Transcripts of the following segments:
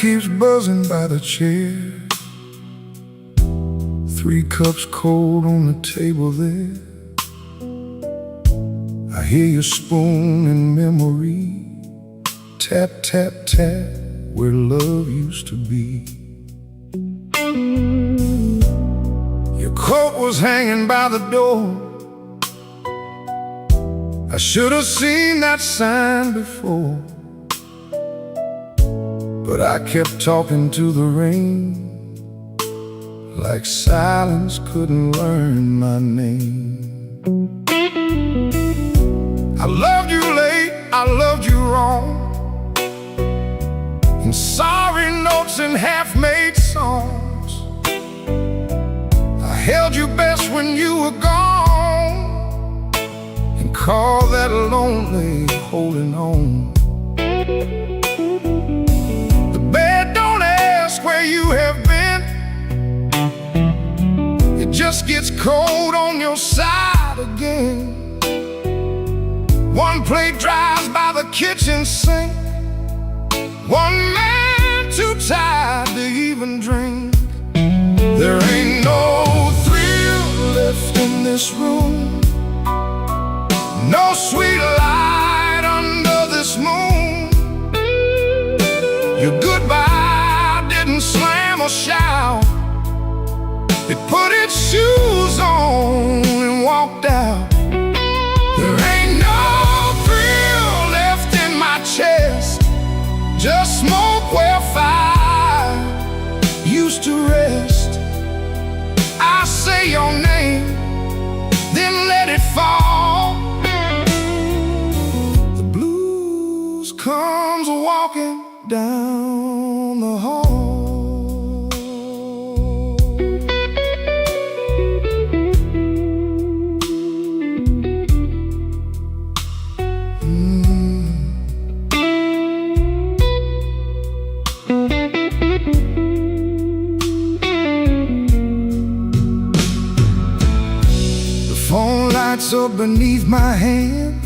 keeps buzzing by the chair. 3 cups cold on the table there. I hear your spoon in memory. Tap, tap, tap, where love used to be. Your coat was hanging by the door. I should have seen that sign before, but I kept talking to the rain, like silence couldn't learn my name. I loved you late, I loved you wrong, in sorry notes and half-made songs. I held you best when you were gone, and called that lonely holding on. The bed don't ask where you have been. It just gets cold on your side again. One plate dries by the kitchen sink. One man too tired to even drink. There ain't no thrill left in this room, no sweet light under this moon. Your goodbye didn't slam or shout. It put its shoes on and walked out. There ain't no thrill left in my chest, just smoke where fire used to rest. I say your name, then let it fall. The blues comes walking down the hall. Up beneath my hand,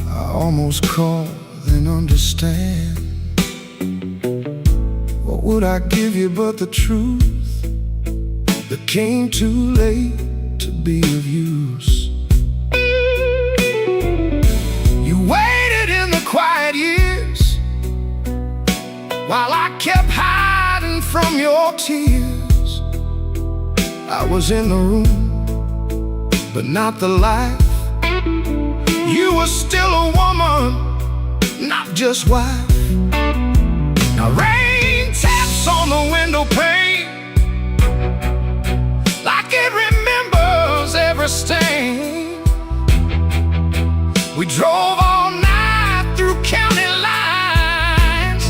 I almost call, then understand. What would I give you but the truth that came too late to be of use? You waited in the quiet years while I kept hiding from your tears. I was in the room, but not the life. You were still a woman, not just wife. Now rain taps on the window pane, like it remembers every stain. We drove all night through county lines.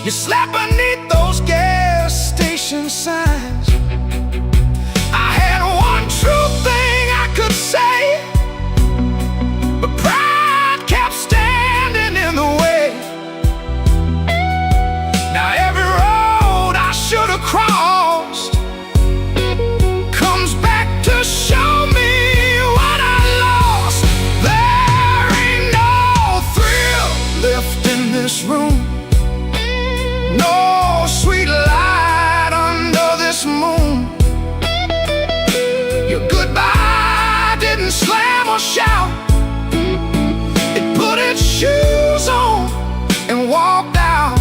You slept beneath those gas station signs. I had one true thing I could say, but pride kept standing in the way. Now every road I should have crossed comes back to show me what I lost. There ain't no thrill left in this room, no sweet light under this moon. Your goodbye didn't slam or shout. It put its shoes on and walked out.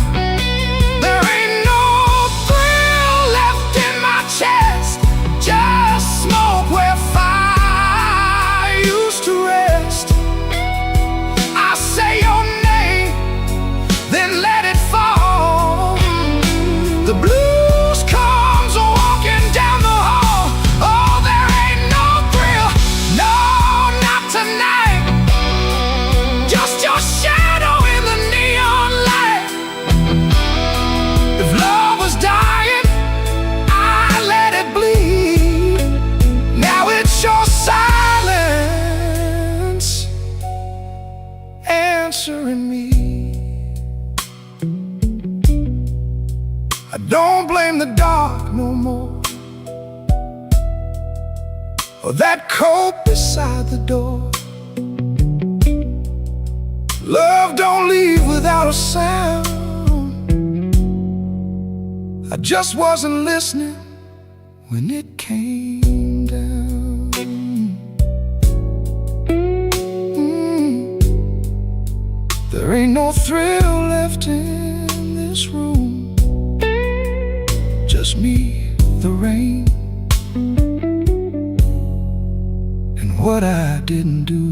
There ain't no thrill left in my chest, just smoke where fire used to rest. I say your name, then let it fall. The blues comes walking down the hall. Oh, there ain't no thrill, no, not tonight. Just your shadow in the neon light. If love was dying, I let it bleed. Now it's your silence answering me. I don't blame the dark no more, or that coat beside the door. Love don't leave without a sound. I just wasn't listening when it came down. There ain't no thrill left in this room, just me, the rain, and what I didn't do.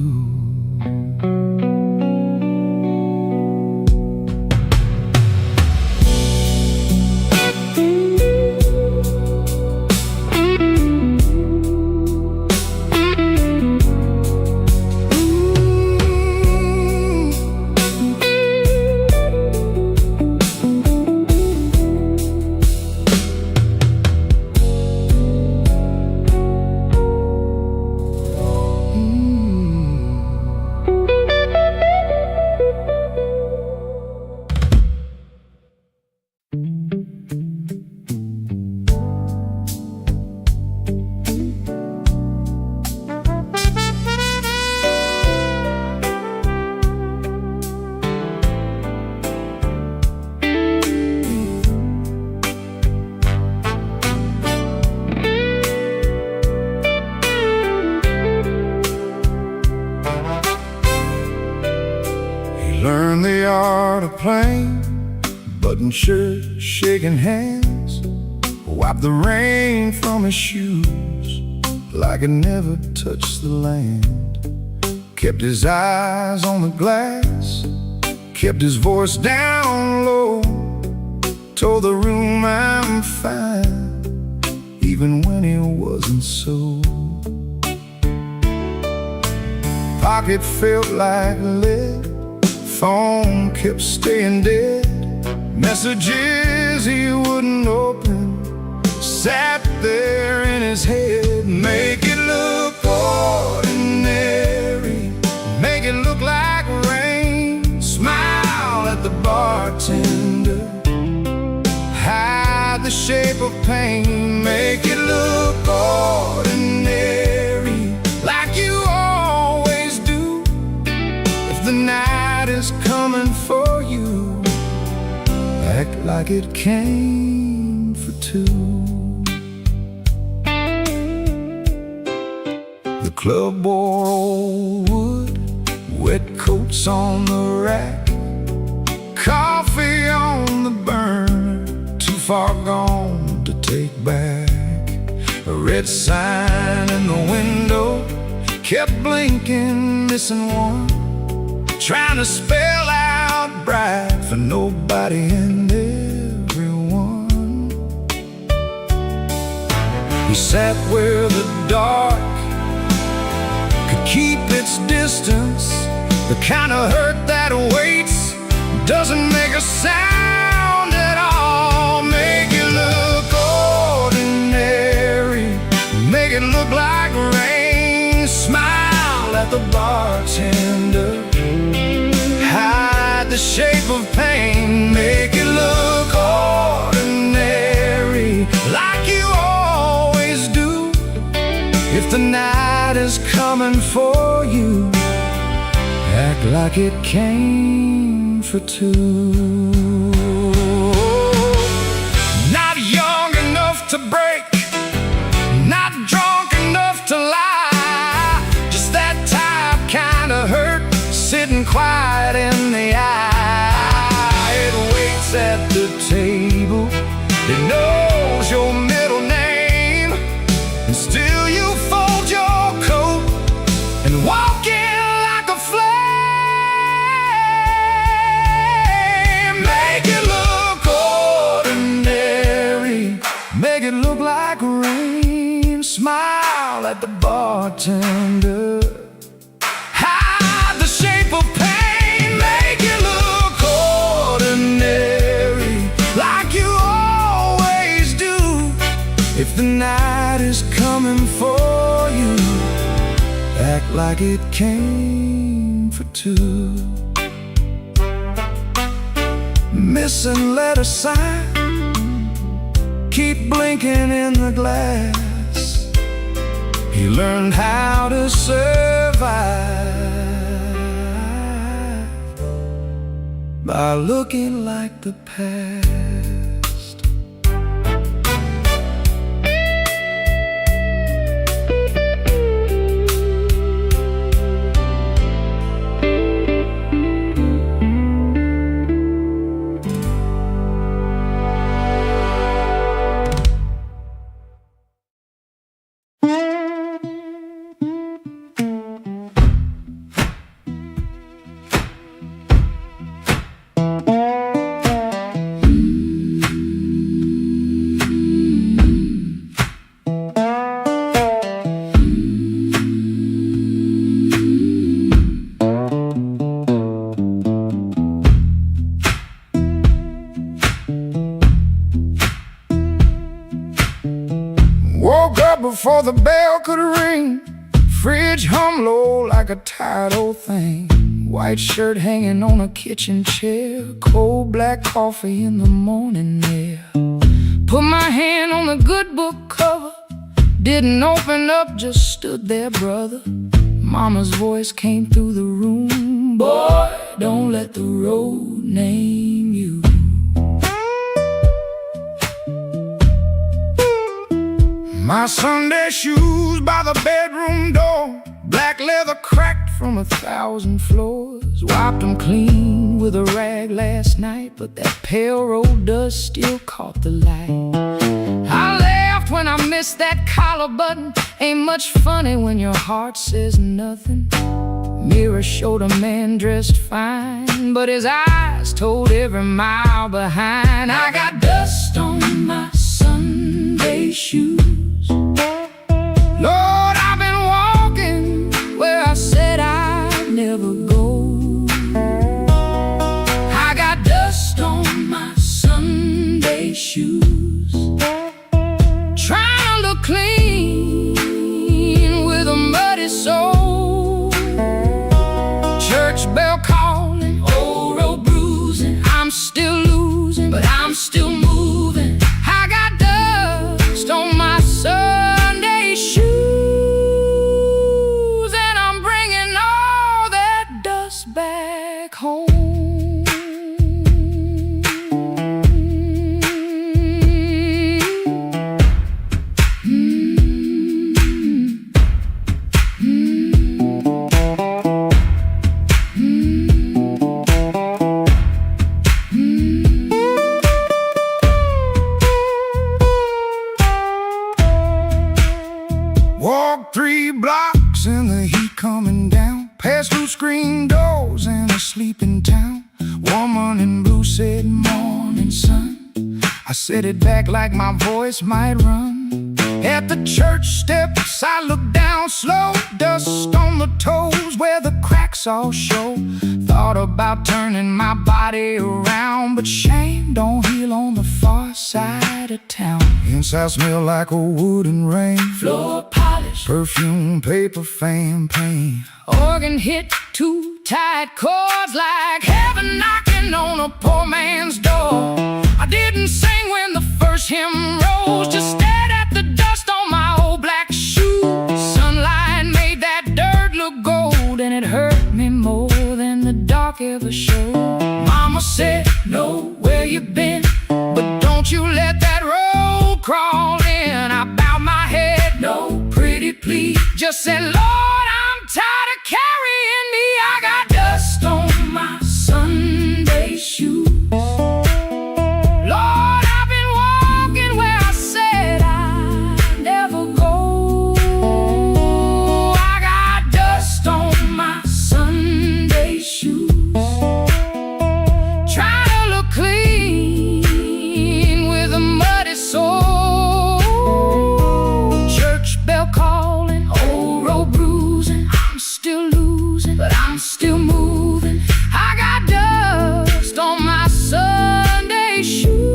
Learn the art of playing, button shirt, shaking hands, wipe the rain from his shoes like it never touched the land. Kept his eyes on the glass, kept his voice down low, told the room I'm fine, even when he wasn't so. Pocket felt like lead, phone kept staying dead, messages he wouldn't open sat there in his head. Make it look ordinary, make it look like rain, smile at the bartender, hide the shape of pain. Make it look ordinary, like you always do. If the night is coming for you, act like it came for two. The club bore old wood, wet coats on the rack, coffee on the burner, too far gone to take back. A red sign in the window kept blinking, missing one, trying to spell out bright for nobody and everyone. He sat where the dark could keep its distance, the kind of hurt that waits, doesn't make a sound at all. Make it look ordinary, make it look like rain, smile at the bartender, hide the shape of pain. Make it look ordinary, like you always do. If the night is coming for you, act like it came for two. Not young enough to break, not drunk enough to lie, just that type kind of hurt sitting quiet in the eye. It waits at the table, it knows your middle name, and still you fold your coat and walk in like a flame. Make it look ordinary, make it look like rain, smile at the bartender, hide the shape of pain. Make it look ordinary, like you always do. If the night is coming for you, act like it came for two. Missing letter sign, keep blinking in the glass. He learned how to survive by looking like the past. before the bell could ring. Fridge hum low like a tired old thing. White shirt hanging on a kitchen chair. Cold black coffee in the morning air. Put my hand on the good book cover. Didn't open up, just stood there, brother. Mama's voice came through the room. Boy, don't let the road name you. My Sunday shoes by the bedroom door. Black leather cracked from 1,000 floors. Wiped them clean with a rag last night, but that pale road dust still caught the light. I laughed when I missed that collar button. Ain't much funny when your heart says nothing. Mirror showed a man dressed fine, but his eyes told every mile behind. I got dust on my Sunday shoes. Lord, I've been walking where I said I'd never go. I got dust on my Sunday shoes. Trying to look clean with a muddy soul. Church bell calling, old road bruising. I'm still losing, but I'm still moving. I got dust on my Sunday shoes, and I'm bringing all that dust back home. Walked 3 blocks in the heat coming down. Passed through screen doors in a sleeping town. Woman in blue said, "Morning, sun." I set it back like my voice might run. At the church steps I looked down slow. Dust on the toes where the cracks all show. Thought about turning my body around, but shame don't heal on the far side of town. Inside smell like a wood and rain. Floor polish, perfume, paper, fan, pain. Organ hit 2 tight chords like heaven knocking on a poor man's door. I didn't sing when the first hymn rose, just stared at the dust on my old black shoes. Sunlight made that dirt look gold, and it hurt me more than the dark ever showed. Mama said, "Know where you been, but don't you let that road crawl in." I bowed my head, "No, pretty please." Just said, "Lord, I'm tired of carrying me." I got dust on my Sunday shoes. Lord, I've been walking where I said I'd never go. I got dust on my Sunday shoes. Trying to look clean with a muddy soul. Church bell calling, old road bruising. I'm still losing, but I'm still moving. I got dust on my Sunday shoes,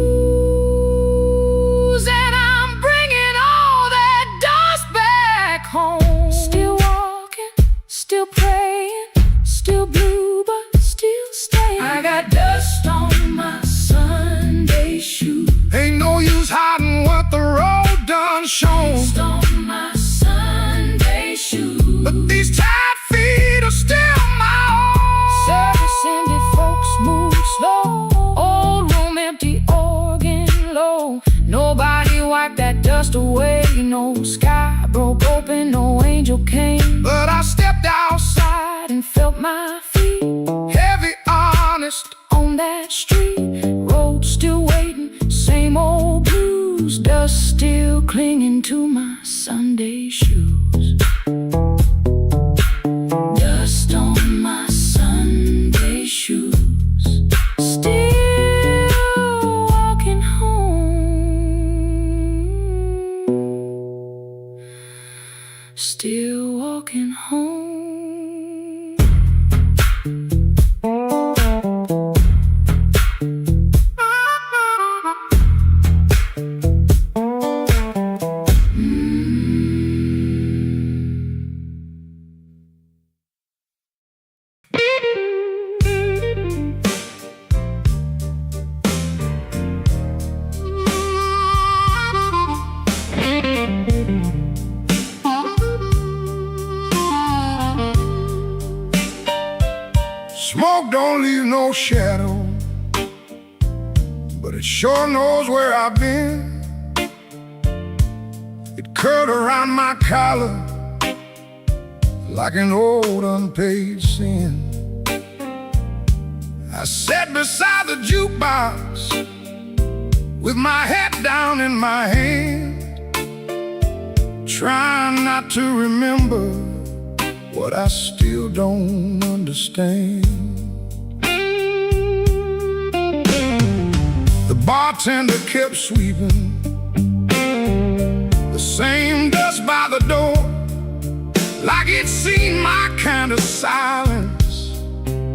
and I'm bringing all that dust back home. Still walking, still praying, still blue, but still staying. I got dust on my Sunday shoes. Ain't no use hiding what the road done shown. Dust on my Sunday shoes, but these tired feet are still my own. Service ended, folks move slow. Old room empty, organ low. Nobody wiped that dust away. No sky broke open, no angel came. But I stepped outside and felt my feet heavy, honest, on that street. Road still waiting, same old blues. Dust still clinging to my Sunday shoes. Dust on my Sunday shoes. Still walking home. Still walking home. Smoke don't leave no shadow, but it sure knows where I've been. It curled around my collar like an old unpaid sin. I sat beside the jukebox with my head down in my hand, trying not to remember what I still don't understand. The bartender kept sweeping the same dust by the door, like he'd seen my kind of silence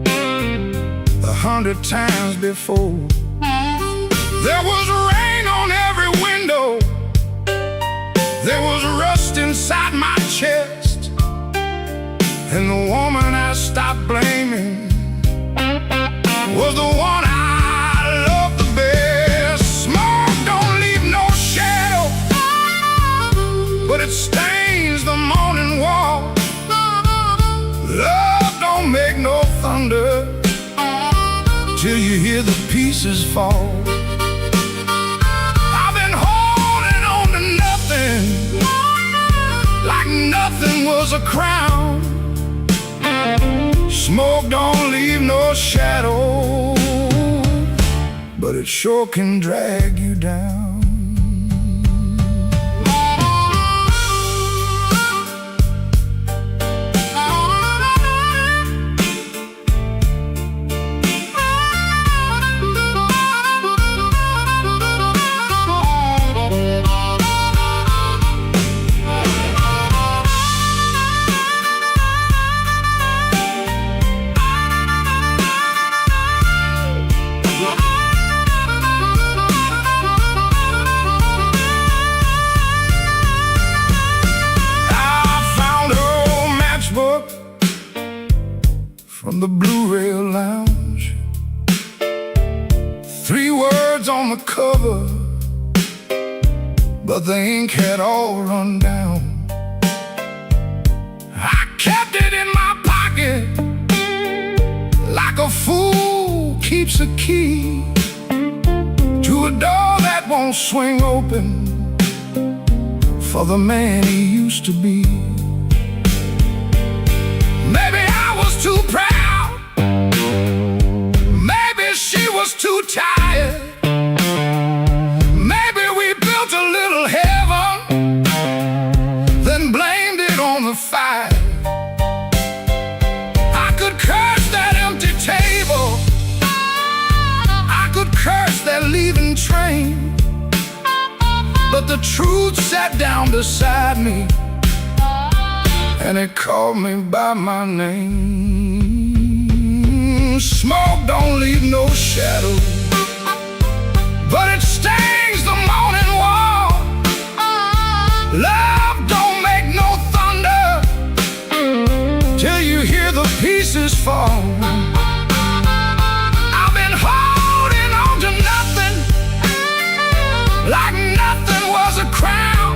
100 times before. There was rain on every window, there was rust inside my chest, and the woman I stopped blaming was the one I loved the best. Smoke don't leave no shadow, but it stains the morning wall. Love don't make no thunder till you hear the pieces fall. I've been holding on to nothing, like nothing was a crown. Smoke don't leave no shadow, but it sure can drag you down. From the Blue Rail Lounge, 3 words on the cover, but the ink had all run down. I kept it in my pocket like a fool keeps a key to a door that won't swing open for the man he used to be. Maybe I was too proud, she was too tired. Maybe we built a little heaven, then blamed it on the fire. I could curse that empty table, I could curse that leaving train, but the truth sat down beside me and it called me by my name. Smoke don't leave no shadow, but it stains the morning wall. Love don't make no thunder till you hear the pieces fall. I've been holding on to nothing, like nothing was a crown.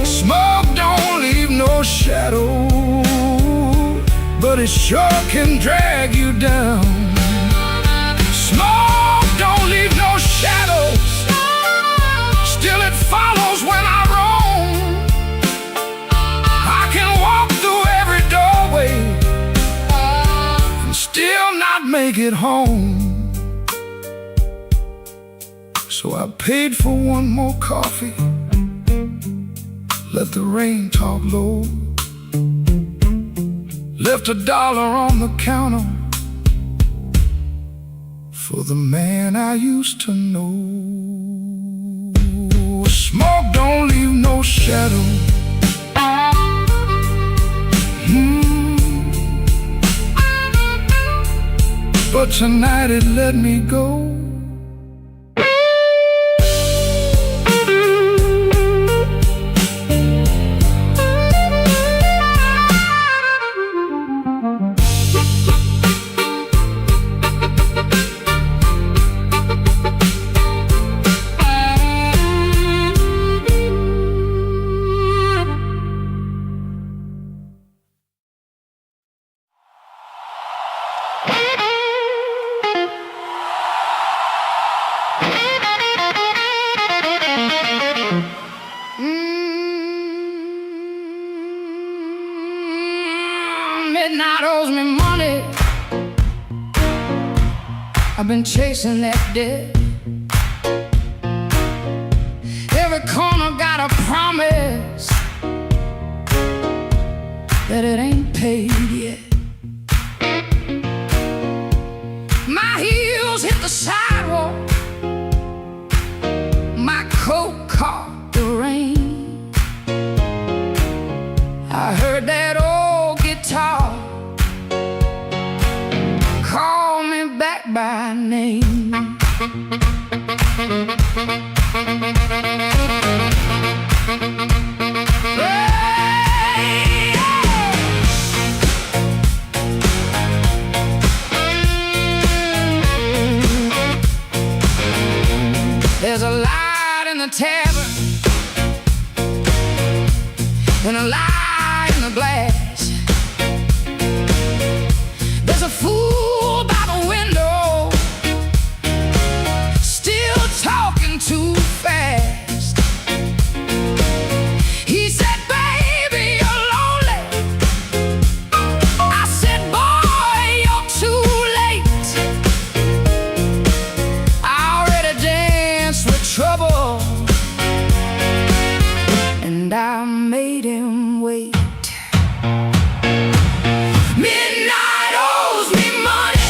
Smoke don't leave no shadow, but it sure can drag you down. Smoke don't leave no shadows, still it follows when I roam. I can walk through every doorway and still not make it home. So I paid for one more coffee, let the rain talk low, left $1 on the counter for the man I used to know. Smoke don't leave no shadow, but tonight it let me go. Midnight owes me money. I've been chasing that debt. Every corner got a promise that it ain't paid yet. My heels hit the sidewalk, my coat caught the rain. I heard that old guitar call me back by name. There's a light in the tavern and a light in the glass. There's a fool by the window, still talking too fast. He said, baby, you're lonely. I said, boy, you're too late. I already danced with trouble, and I made him wait. Midnight owes me money,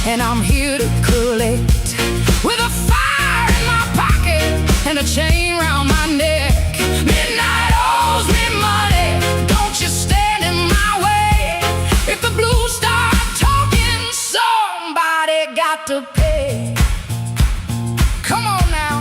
and I'm here to collect. With a fire in my pocket and a chain round my neck. Midnight owes me money, don't you stand in my way. If the blues start talking, somebody got to pay. Come on now.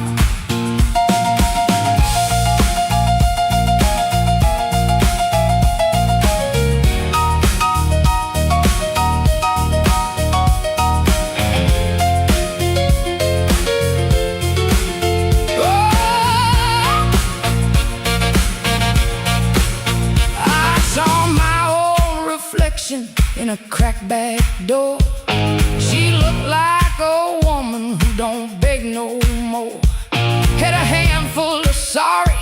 In a cracked back door, she looked like a woman who don't beg no more. Had a handful of sorry,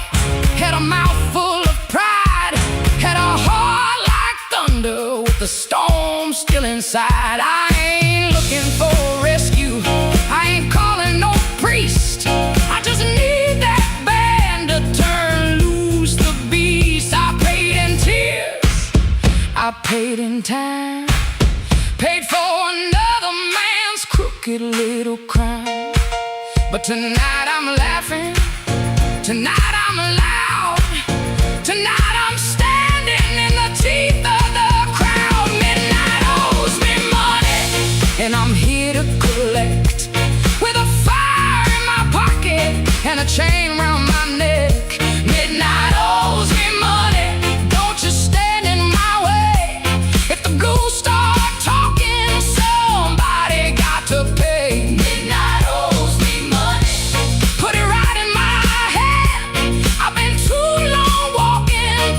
had a mouth full of pride, had a heart like thunder with the storm still inside. I ain't looking for a rescue, I ain't calling no priest. I just need that band to turn loose the beast. I paid in tears, I paid in time, paid for another man's crooked little crime. But tonight I'm laughing, tonight I'm loud, tonight I'm standing in the teeth of the crowd. Midnight owes me money, and I'm here to collect. With a fire in my pocket and a chain round my neck. Midnight owes me money, don't you stand in my way. If the blues start talking, somebody got to pay. Midnight owes me money, put it right in my head. I've been too long walking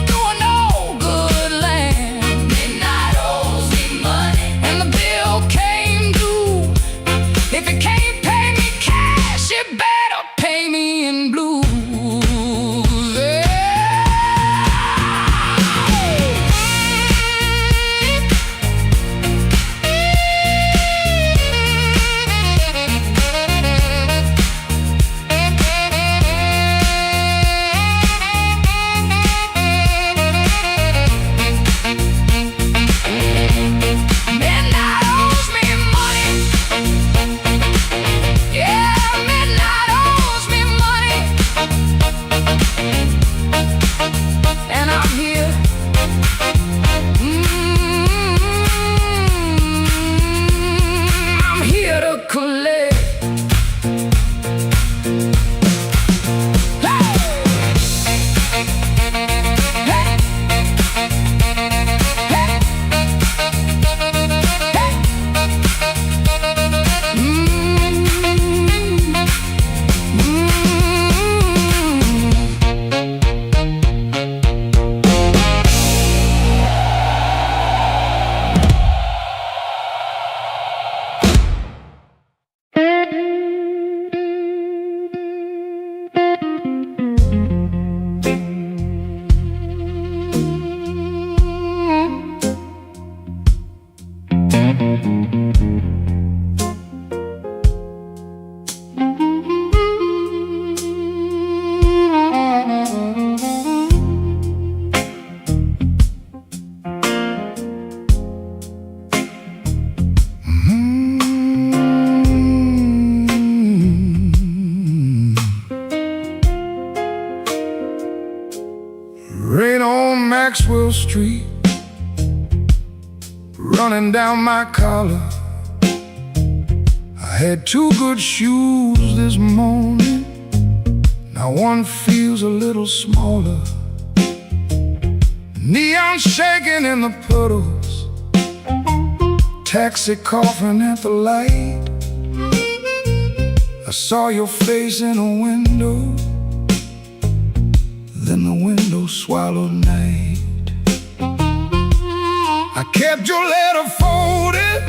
Street, running down my collar. I had two good shoes this morning, now one feels a little smaller. Neon shaking in the puddles, taxi coughing at the light. I saw your face in a window, then the window swallowed night. I kept your letter folded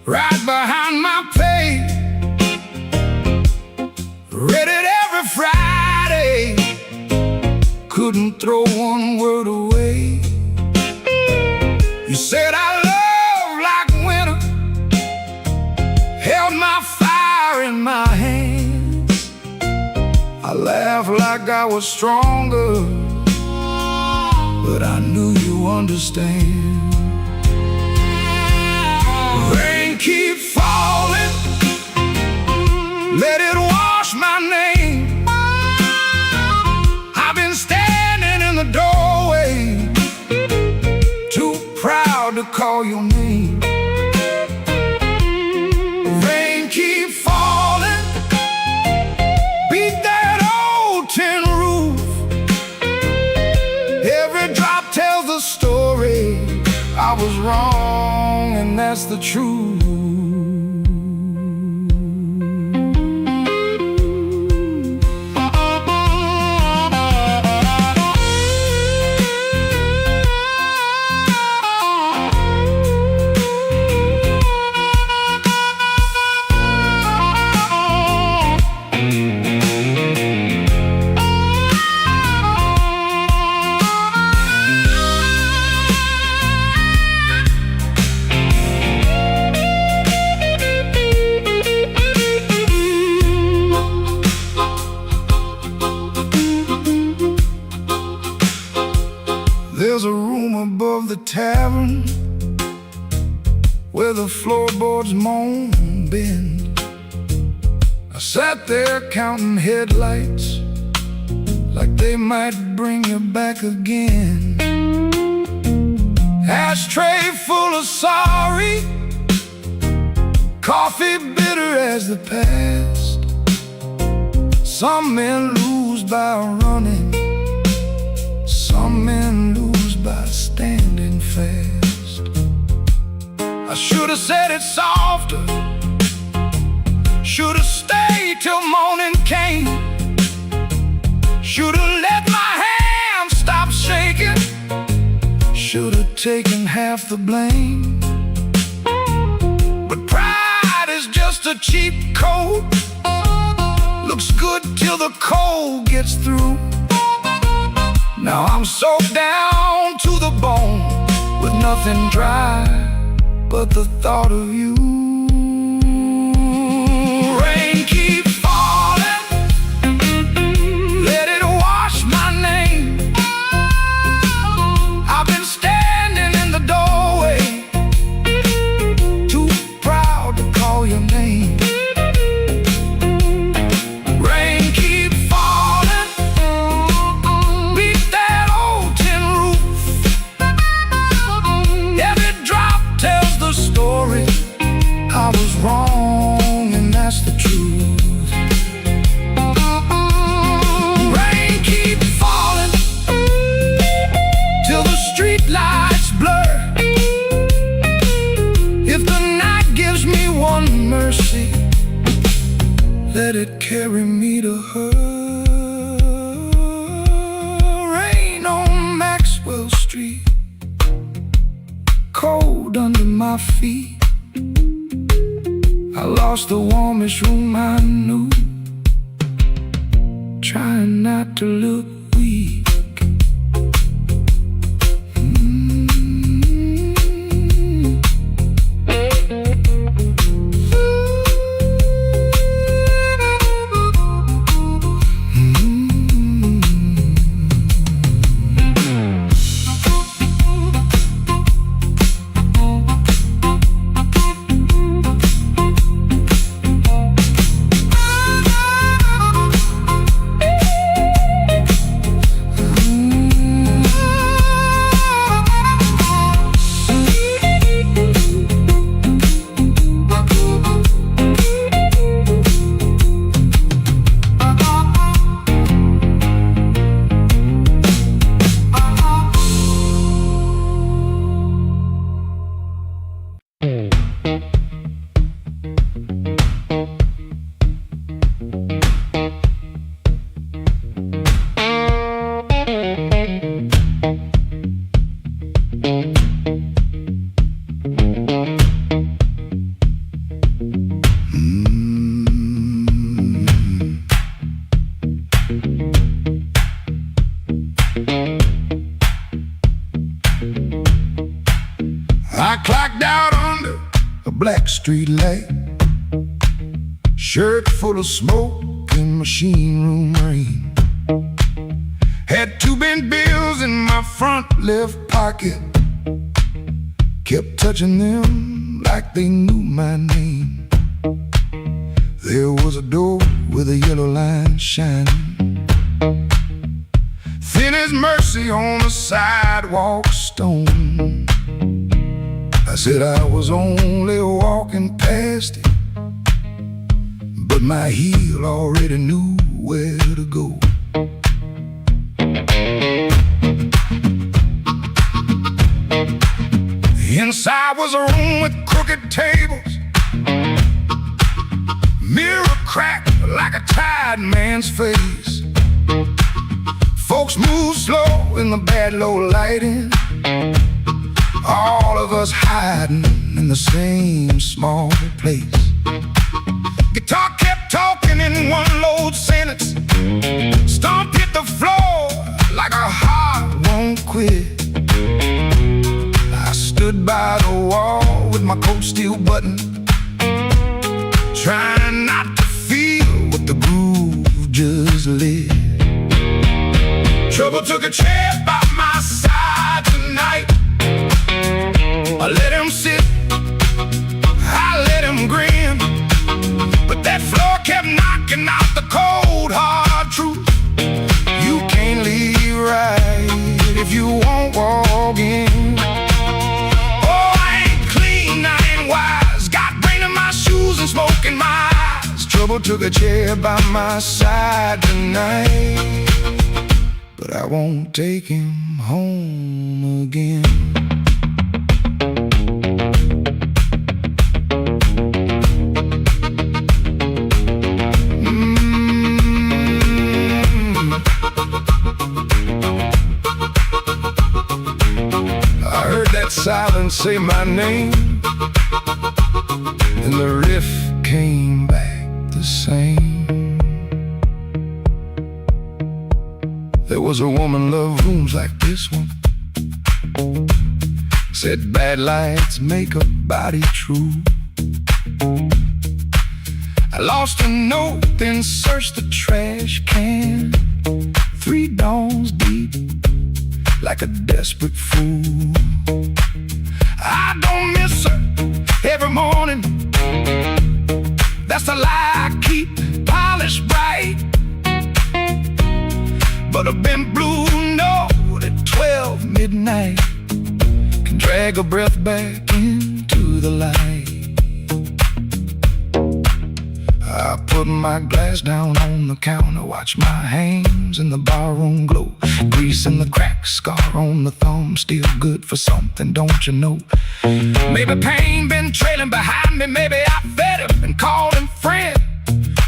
right behind my page, read it every Friday, couldn't throw one word away. You said I love like winter, held my fire in my hands. I laughed like I was stronger, but I knew you understand. Rain keep falling, let it wash my name. I've been standing in the doorway, too proud to call your name. Rain keep falling, beat that old tin roof. Every drop tells the story. I was wrong, and that's the truth. There's a room above the tavern where the floorboards moan and bend. I sat there counting headlights like they might bring you back again. Ashtray full of sorry, coffee bitter as the past. Some men lose by running, some men lose by standing fast. I should have said it softer, should have stayed till morning came, should have let my hand stop shaking, should have taken half the blame. But pride is just a cheap coat, looks good till the cold gets through. Now I'm soaked down to the bone with nothing dry but the thought of you. Rain keep falling, let it wash my name. I've been standing in the doorway, too proud to call your name. I was wrong, and that's the truth. Rain keep falling till the street lights blur. If the night gives me one mercy, let it carry me to her. Rain on Maxwell Street, cold under my feet. I lost the warmest room I knew, trying not to look weak. I clocked out under a black street light, shirt full of smoke and machine room rain. Had 2 bent bills in my front left pocket, kept touching them like they knew my name. There was a door with a yellow line shining, thin as mercy on the sidewalk stone. I said I was only walking past it, but my heel already knew where to go. Inside was a room with crooked tables, mirror cracked like a tired man's face. Folks moved slow in the bad low lighting, all of us hiding in the same small place. Guitar kept talking in one low sentence, stomp hit the floor like a heart won't quit. I stood by the wall with my coat still buttoned, trying not to feel what the groove just lit. Trouble took a chair by my side tonight. I let him sit, I let him grin, but that floor kept knocking out the cold hard truth. You can't leave right if you won't walk in. Oh, I ain't clean, I ain't wise, got brain in my shoes and smoke in my eyes. Trouble took a chair by my side tonight, but I won't take him home again. Silence say my name, and the riff came back the same. There was a woman loved rooms like this one, said bad lights make a body true. I lost a note, then searched the trash can, 3 dawns deep like a desperate fool. I don't miss her every morning, that's the lie I keep polished bright. But a bent blue note at 12 midnight can drag a breath back into the light. I put my glass down on the counter, watch my hands in the barroom glow, grease in the crack, scar on the thumb, still good for something, don't you know? Maybe pain been trailing behind me, maybe I fed him and called him friend.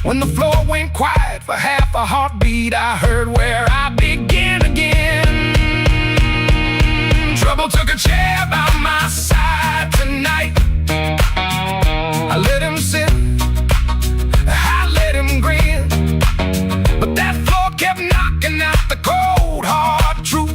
When the floor went quiet for half a heartbeat, I heard where I begin again. Trouble took a chair by my side tonight. I let him sit, I let him grin, but that floor kept knocking out the cold hard truth.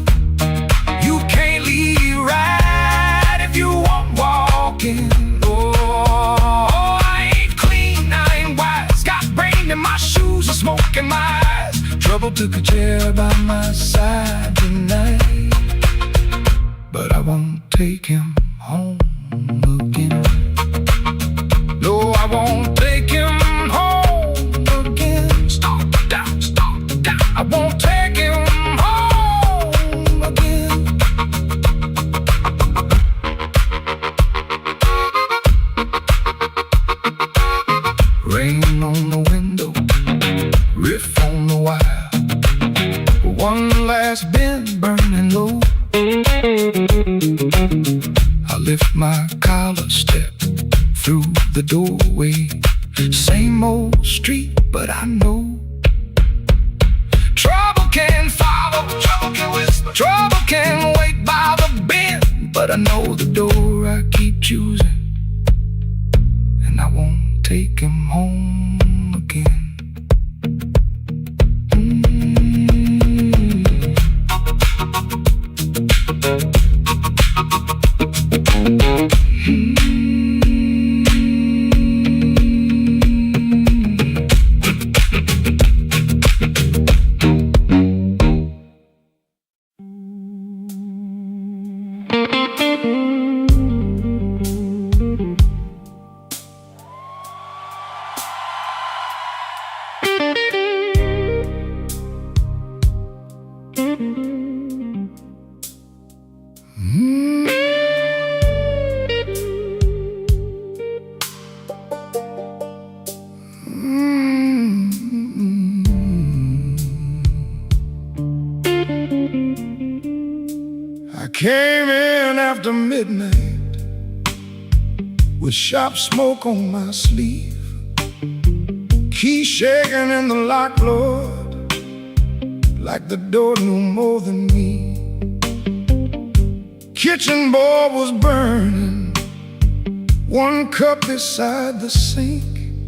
You can't leave right if you won't walk in. Oh, I ain't clean, I ain't wise, got brain in my shoes and smoke in my eyes. Trouble took a chair by my side tonight, but I won't take him home again. No, I won't take him home again. Stop down, I won't take him home again. Rain on the window, riff on the wire, one last bend burning low. I lift my collar, step through the doorway. Same old street, but I know trouble can follow, trouble can whisper, trouble can wait by the bend. But I know the door I keep choosing, and I won't take him home again. I came in after midnight with sharp smoke on my sleeve, key shaking in the lock, Lord, like the door knew more than me. Kitchen board was burning, one cup beside the sink,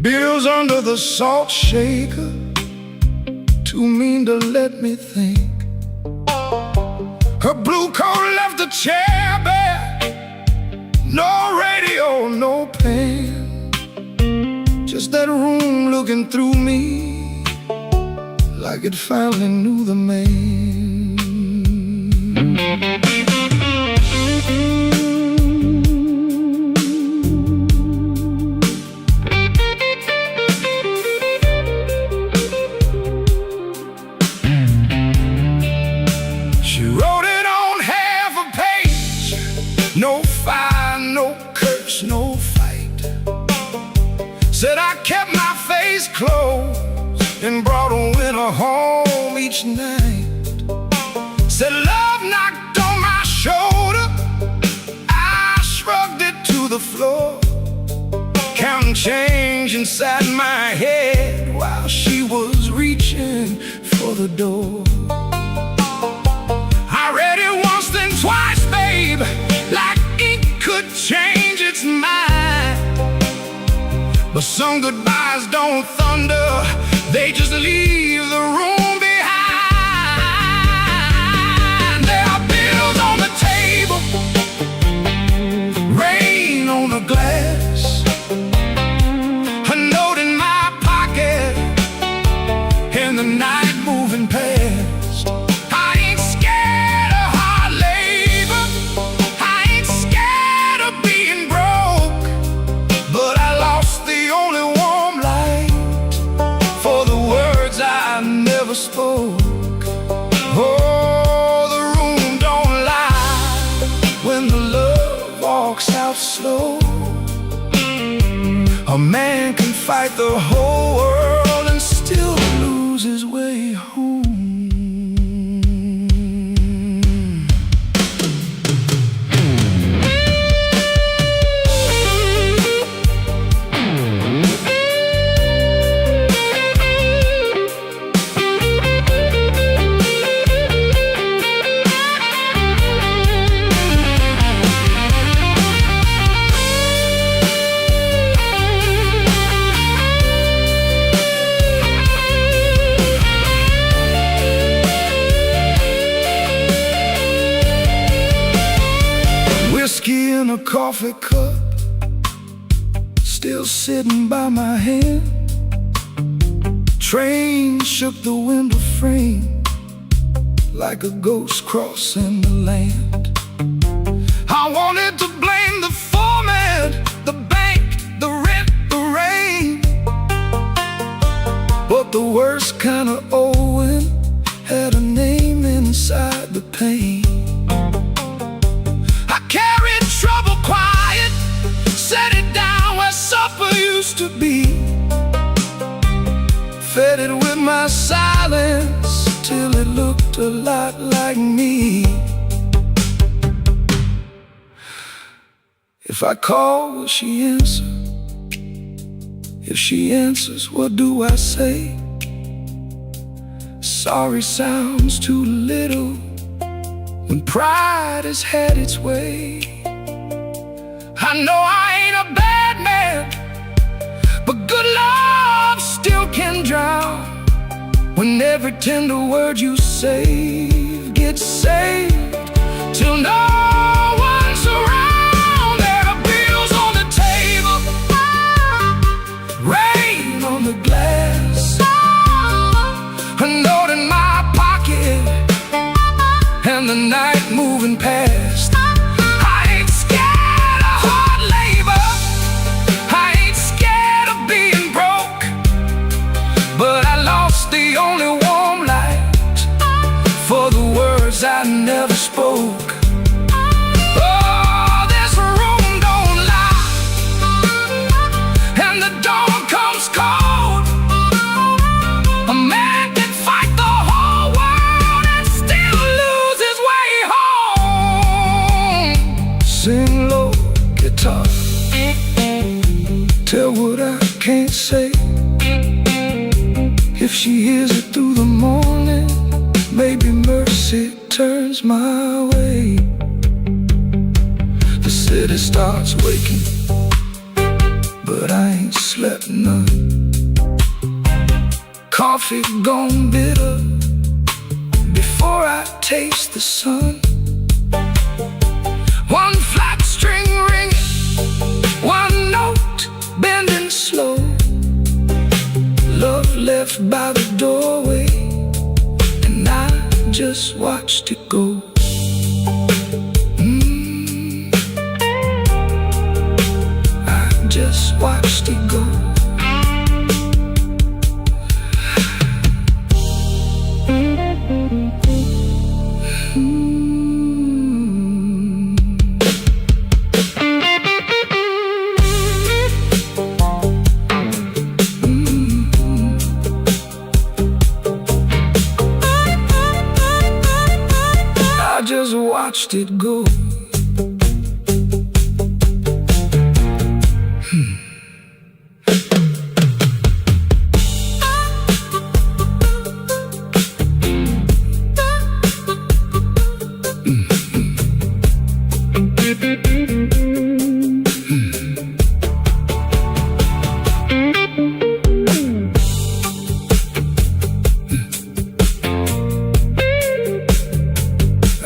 bills under the salt shaker, too mean to let me think. Her blue coat left the chair bare, no radio, no pen, just that room looking through me like it finally knew the man. She wrote it on half a page, no fire, no curse, no fight. Said I kept my face closed and brought a winter home each night. Said love knocked on my shoulder, I shrugged it to the floor, counting change inside my head while she was reaching for the door. I read it once, then twice, babe, like ink could change its mind. But some goodbyes don't thunder, they just leave the room behind. There are bills on the table, rain on the glass, a note in my pocket, and the night moving past. I ain't scared of hard labor, I ain't scared of being broke, but I lost the only warm light for the words I never spoke. Oh, the room don't lie when the love walks out slow. A man can fight the whole world and still lose his way home. Whiskey in a coffee cup, still sitting by my hand. Train shook the window frame like a ghost crossing the land. I wanted to blame the foreman, the bank, the rent, the rain, but the worst kind of owing had a name inside the pain. I carried trouble quiet, set it down where supper used to be, fed it with my silence till it looked a lot like me. If I call, will she answer? If she answers, what do I say? Sorry sounds too little when pride has had its way. I know I ain't a bad man, but good love still can drown when every tender word you say gets saved till no one's around. There are bills on the table, rain on the glass, a note in my pocket, and the night moving past. my way. The city starts waking, but I ain't slept none. Coffee gone bitter before I taste the sun. One flat string ringing, one note bending slow. Love left by the doorway, and I just watched it go. I just watched it go. I just watched it go.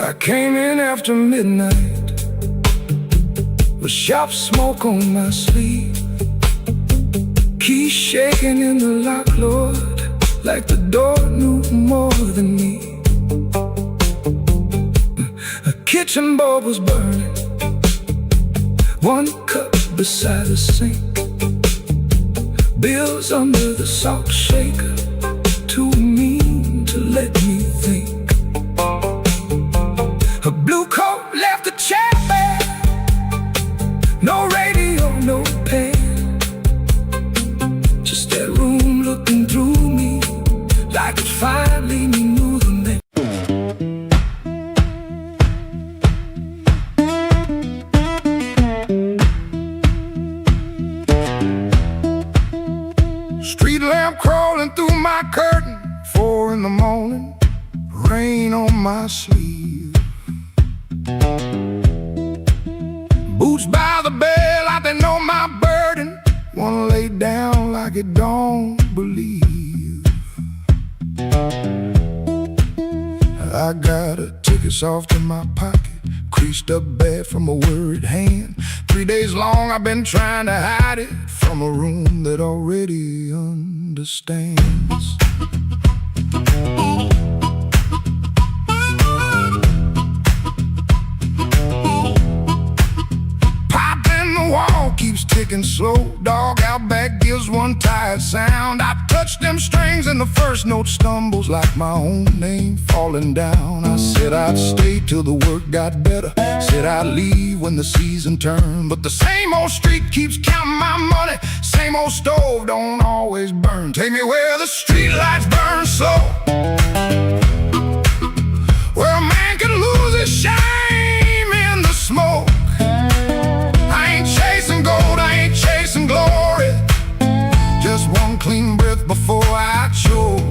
I came in after midnight with sharp smoke on my sleeve, keys shaking in the lock, Lord, like the door knew more than me. A kitchen bulb was burning, one cup beside the sink, bills under the salt shaker, too mean to let me think. A blue coat left the chair bare, no radio, no pen, just that room looking through me like it finally knew the name. Street lamp crawling through my curtain, 4 in the morning, rain on my sleeve. Boots by the bed like they know my burden, wanna lay down like it don't believe. I got a ticket soft in my pocket, creased up bad from a worried hand. 3 days long I've been trying to hide it from a room that already understands. Wall keeps ticking slow, dog out back gives one tired sound. I touch them strings and the first note stumbles like my own name falling down. I said I'd stay till the work got better, said I'd leave when the season turned, but the same old street keeps counting my money, same old stove don't always burn. Take me where the street lights burn slow, where a man can lose his shame in the smoke. Chasing glory, just one clean breath before I choke.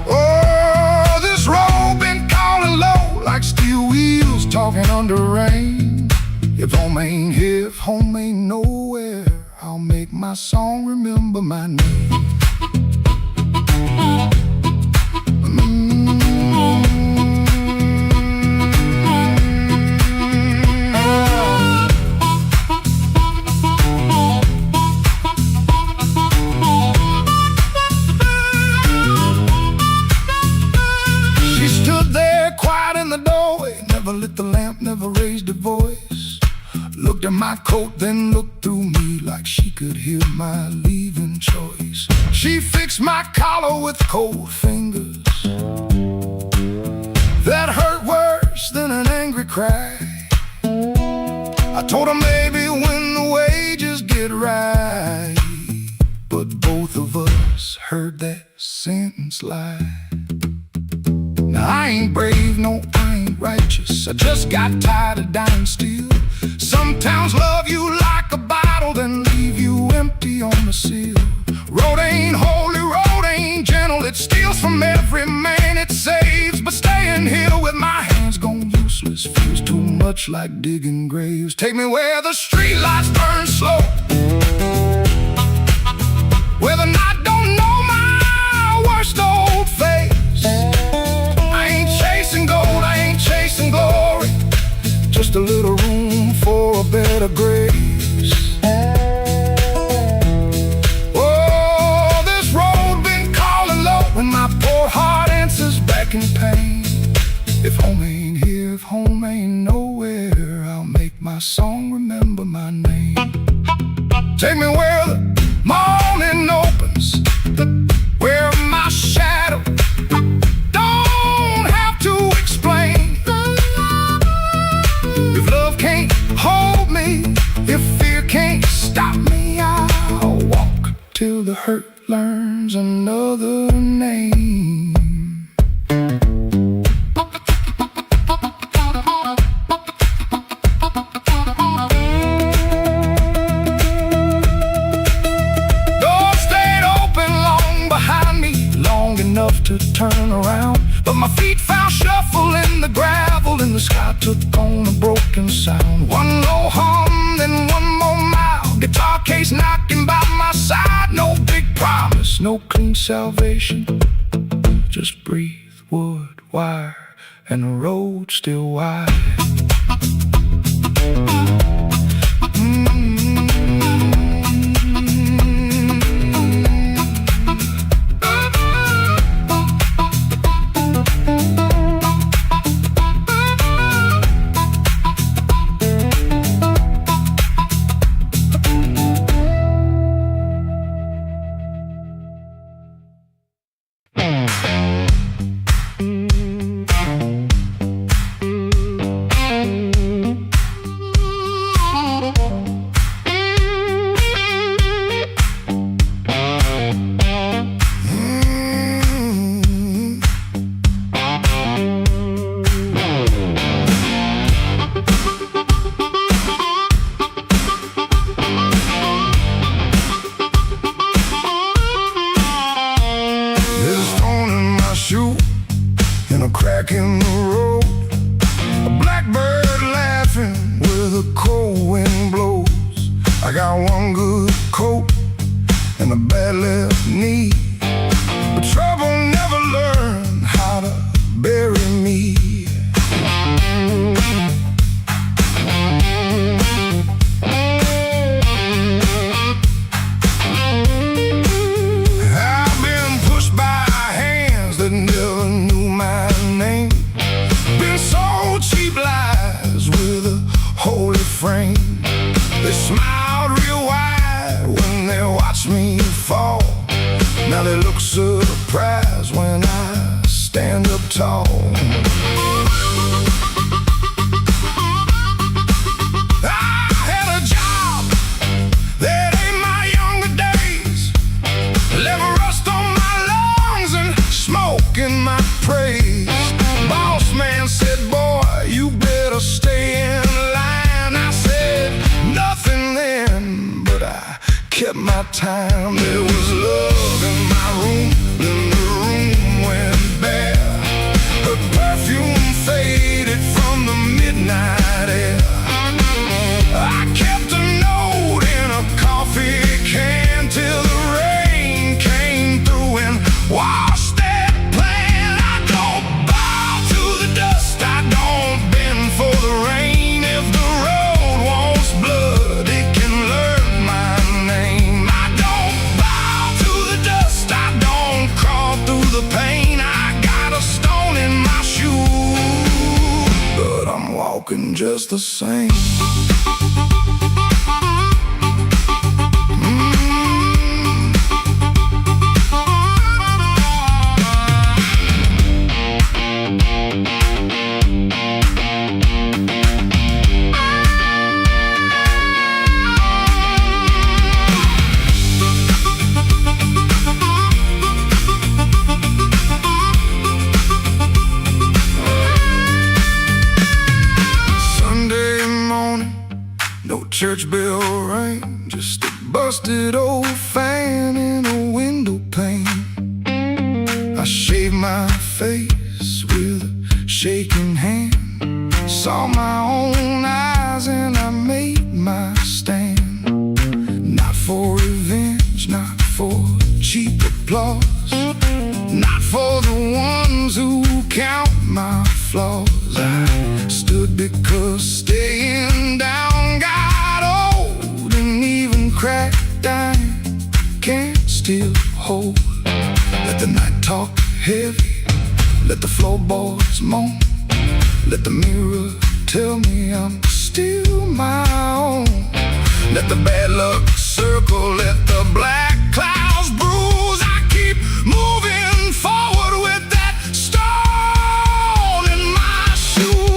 Oh, this road been calling low like steel wheels talking under rain. If home ain't here, if home ain't nowhere, I'll make my song remember my name. Never lit the lamp, never raised a voice, looked at my coat, then looked through me like she could hear my leaving choice. She fixed my collar with cold fingers that hurt worse than an angry cry. I told her maybe when the wages get right, but both of us heard that sentence lie. Now I ain't brave, no, I ain't righteous, I just got tired of dying still. Some towns love you like a bottle, then leave you empty on the sill. Road ain't holy, road ain't gentle, it steals from every man it saves, but staying here with my hands gone useless feels too much like digging graves. Take me where the streetlights burn slow, where the night don't know my worst old face. I ain't chasing gold, I ain't chasing glory, just a little room for a better grace. Oh, this road been calling low, and my poor heart answers back in pain. If home ain't here, if home ain't nowhere, I'll make my song remember my name. Take me where the morning opens, where my shadow don't have to explain. If love can't hold me, if fear can't stop me, I'll walk till the hurt learns another name. To turn around, but my feet found shuffle in the gravel, and the sky took on a broken sound. One low hum, then one more mile, guitar case knocking by my side. No big promise, no clean salvation, just breathe, wood, wire, and the road still wide. Crack in the road, a blackbird laughing where the cold wind blows. I got one good coat and a bad left knee, but trouble never learned how to bury me. I've been pushed by hands that never knew my name, been sold cheap lies with a holy frame. They smiled real wide when they watched me fall. Now they look surprised when I stand up tall. I had a job that ain't my younger days, left rust on my lungs and smoke in my praise. Boss man said, boy, you better stay in line. I said nothing then, but I kept my time. There was love in my room, then the room went bare. Her perfume faded from the midnight air. I kept a note in a coffee can till the rain came through and washed that plan. I don't bow to the dust, I don't bend for the rain. If the road wants blood, it can learn my name. I don't bow to the dust, I don't crawl through the pain. I got a stone in my shoe, but I'm walking just the same. Church bell rang, just a busted old fan in a window pane. I shaved my face shaking hand. Saw my own eyes and I made my stand. Not for revenge, not for cheap applause, not for the ones who count my flaws. I stood because staying down got old, and even cracked dying can't still hold. Let the night talk heavy, let the floorboards moan, let the mirror tell me I'm still my own. Let the bad luck circle, let the black clouds bruise. I keep moving forward with that stone in my shoe.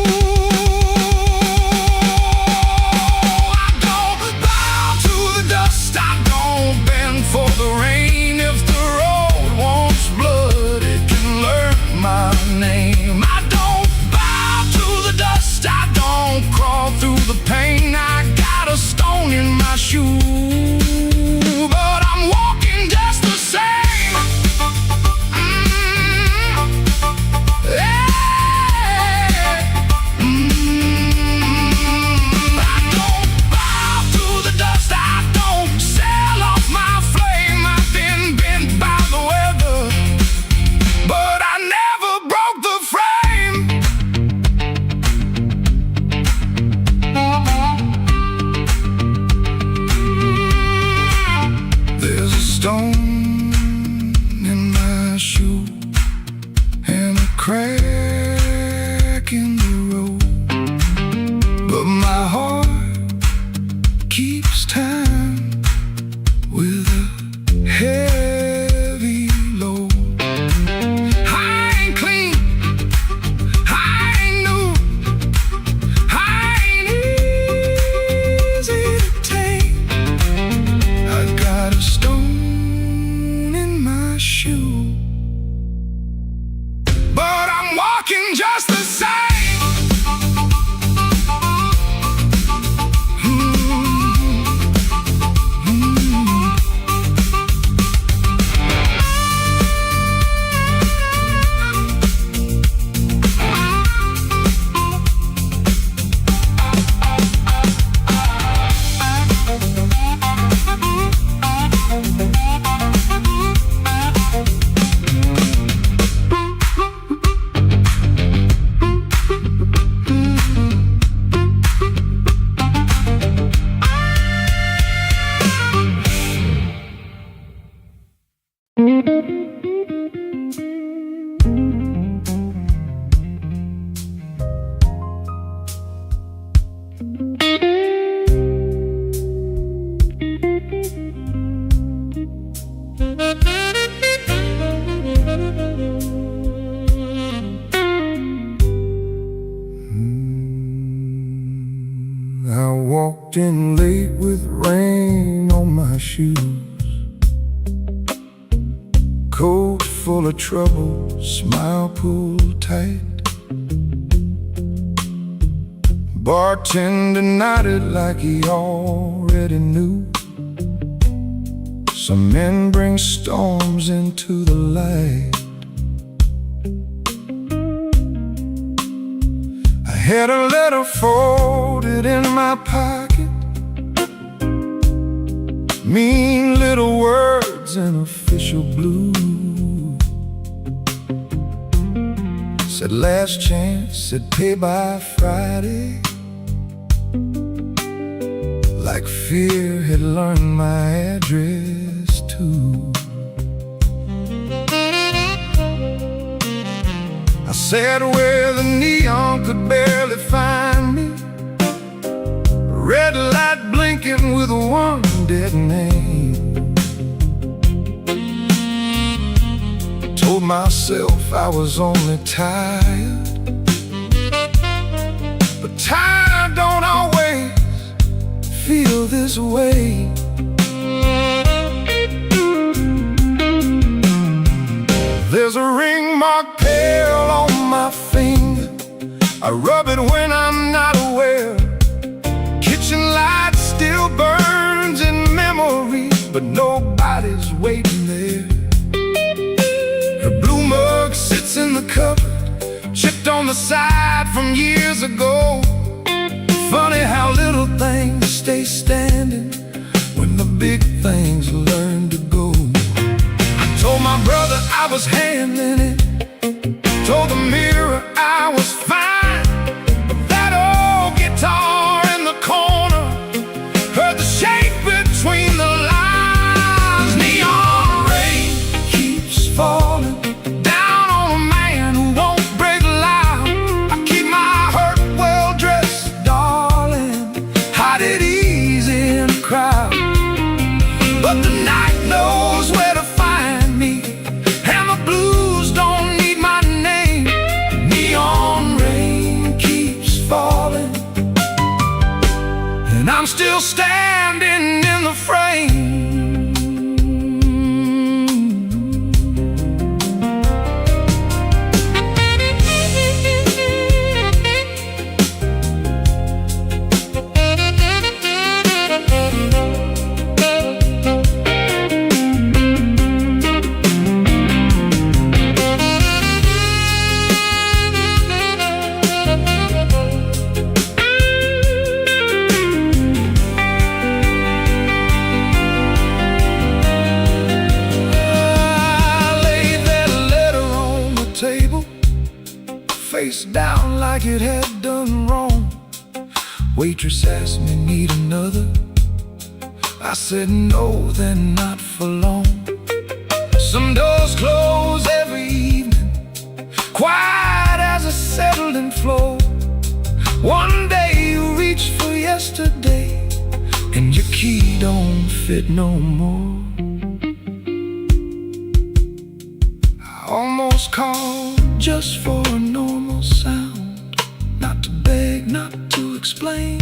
I don't bow to the dust, I don't bend for the rain. If the road wants blood, it can learn my name. I don't bow to the dust, I don't crawl through the pain. I got a stone in my shoe, but I'm walking just the same. I don't bow to the dust, I don't sell off my flame. I've been bent by the weather, but I never broke the frame. There's a stone in my shoe and a crack in the road, but my heart keeps time with a heavy load. I ain't clean, I ain't new, I ain't easy to tame. I got a stone in my shoe, but I'm walking just the same. I walked in late with rain on my shoes, coat full of trouble, smile pulled tight. Bartender nodded like he already knew. Some men bring storms into the light. I had a letter folded in my pocket, mean little words in official blue. Said last chance, said pay by Friday. Like fear had learned my address too. I sat where the neon could barely find me, red light blinking with one dead name. Told myself I was only tired, but tired don't always feel this way. There's a ring marked pale on my finger. I rub it when I'm not aware. Kitchen light still burns in memory, but nobody's waiting there. Her blue mug sits in the cupboard, chipped left on the side from years ago. Funny how little things stay standing when the big things learn to go. I told my brother I was handling it, told the mirror I was fine. But that old guitar in the corner heard the shake between the lines. Neon rain keeps falling down on a man who won't break loud. I keep my hurt well dressed, darling, hide it easy in a crowd. But the night knows where to find me, and the blues don't need my name. Neon rain keeps falling, and I'm still standing in the frame. Face down like it had done wrong. Waitress asked me, need another? I said no, then not for long. Some doors close every evening, quiet as a settling floor. One day you reach for yesterday, and your key don't fit no more. I almost called just for a normal sound, not to beg, not to explain,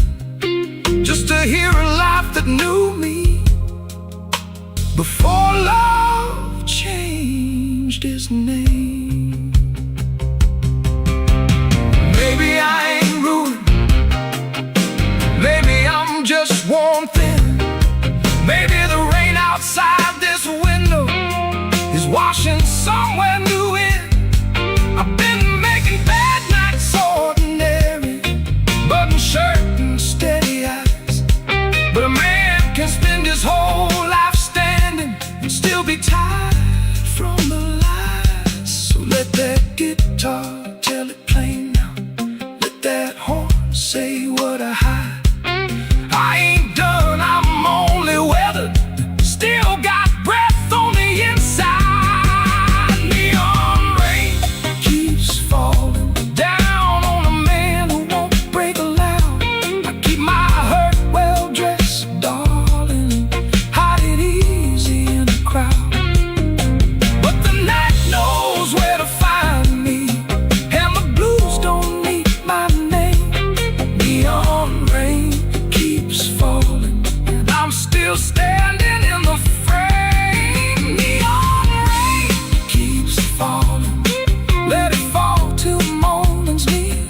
just to hear a life that knew me before love changed his name. Maybe I ain't ruined, maybe I'm just worn thin. Maybe the rain outside this window is washing somewhere new in. I've been making bad nights ordinary, button shirt and steady eyes. But a man can spend his whole life standing and still be tired from the lies. So let that guitar tell it plain now, let that horn say what I hide. I ain't done, I'm only weathered, still got breath on the inside. Standing in the frame. Neon rain keeps falling, let it fall till the morning's near.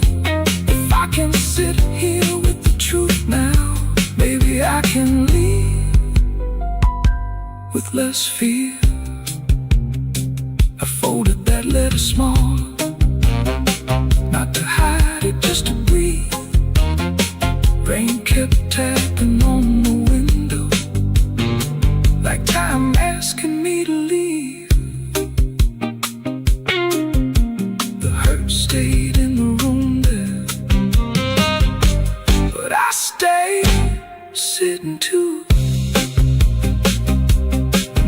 If I can sit here with the truth now, maybe I can leave with less fear. I folded that letter small, not to hide it, just to breathe. Rain kept tapping on the window, like time asking me to leave. The hurt stayed in the room there, but I stayed sitting too.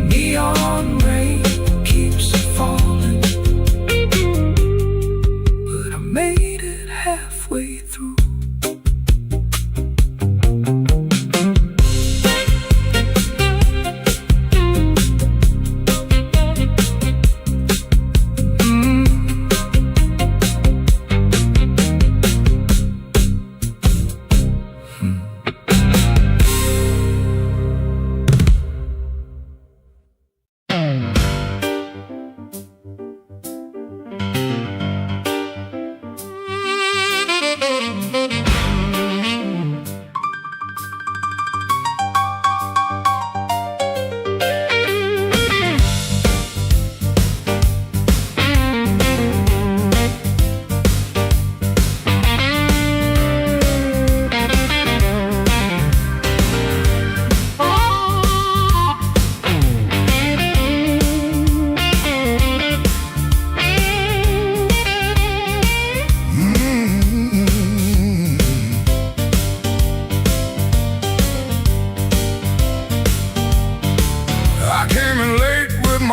Neon rain keeps falling, but I made it halfway through.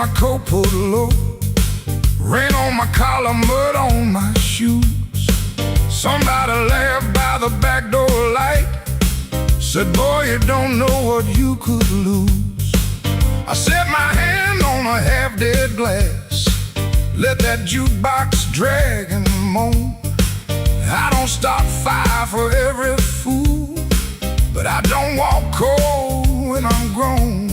my coat pulled low, rain on my collar, mud on my shoes. Somebody laughed by the back door light, said, boy, you don't know what you could lose. I set my hand on a half-dead glass, let that jukebox drag and moan. I don't start fire for every fool, but I don't walk cold when I'm grown.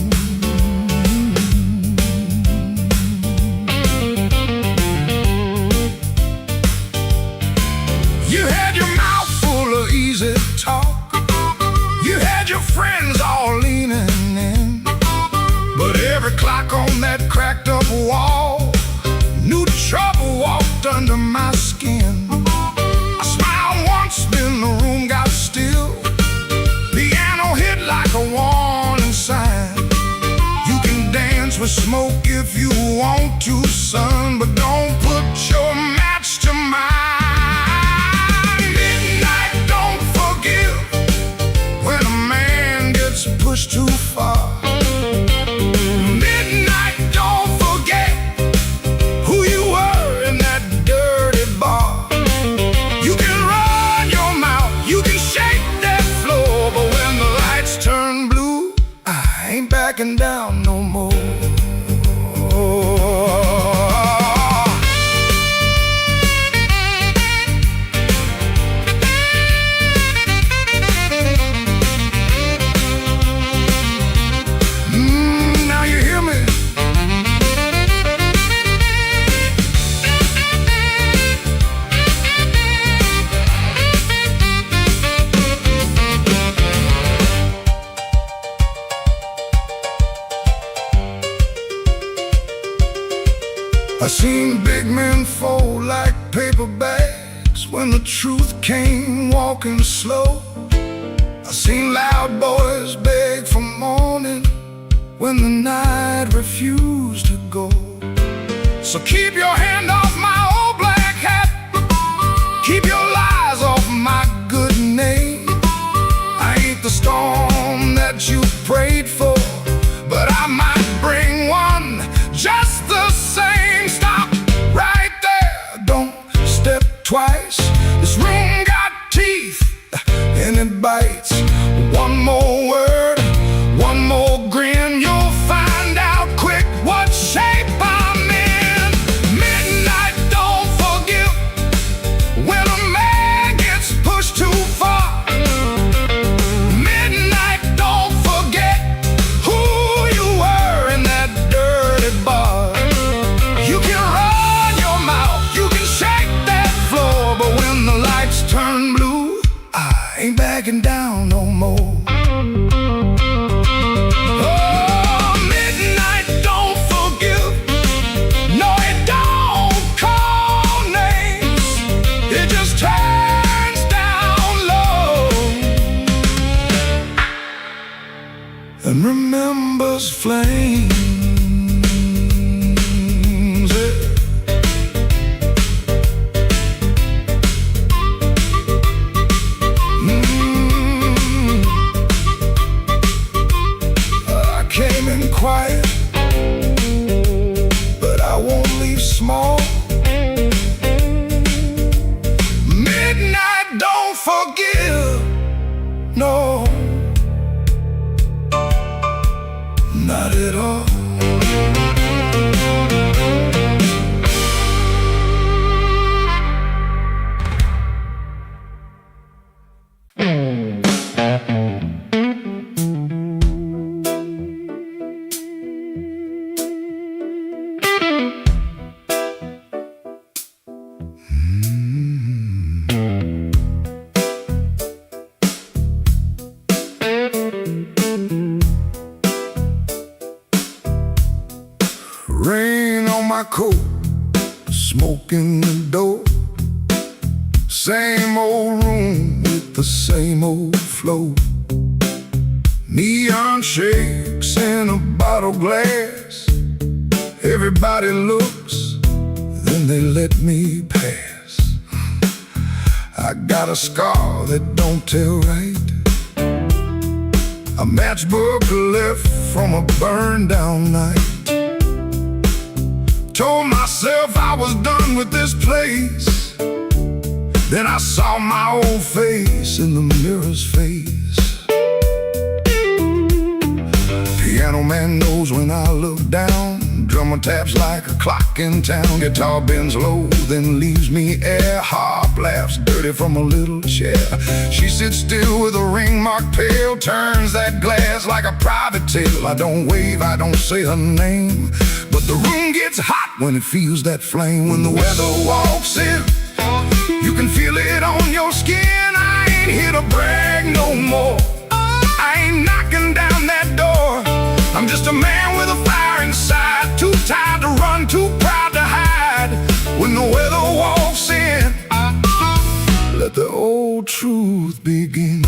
You had your mouth full of easy talk, you had your friends all leaning in, but every clock on that cracked up wall knew trouble walked under my skin. I smiled once, then the room got still. Piano hit like a warning sign. You can dance with smoke if you want to, son, but don't put your match to mine. Midnight don't forgive when a man gets pushed too far. Midnight don't forget who you were in that dirty bar. You can run your mouth, you can shake that floor, but when the lights turn blue, I ain't backing down no more. Now you hear me? I seen big men fold like paper bags when the truth came walking slow. I seen loud boys beg for morning when the night refused to go. So keep your hand off my old black hat, keep your lies off my good name. I ain't the storm that you prayed for, but I might bring one just the same. Stop right there, don't step twice. This room got teeth and it bites. One more word, one more grin, you'll find out quick what shape I'm in. Midnight don't forgive when a man gets pushed too far. Midnight don't forget who you were in that dirty bar. You can run your mouth, you can shake that floor, but when the lights turn blue, I ain't backing down no more. Oh, midnight don't forgive. No, it don't call names. It just turns down low and remembers flames. I came in quiet, but I won't leave small. Midnight don't forgive, no, not at all. Rain on my coat, smoke in the door. Same old room with the same old flow. Neon shakes in a bottle glass. Everybody looks, then they let me pass. I got a scar that don't tell right, a matchbook left from a burned down night. Told myself I was done with this place. Then I saw my old face in the mirror's face. Piano man knows when I look down. Drummer taps like a clock in town. Guitar bends low, then leaves me air. Harp laughs dirty from a little chair. She sits still with a ring marked pale. Turns that glass like a private tale. I don't wave, I don't say her name, but the room gets hot when it feels that flame. When the weather walks in, you can feel it on your skin. I ain't here to brag no more. I ain't knocking down that door. I'm just a man with a fire inside. Too tired to run, too proud to hide. When the weather walks in, let the old truth begin.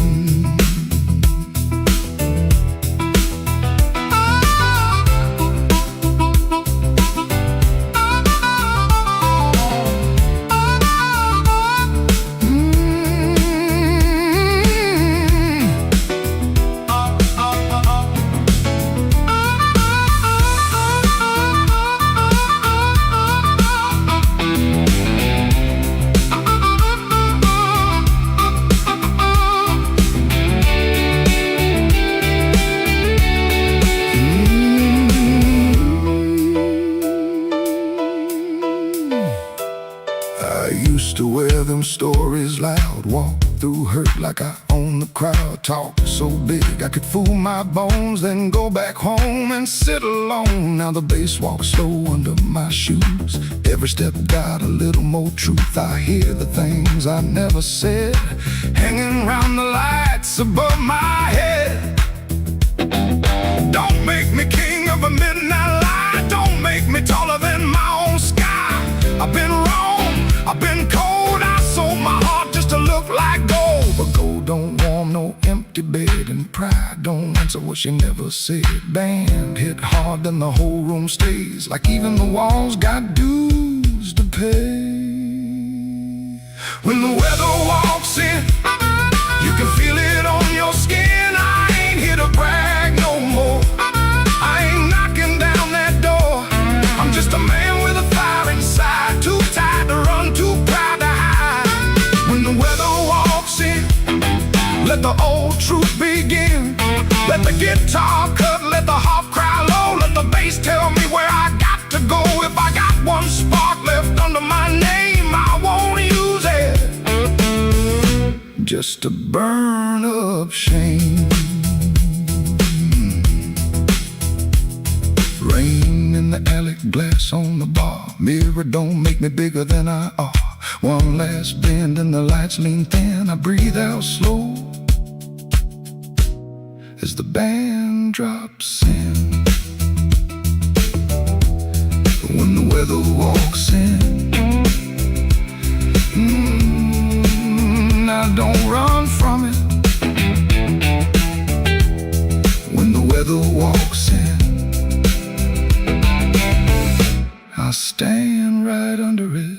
To wear them stories loud, walk through hurt like I own the crowd. Talk so big I could fool my bones, then go back home and sit alone. Now the bass walks slow under my shoes. Every step got a little more truth. I hear the things I never said, hanging round the lights above my head. Don't make me king of a midnight light. Don't make me taller than my own sky. I've been wrong, I've been cold. I sold my heart just to look like gold. But gold don't warm no empty bed, and pride don't answer what she never said. Band hit hard, then the whole room stays, like even the walls got dues to pay. When the weather walks in, you can feel it on your skin. I ain't here to brag no more. I ain't knocking down that door. I'm just a man with a fire inside. Too tired to run, too proud to hide. When the weather walks in, let the old truth begin. Let the guitar cut, let the harp cry low. Let the bass tell me where I got to go. If I got one spark left under my name, I won't use it just to burn up shame. Rain in the alley, glass on the bar. Mirror don't make me bigger than I are. One last bend and the lights lean thin. I breathe out slow as the band drops in. When the weather walks in, I don't run from it. When the weather walks in, I stand right under it.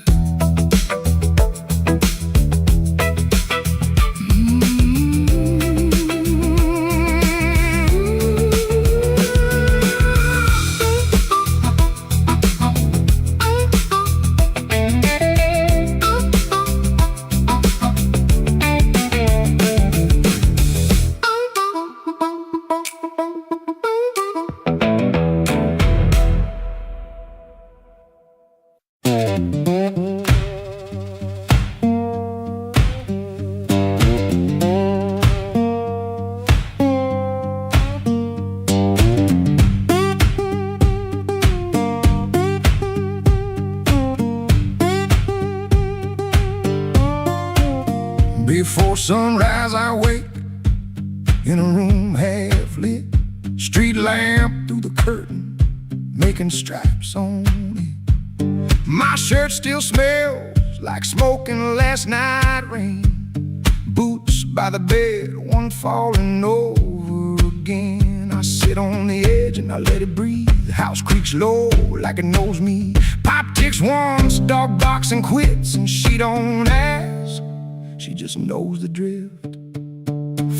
Before sunrise I wake in a room half lit, street lamp through the curtain, making stripes on it. My shirt still smells like smoking last night rain. Boots by the bed, one falling over again. I sit on the edge and I let it breathe. The house creaks low like it knows me. Pop ticks once, dog barks and quits, and she don't ask, she just knows the drift.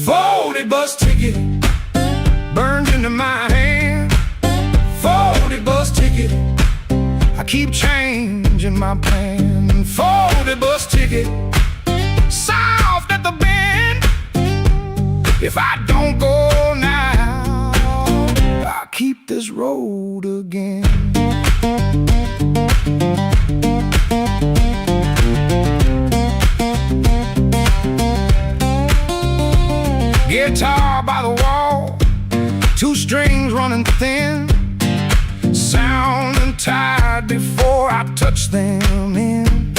Folded bus ticket burned into my hand. Folded bus ticket, I keep changing my plan. Folded bus ticket, soft at the bend. If I don't go now, I'll keep this road again. Guitar by the wall, two strings running thin, sounding tired before I touch them in.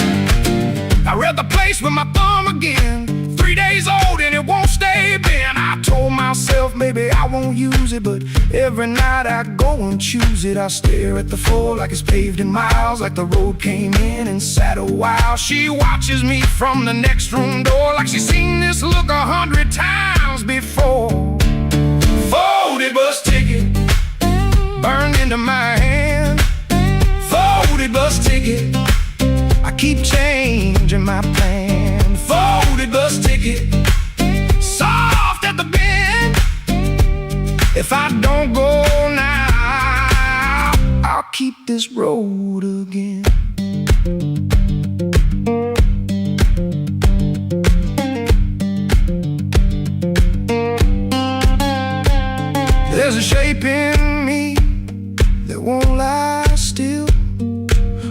I read the place with my thumb again, 3 days old and it won't stay bent. I told myself maybe I won't use it, but every night I go and choose it. I stare at the floor like it's paved in miles, like the road came in and sat a while. She watches me from the next room door like she's seen this look 100 times before. Folded bus ticket, burned into my hand. Folded bus ticket, I keep changing my plan. Folded bus ticket, soft at the bend. If I don't go now, I'll keep this road again. There's a shape in me that won't lie still,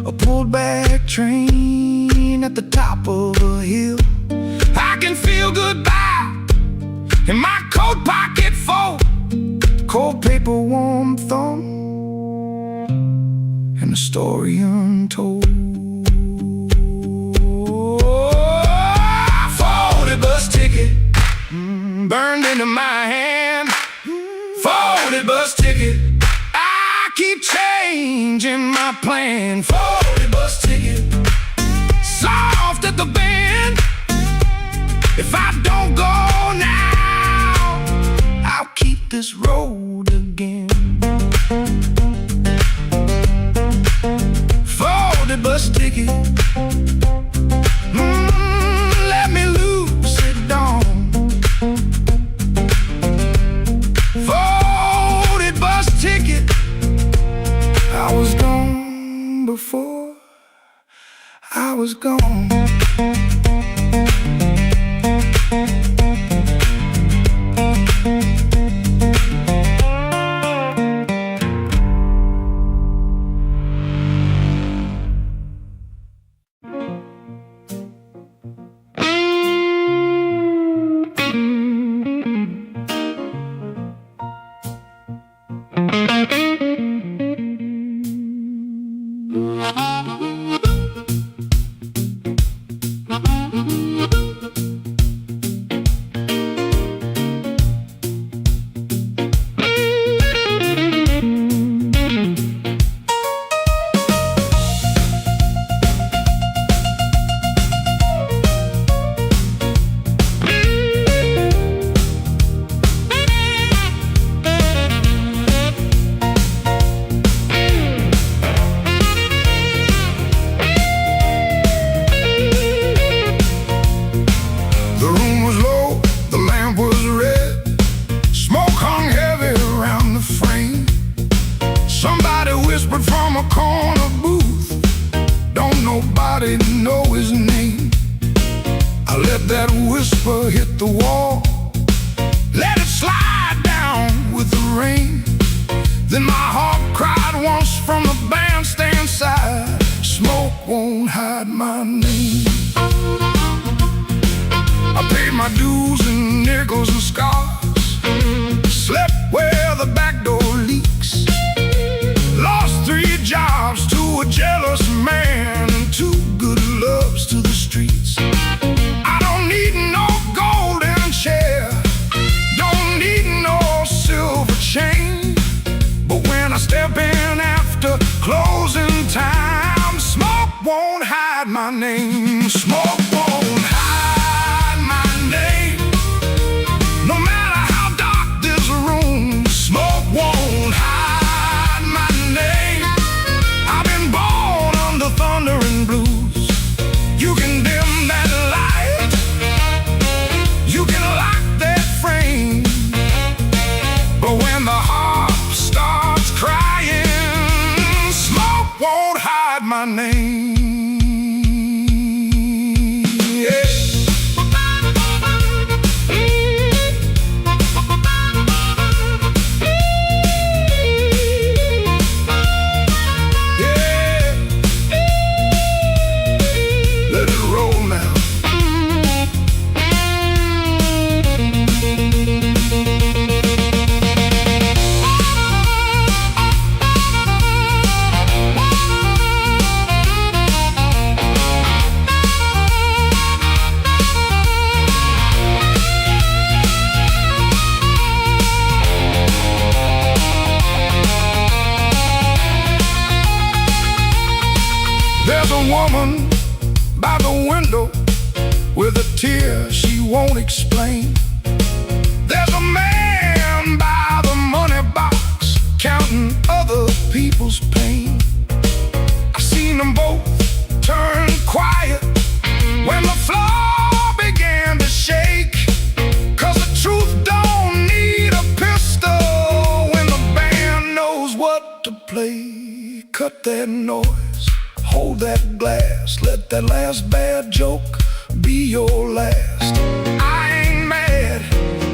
a pulled back train at the top of a hill. I can feel goodbye in my coat pocket full, cold paper, warm thumb, and the story untold. Folded bus ticket, burned into my hand. Folded bus ticket, I keep changing my plan. Folded bus ticket, soft at the bend. If I don't go now, I'll keep this road again. Folded bus ticket, let me loose it down. Folded bus ticket, I was gone before I was gone. Know his name. I let that whisper hit the wall, let it slide down with the rain. Then my heart cried once from the bandstand side, smoke won't hide my name. I paid my dues in nickels and scars, slept where the back door leaks, lost 3 jobs to a jealous man and 2 good loves to the streets. I don't need no golden chair, don't need no silver chain, but when I step in after closing time, smoke won't hide my name. Smoke won't hide my name. No matter how dark this room, smoke won't hide my name. I've been born under thunder and blues. You can dim that light, you can lock that frame, but when the heart starts crying, smoke won't hide here she won't explain. There's a man by the money box counting other people's pain. I seen them both turn quiet when the floor began to shake. 'Cause the truth don't need a pistol when the band knows what to play. Cut that noise, hold that glass, let that last bad joke be your last. I ain't mad,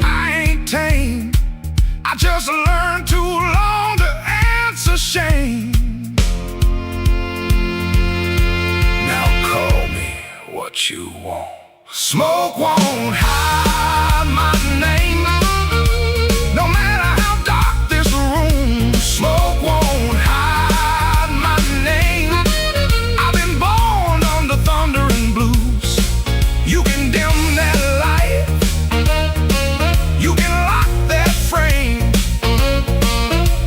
I ain't tame, I just learned too long to answer shame. Now call me what you want. Smoke won't hide my name, no matter how dark this room. Smoke won't hide my name. I've been born under thunder and blues. You can dim that light, you can lock that frame,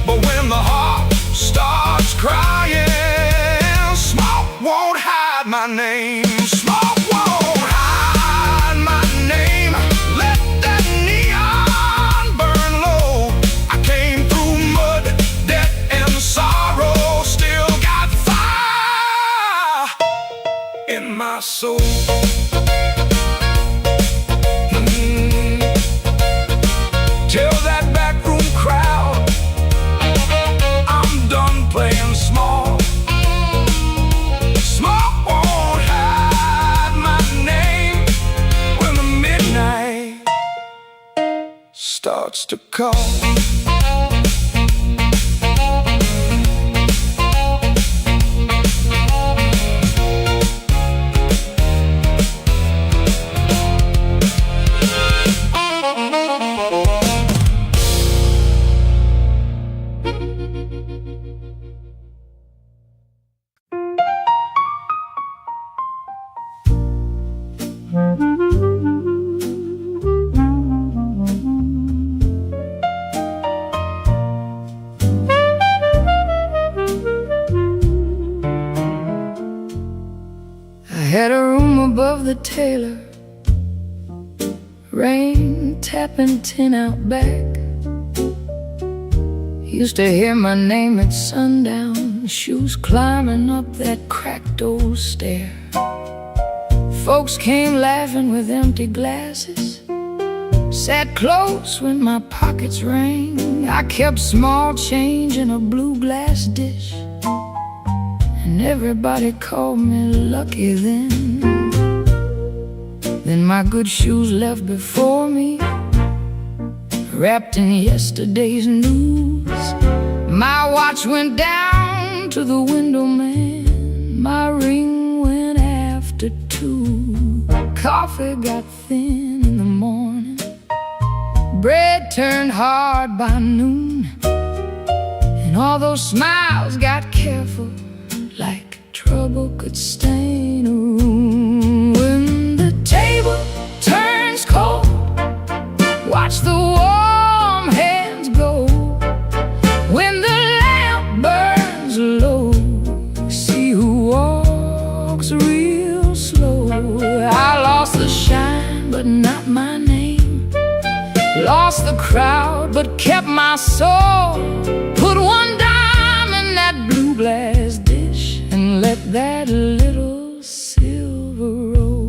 but when the heart starts crying, smoke won't hide my name. Smoke won't hide my name. Let that neon burn low. I came through mud, death, and sorrow. Still got fire in my soul. Tell that backroom crowd I'm done playing small. Smoke won't hide my name when the midnight starts to call. I had a room above the tailor, rain tapping tin out back. Used to hear my name at sundown, shoes climbing up that cracked old stair. Folks came laughing with empty glasses, sat close when my pockets rang. I kept small change in a blue glass dish, and everybody called me lucky then. Then my good shoes left before me, wrapped in yesterday's news. My watch went down to the window man, my ring went after 2. Coffee got thin in the morning, bread turned hard by noon, and all those smiles got careful, like trouble could stain a room. When the table turns cold, watch the warm hands go. When the lamp burns low, see who walks real slow. I lost the shine, but not my name, lost the crowd, but kept my soul. Put one dime in that blue glass dish and let that little silver roll.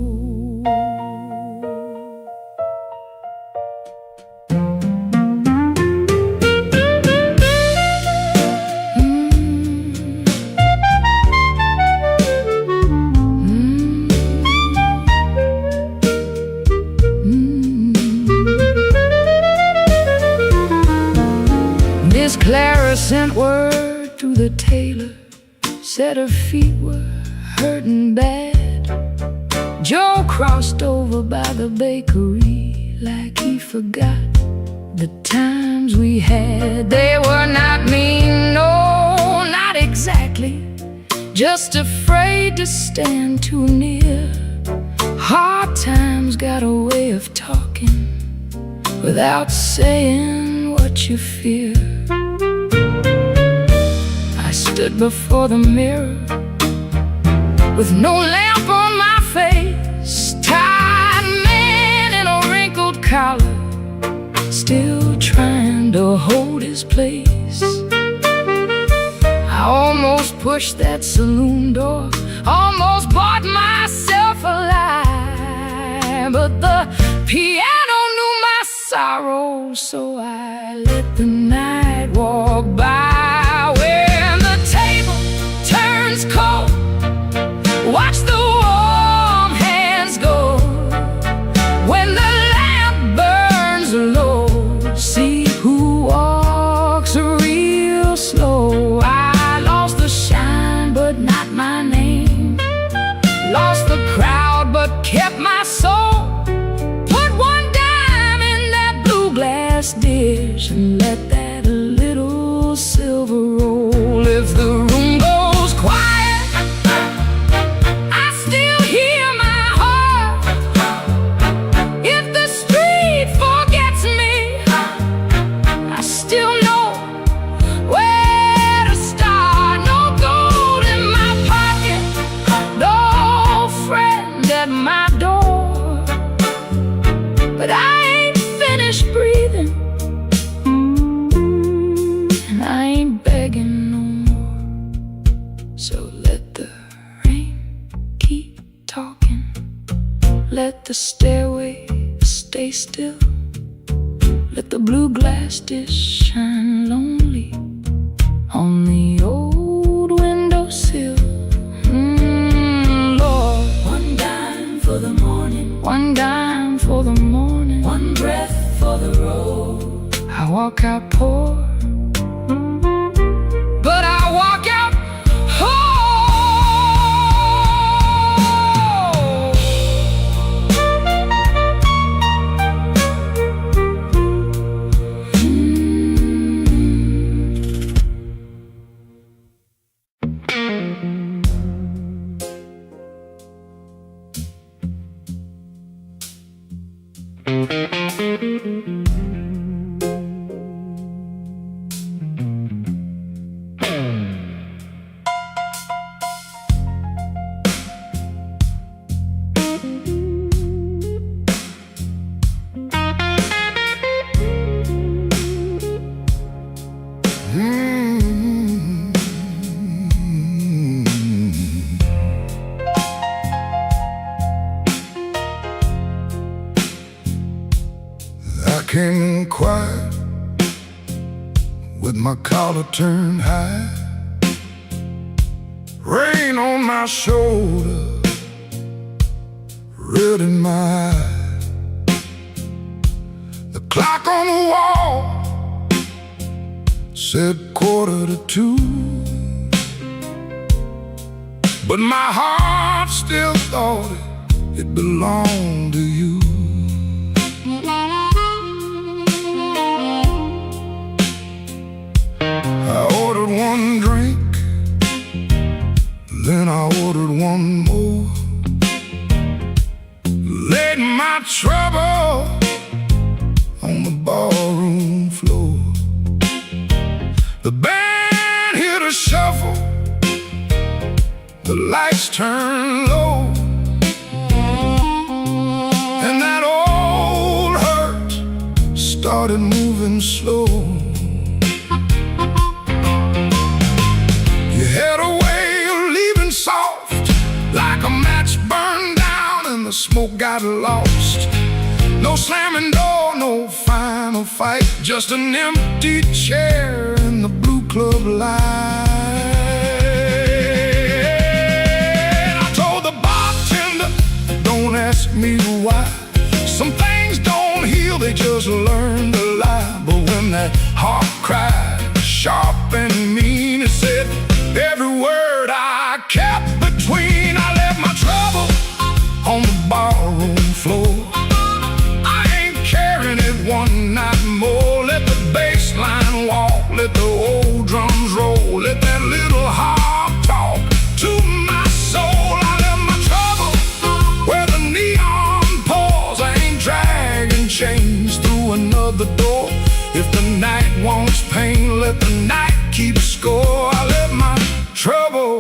Miss Clara sent word to the tailor, said her feet were hurting bad. Joe crossed over by the bakery like he forgot the times we had. They were not mean, no, not exactly, just afraid to stand too near. Hard times got a way of talking without saying what you fear. I stood before the mirror with no lamp on my face, tired man still trying to hold his place. I almost pushed that saloon door, almost bought myself a lie, but the piano knew my sorrow, so I let the night walk by. When the table turns cold, watch the warm hands go. When the lamp burns low, see who walks real slow. I lost the shine, but not my name. Lost the crowd, but kept my soul. Put one dime in that blue glass dish and let that little silver roll. If the room goes quiet, I still hear my heart. If the street forgets me, I still know where to start. No gold in my pocket, no friend at my door, but I ain't finished breathing, and I ain't begging no more. So let the rain keep talking, let the stairway stay still, let the blue glass dish shine lonely on the old windowsill. Lord, one dime for the morning, one dime for the morning, one breath for the road. I walk out poor, but I walk out whole. I came in quiet with my collar turned high, rain on my shoulder, red in my eye. The clock on the wall said 1:45, but my heart still thought it belonged to you. I ordered one drink, then I ordered one more. Laid my trouble on the barroom floor. The band hit a shuffle, the lights turned low, and that old hurt started moving slow. You had a way of leaving soft, like a match burned down and the smoke got lost. No slamming door, no final fight, just an empty chair in the blue club light. I told the bartender, don't ask me why. Some things don't heal, they just learn to lie. But when that heart cried sharp and mean, it said every word I kept between. I left my trouble on the barroom floor. I ain't carrying it one night more. Let the bass line walk, let the old drums roll, let that little harp talk to my soul. I left my trouble where the neon pours. I ain't dragging chains through another door. If the night wants pain, let the night keep score. I left my trouble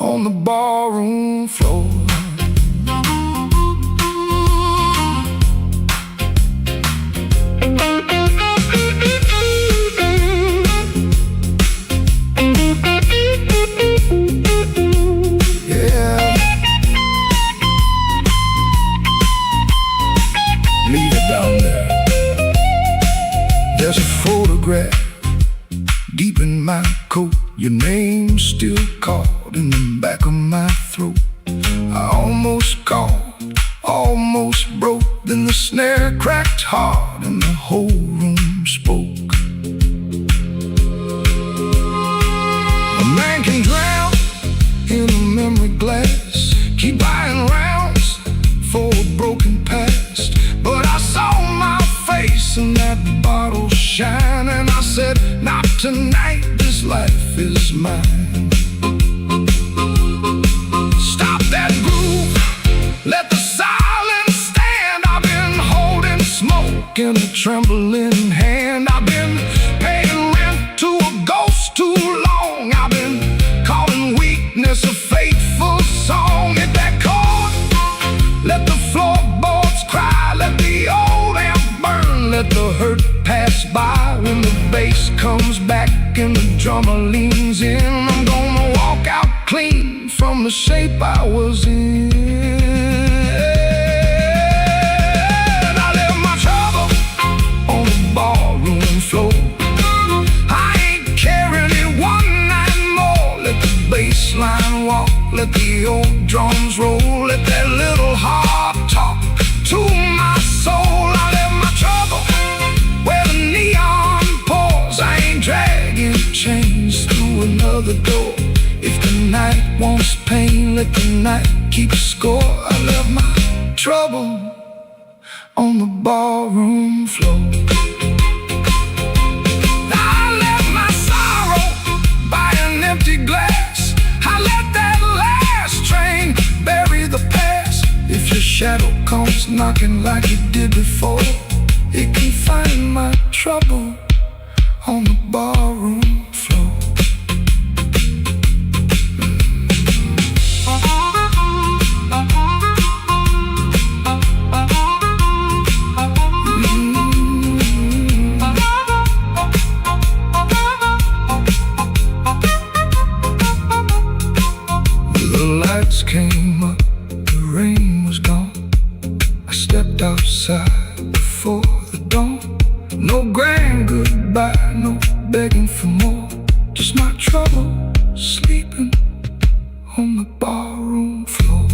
on the barroom floor. down there. There's a photograph deep in my coat, your name's still caught in the back of my throat. I almost called, almost broke, then the snare cracked hard and the whole room spoke. A man can drown in a memory glass, keep buying rounds for a broken past. But I saw my face in that bottle shine, and I said, not tonight, this life is mine. Stop that groove, let the silence stand. I've been holding smoke in a trembling hand. I've been paying rent to a ghost too long. I've been calling weakness a faithful song. Hit that chord, let the floorboards cry, let the old amp burn, let the hurt pass by. When the bass comes back and the drummer leans in, I'm gonna walk out clean from the shape I was in. I left my trouble on the ballroom floor. I ain't carrying it one night more. Let the bass line walk, let the old drums roll, let that little heart talk to my soul. I left my trouble where the neon pours. I ain't dragging chains through another door. If the night wants pain, let the night keep score. I left my trouble on the ballroom floor. I left my sorrow by an empty glass. I let that last train bury the past. If your shadow comes knocking like it did before, it can find my trouble on the ballroom floor. Came up, the rain was gone. I stepped outside before the dawn. No grand goodbye, no begging for more. Just my trouble sleeping on the ballroom floor.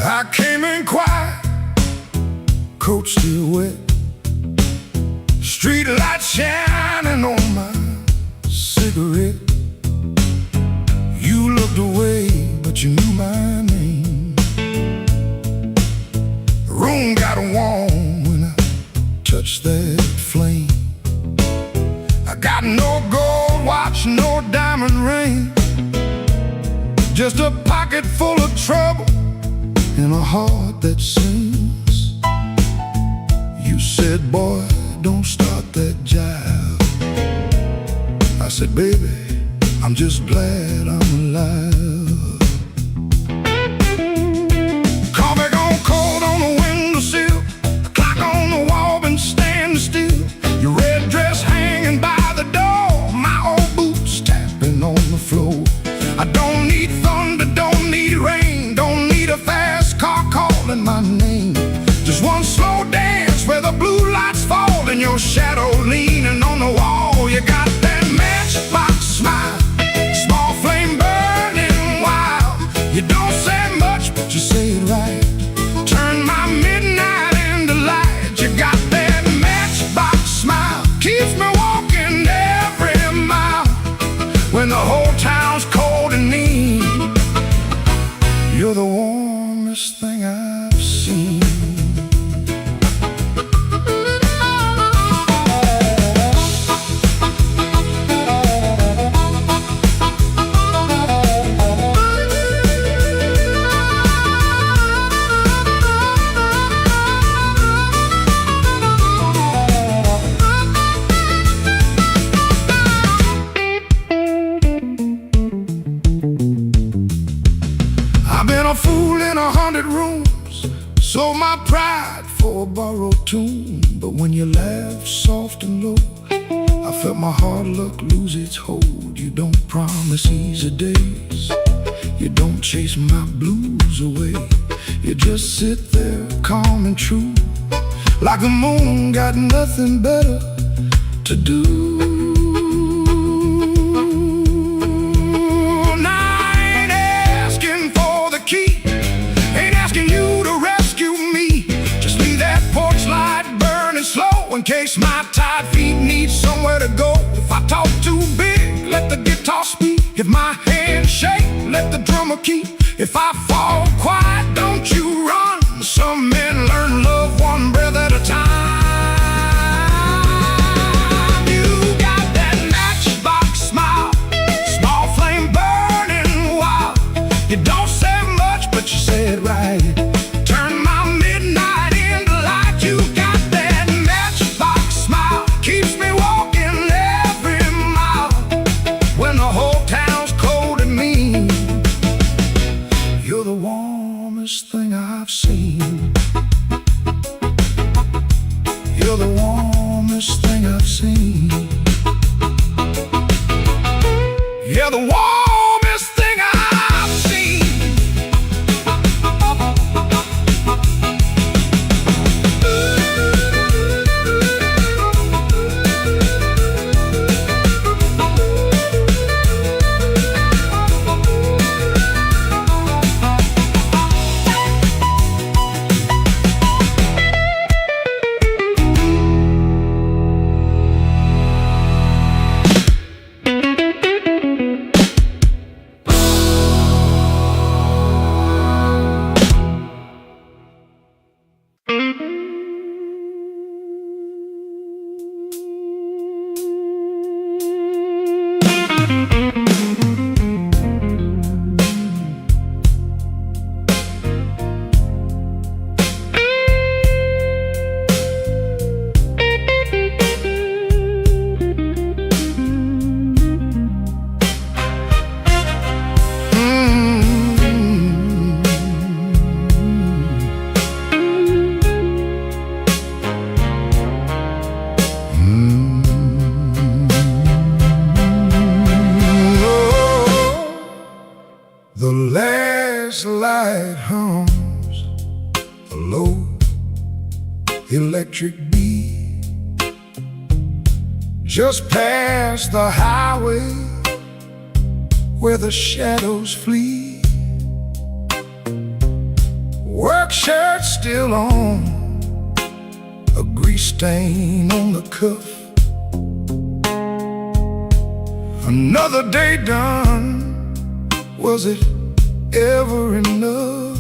I came in quiet, coat still wet, street light shining on my cigarette. You looked away, but you knew my name. The room got warm when I touched that flame. I got no gold watch, no diamond ring, just a pocket full of trouble and a heart that sings. You said, boy, don't start that jive. I said, baby, I'm just glad I'm alive. Coffee gone cold on the windowsill, a clock on the wall been standing still. Your red dress hanging by the door, my old boots tapping on the floor. I don't need thunder, don't need rain, don't need a fast car calling my name. Just one slow dance where the blue lights fall and your shadow leaning on the wall. You got that matchbox smile, small flame burning wild. You don't say much, but you say it right. Turn my midnight into light. You got that matchbox smile, keeps me walking every mile when the whole town's cold and mean. a fool in 100 rooms, sold my pride for a borrowed tune. But when you laugh soft and low, I felt my hard luck lose its hold. You don't promise easy days, you don't chase my blues away. You just sit there calm and true, like the moon got nothing better to do. Now I ain't asking for the key, ain't asking you to rescue me. Just leave that porch light burning slow in case my tired feet need somewhere to go. If I talk too big, let the guitar speak. If my hands shake, let the drummer keep. If I fall quiet, don't you run. Some men learn love one breath at a time. You got that matchbox smile, small flame burning wild. You don't say much, but you say it right. Turn my midnight into light. You got that matchbox smile, keeps me walking every mile. When the whole town's cold and mean, you're the warmest thing I've seen. You're the warmest thing I've seen. You're the warmest thing I've seen. The last light hums a low electric beat just past the highway where the shadows flee. Work shirt still on, a grease stain on the cuff. Another day done. Was it ever enough?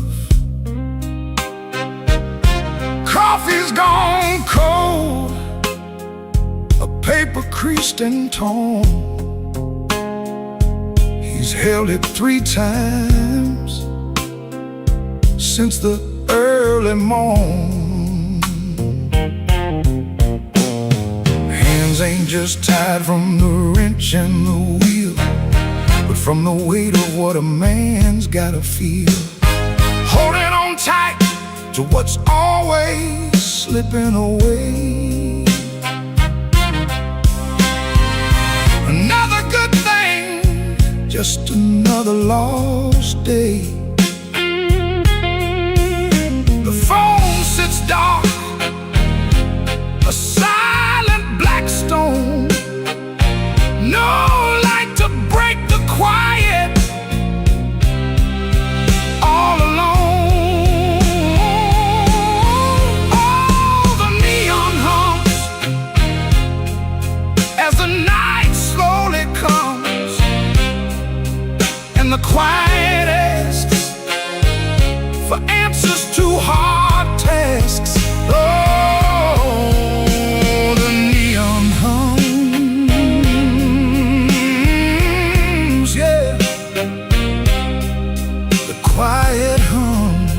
Coffee's gone cold, a paper creased and torn. He's held it 3 times since the early morn. Hands ain't just tied from the wrench and the wheel, but from the weight of what a man's gotta feel. Holding on tight to what's always slipping away. Another good thing, just another lost day. The phone sits dark, a silent black stone. No light to break the quiet, all alone. All the neon hums as the night slowly comes, and the quiet asks for answers to hard tasks. Oh, the neon hums, yeah, the quiet hums.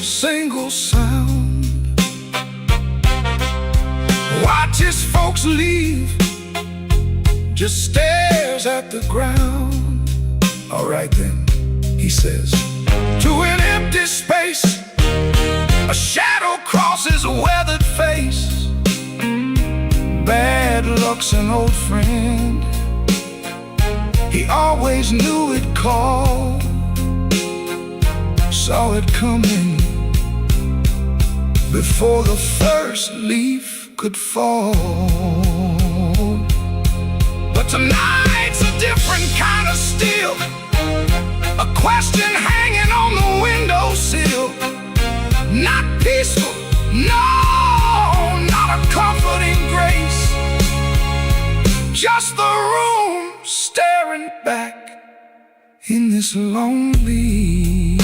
single sound. Watch his folks leave, just stares at the ground. All right then, he says, to an empty space, a shadow crosses a weathered face. Bad luck's an old friend, he always knew it'd call, saw it coming before the first leaf could fall. But tonight's a different kind of steel, a question hanging on the windowsill. Not peaceful, no, not a comforting grace, just the room staring back in this lonely.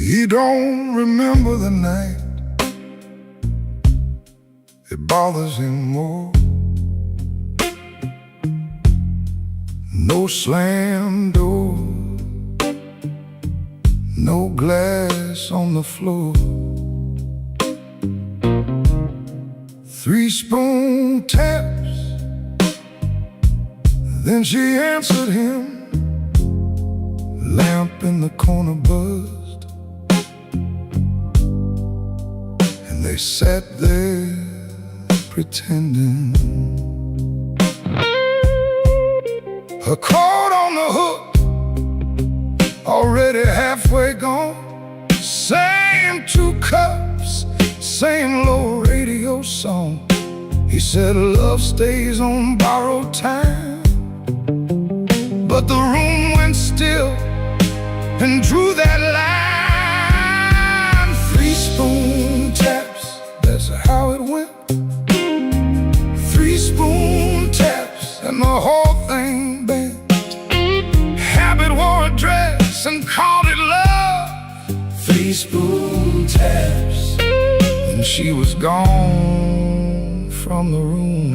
He don't remember the night, it bothers him more. No slam door, no glass on the floor. 3 spoon taps, then she answered him. Lamp in the corner buzzed, and they sat there pretending. Her coat on the hook, already halfway gone. Same 2 cups, same low radio song. He said love stays on borrowed time, but the room went still and drew that line. 3 spoon taps, that's how it went. 3 spoon taps and the whole thing bent. Habit wore a dress and called it love. 3 spoon taps, and she was gone from the room.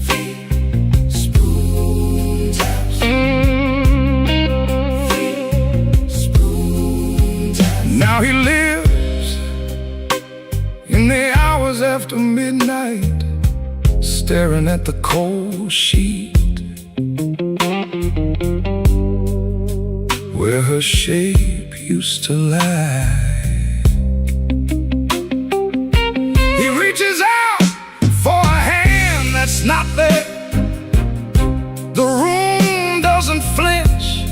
3 spoon taps. 3 spoon taps. Now he lives in the hours after midnight, staring at the cold sheet where her shape used to lie. He reaches out for a hand that's not there. The room doesn't flinch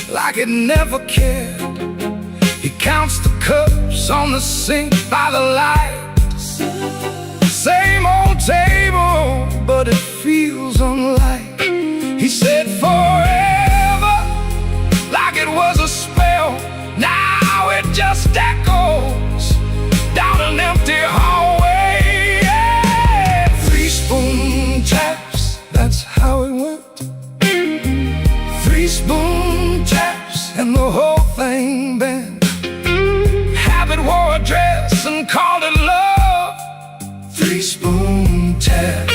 like it never cared. He counts the cups on the sink by the light. Same old table, but it feels unlike. He said forever, like it was a spell. Now it just echoes down an empty hallway. Yeah. 3 spoon taps, that's how it went. 3 spoon taps and the whole thing bent. Habit wore a dress and called it love. 3 spoon taps.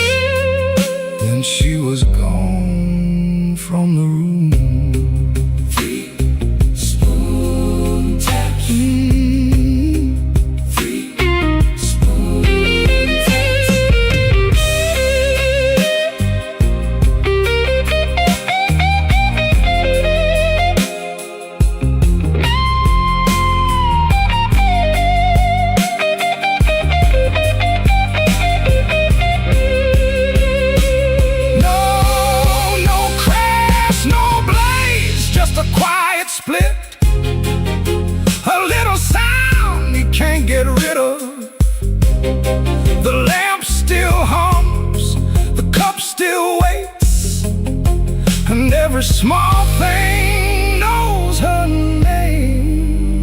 every small thing knows her name.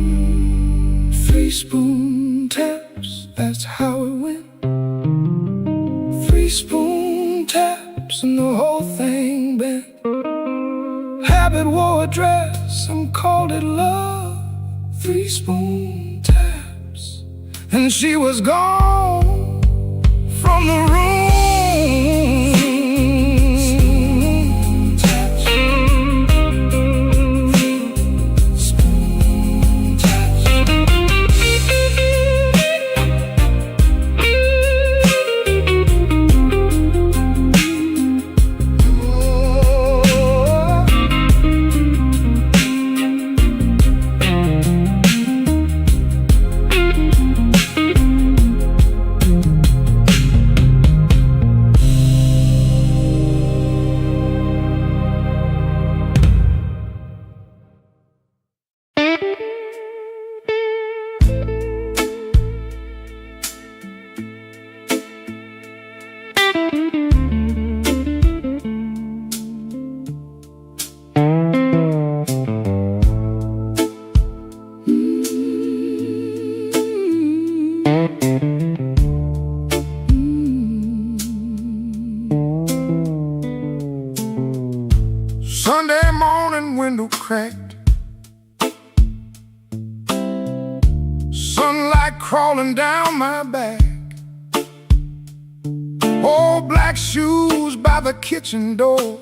3-spoon taps, that's how it went. 3-spoon taps and the whole thing bent. Habit wore a dress and called it love. 3-spoon taps, and she was gone from the room. Sunday morning, window cracked, sunlight crawling down my back. Old black shoes by the kitchen door,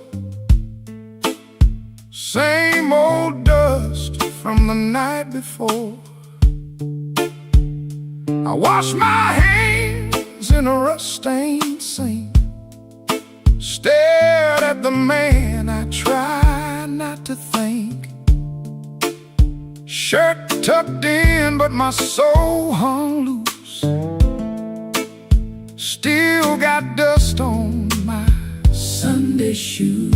same old dust from the night before. I wash my hands in a rust-stained sink, stared at the man I tried not to think. Shirt tucked in, but my soul hung loose. Still got dust on my Sunday shoes.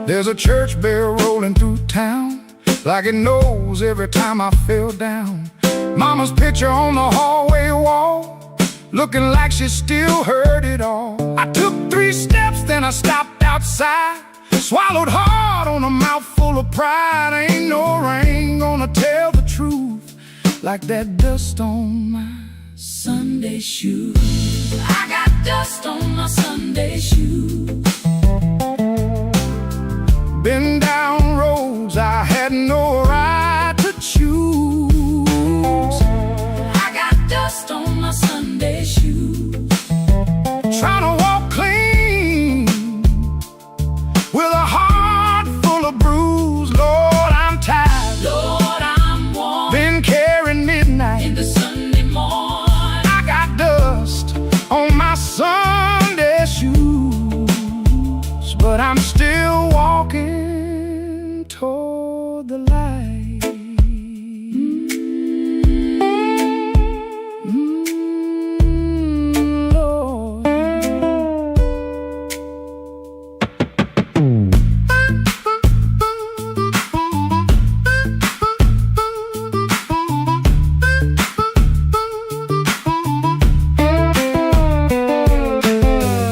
There's a church bell rolling through town, like it knows every time I fell down. Mama's picture on the hallway wall, looking like she still heard it all. I took 3 steps, then I stopped outside, swallowed hard on a mouthful of pride. Ain't no rain gonna tell the truth like that dust on my Sunday shoes. I got dust on my Sunday shoes. Been down roads I had no right to choose. I got dust on my Sunday shoes. Trying to walk clean with a heart full of bruise. Lord, I'm tired. Lord, I'm warm. Been carrying midnight into Sunday morning. I got dust on my Sunday shoes, but I'm still walking toward the light. Lord.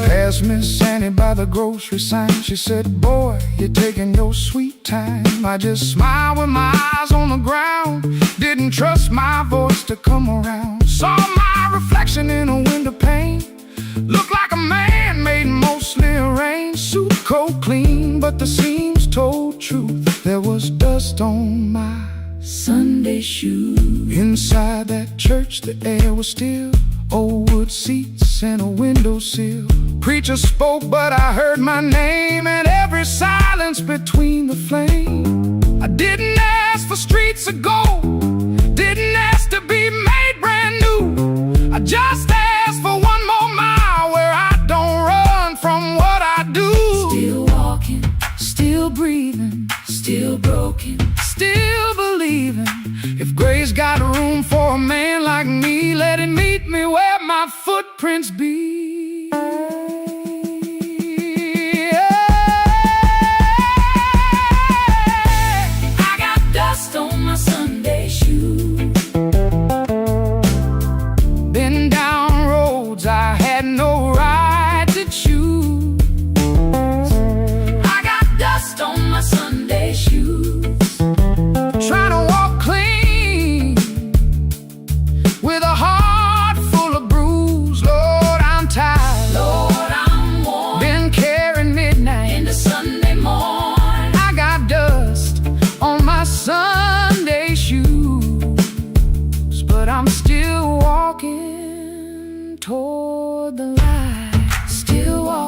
Passed Miss Annie by the grocery sign. She said, boy, you're taking your sweet time. I just smiled with my eyes on the ground, didn't trust my voice to come around. Saw my reflection in a window pane, looked like a man made mostly arranged. Suit coat clean, but the seams told truth. There was dust on my Sunday shoes. Inside that church the air was still, old wood seats and a windowsill. Preacher spoke, but I heard my name, and every silence between the flame. I didn't ask for streets of gold, didn't ask to be made brand new. I just asked for one more mile where I don't run from what I do. Still walking, still breathing, still broken, Still believing, if grace got room for a man like me, let it meet me where my footprints be. I got dust on my Sunday shoes. Been down roads I had no right to choose.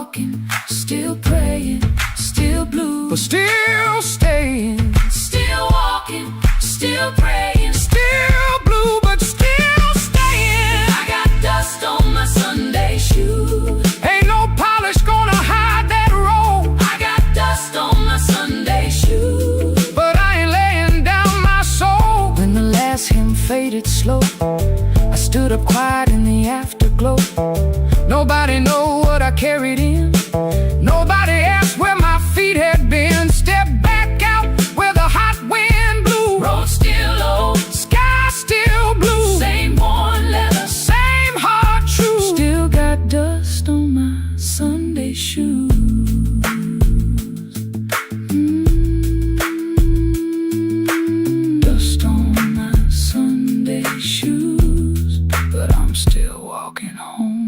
walking, still praying, still blue, but still staying. still walking, still praying, Still blue, but still staying. I got dust on my Sunday shoes. Ain't no polish gonna hide that road. I got dust on my Sunday shoes. But I ain't laying down my soul. When the last hymn faded slow, I stood up quiet in the afterglow. Nobody know what I carried in. Nobody asked where my feet had been. Step back out where the hot wind blew. Road still old, Sky still blue. same worn leather, Same heart true. still got dust on my Sunday shoes. Dust on my Sunday shoes, but I'm still walking home.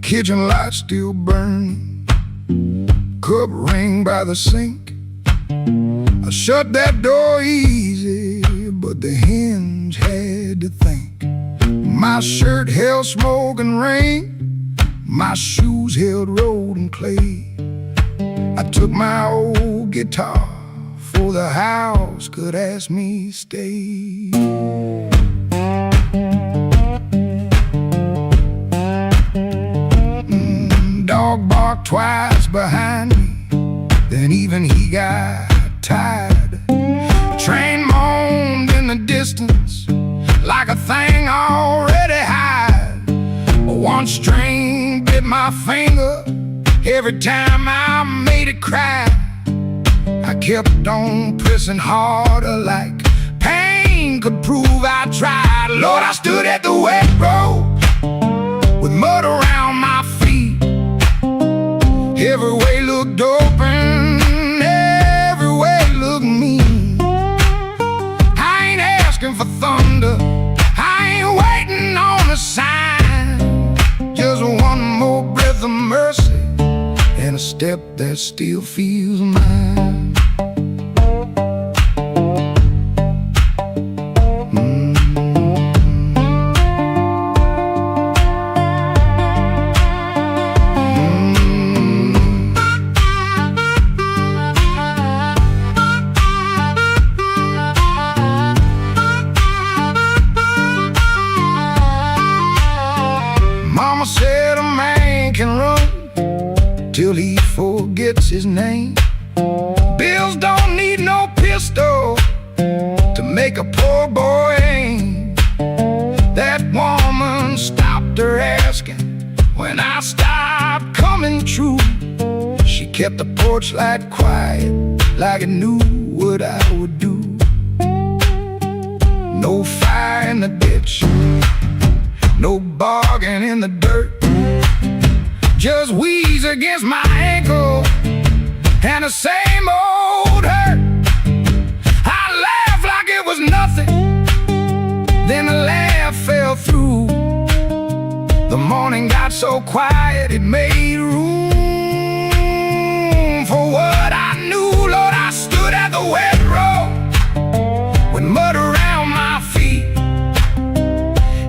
Kitchen light still burning, cup ring by the sink. I shut that door easy, but the hinge had to think. My shirt held smoke and rain, my shoes held road and clay. I took my old guitar, for the house could ask me stay. Dog barked twice behind me, then even he got tired. Train moaned in the distance like a thing already hired. One string bit my finger every time I made it cry. I kept on pressing harder like pain could prove I tried. Lord, I stood at the wet road with mud around my feet. Every way looked open, every way looked mean. I ain't asking for thunder, I ain't waiting on a sign. Just one more breath of mercy and a step that still feels mine. Mama said a man can run till he forgets his name. Bills don't need no pistol to make a poor boy aim. That woman stopped her asking when I stopped coming true. She kept the porch light quiet like it knew what I would do. No fire in the ditch, no bargain in the dirt, just wheeze against my ankle and the same old hurt. I laughed like it was nothing, then the laugh fell through. The morning got so quiet it made room for what I knew. Lord, I stood at the wet road with mud around my feet.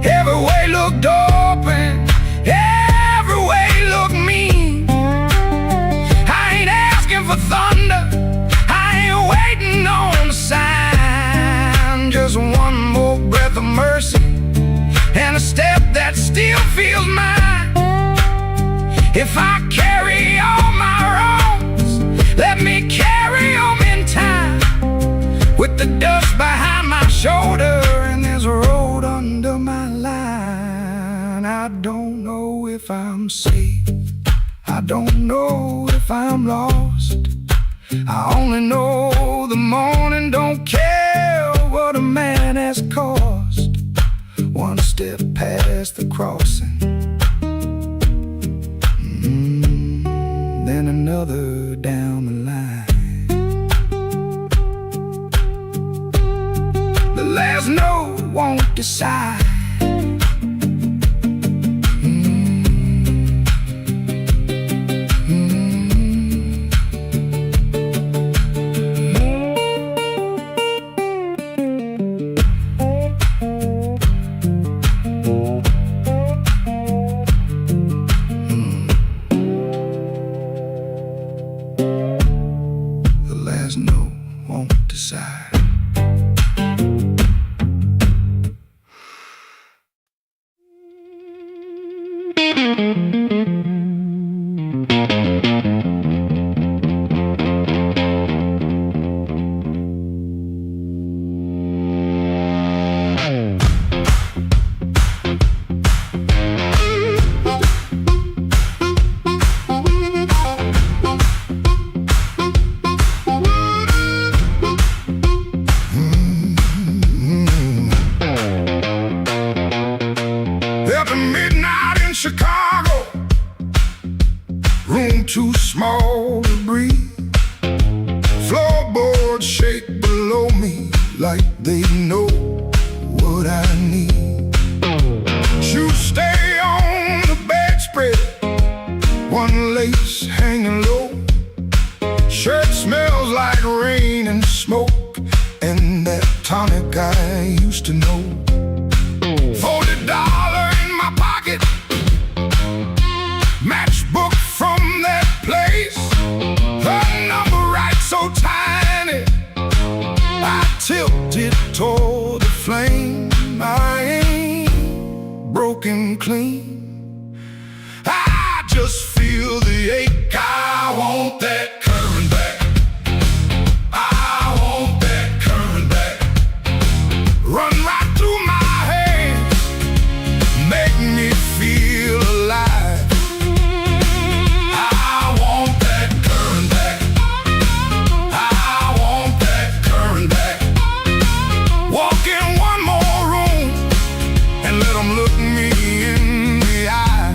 Every way looked open, every way looked mean. I ain't asking for thunder, I ain't waiting on a sign. Just one more breath of mercy and a step that still feels mine. If I carry all my wrongs, let me carry them in time. With the dust behind my shoulder and there's a road under my line. I don't know if I'm safe, I don't know if I'm lost. I only know the morning don't care what a man has cost. One step past the crossing, then another down the line. last note won't decide. No, won't decide. Midnight in Chicago, room too small to breathe. Floorboards shake below me like they know what I need. Shoes stay on the bedspread, one lace hanging low. Shirt smells like rain and smoke, and that tonic I used to know. $40 in my pocket, matchbook from that place. Her number right so tiny, I tilted toward the flame. I ain't broken clean, I just feel the ache. I want that current back, I want that current back. Run right through my hands, make me feel alive. I want that current back, I want that current back. Walk in one more room and let them look me in the eye.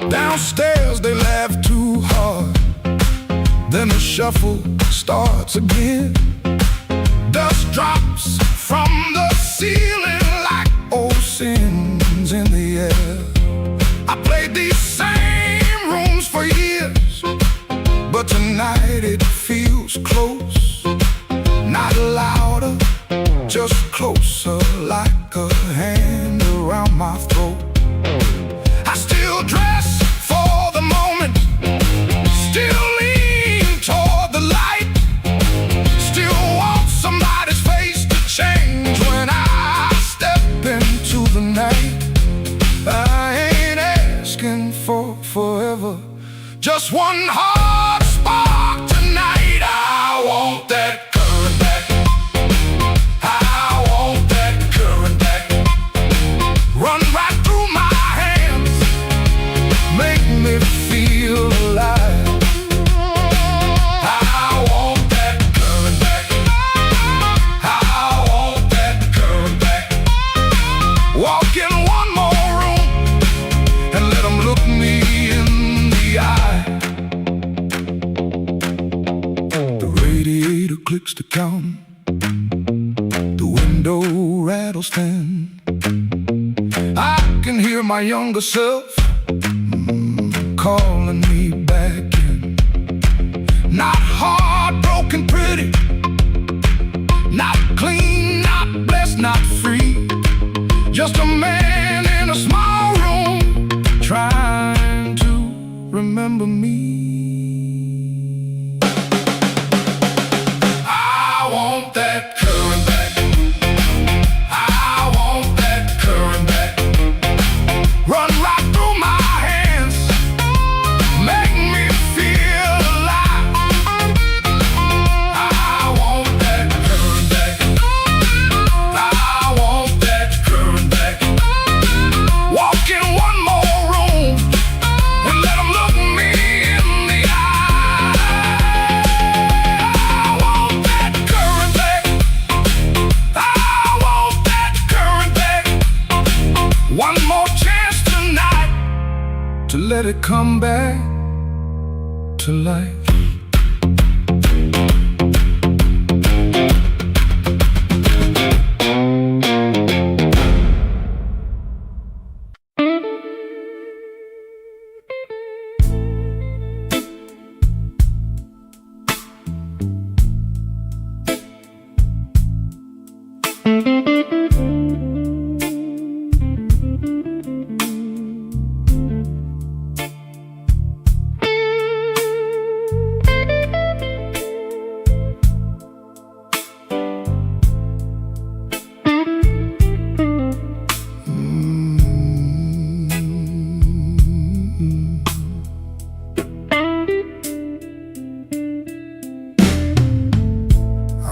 Downstairs they laugh too hard, then the shuffle starts again. Dust drops from the ceiling like old sins in the air. I played these same rooms for years, but tonight it feels close. Not louder, just closer, like a hand around my throat. I still dress for the moment, still lean toward the light, still want somebody's face to change when I step into the night. I ain't asking for forever, just one hard spark tonight. I want that current back, I want that current back. Run right through my hands, make me feel alive. I want that current back, I want that current back. Walk in one more room and let them look me in the eye. The radiator clicks to count, the window rattles 10. I can hear my younger self calling me back in. Not heartbroken pretty, not clean, not blessed, not free. Just a man in a small room trying to remember me. I want that current back, I want that current back. Run right through my hands, make me feel alive. I want that current back, I want that current back. Walk in one more room and let them look me in the eye. I want that current back, I want that current back. One more chance tonight to let it come back to life.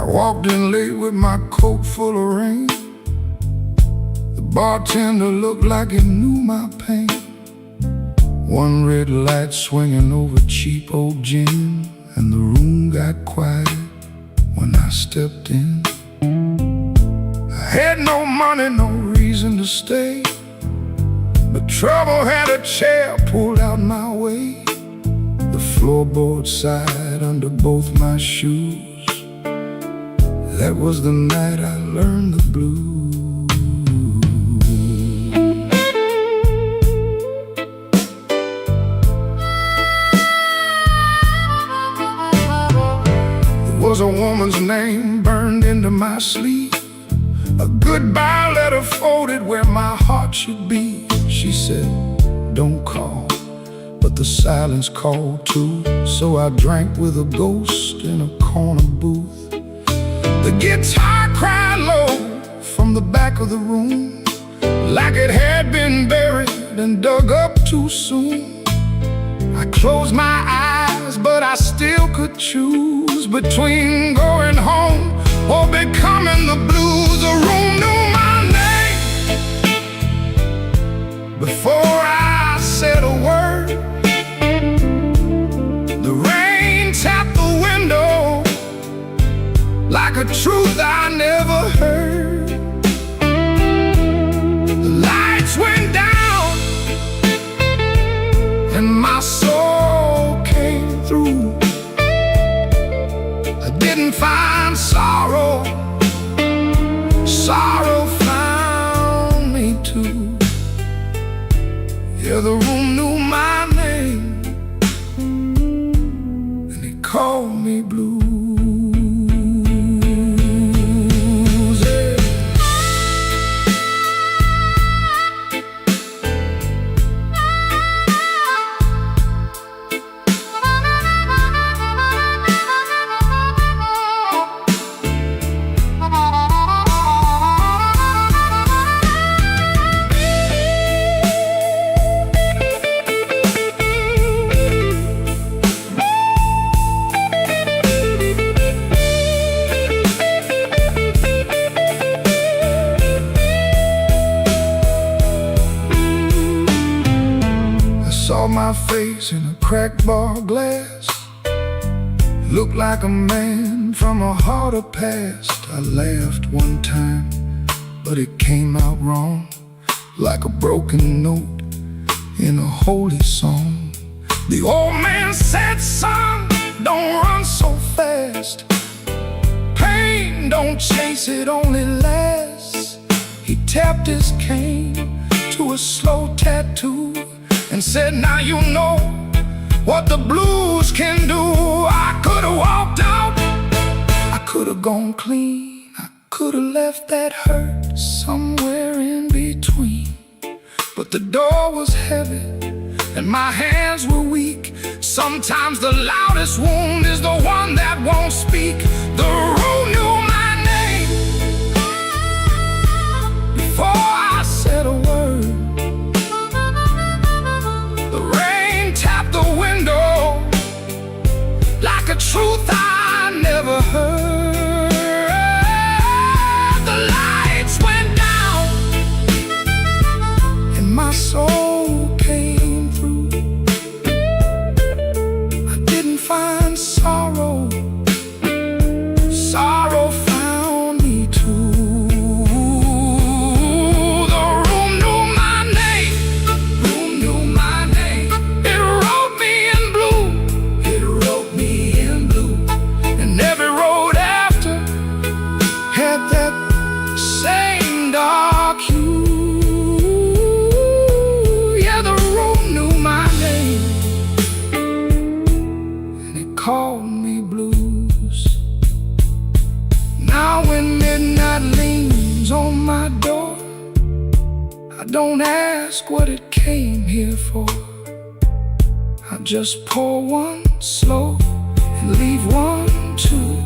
I walked in late with my coat full of rain. The bartender looked like he knew my pain. One red light swinging over cheap old gin, and the room got quiet when I stepped in. I had no money, no reason to stay, but trouble had a chair pulled out my way. The floorboard side under both my shoes. That was the night I learned the blues. There was a woman's name burned into my sleeve, a goodbye letter folded where my heart should be. She said, don't call, but the silence called too. So I drank with a ghost in a corner booth. The guitar cried low from the back of the room, like it had been buried and dug up too soon. I closed my eyes, but I still could choose between going home or becoming the blues. The room knew my name before I said a word. The rain tapped the window like a truth I never heard. The lights went down and my soul came through. I didn't find sorrow, sorrow found me too. Yeah, the room knew my name and it called me blue. Saw my face in a cracked bar glass, looked like a man from a harder past. I laughed one time, but it came out wrong, like a broken note in a holy song. The old man said, son, don't run so fast. Pain don't chase, it only lasts. He tapped his cane to a slow tattoo and said, now you know what the blues can do. I could've walked out, I could've gone clean, I could've left that hurt somewhere in between. But the door was heavy and my hands were weak. Sometimes the loudest wound is the one that won't speak. The room knew my name before I said a word. Like a truth I never heard. The lights went down and my soul came through. I didn't find sorrow, sorrow found me too. The room knew my name, room knew my name. It wrote me in blue, it wrote me in blue. And every road after had that same dark hue. Yeah, the room knew my name and it called me blues. Now when midnight leans on my door, I don't ask what it came here for. I just pour one slow and leave one too.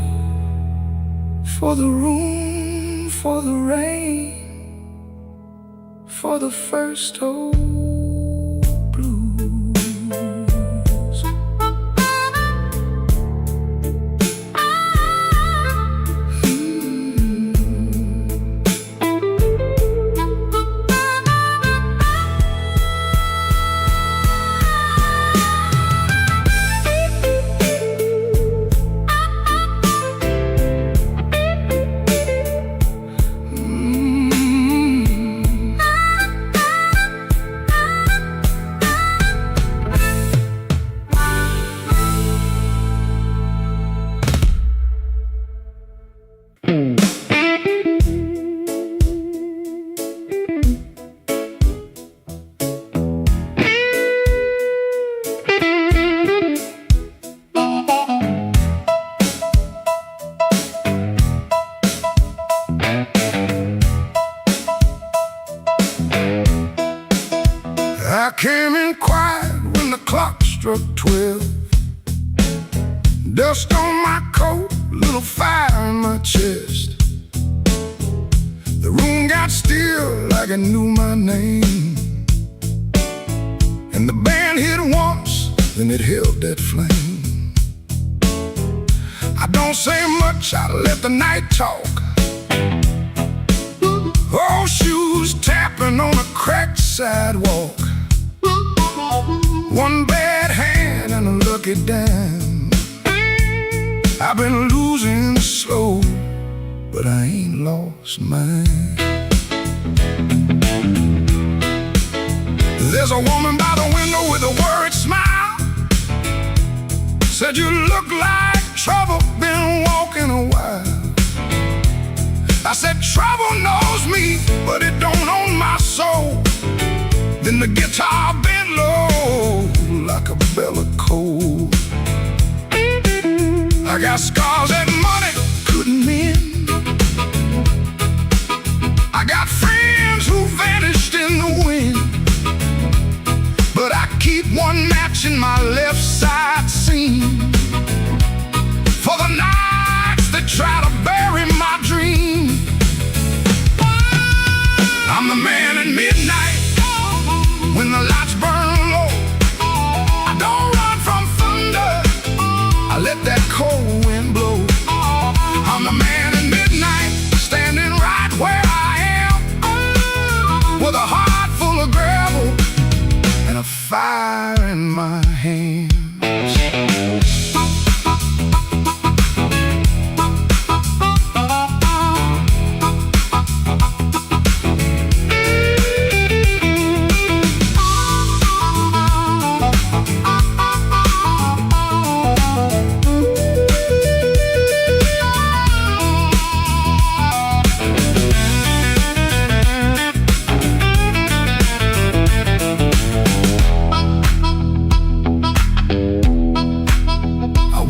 For the room, for the rain, for the first old blues. Dust on my coat, little fire in my chest. The room got still like it knew my name. And the band hit once, then it held that flame. I don't say much, I let the night talk. Old shoes tapping on a cracked sidewalk. One bad hand and a lucky dime. I've been losing slow, but I ain't lost mine. There's a woman by the window with a worried smile. Said you look like trouble, been walking a while. I said trouble knows me, but it don't own my soul. Then the guitar bent low like a bell of coal. I got scars that money couldn't mend. I got friends who vanished in the wind. But I keep one match in my left side seam for the nights that try to bury my dream. I'm the man at midnight when the lights burn low. I don't run from thunder, I let that cold wind blow. I'm the man at midnight, standing right where I am, with a heart full of gravel and a fire in my hands.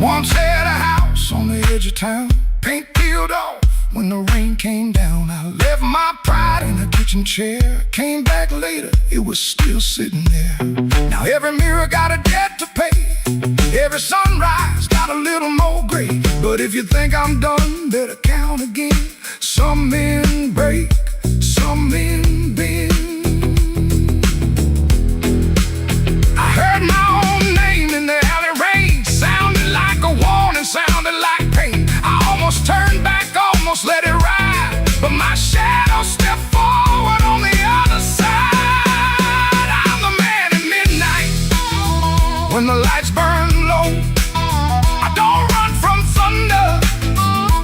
Once had a house on the edge of town, paint peeled off when the rain came down. I left my pride in a kitchen chair, came back later, it was still sitting there. Now every mirror got a debt to pay, every sunrise got a little more gray. But if you think I'm done, better count again. Some men break, some men bend. I heard my own name in the alley rain, sounded like a warning, sounded like pain. I almost turned back, almost let it ride, but my shadow stepped forward on the other side. I'm the man at midnight when the lights burn low. I don't run from thunder,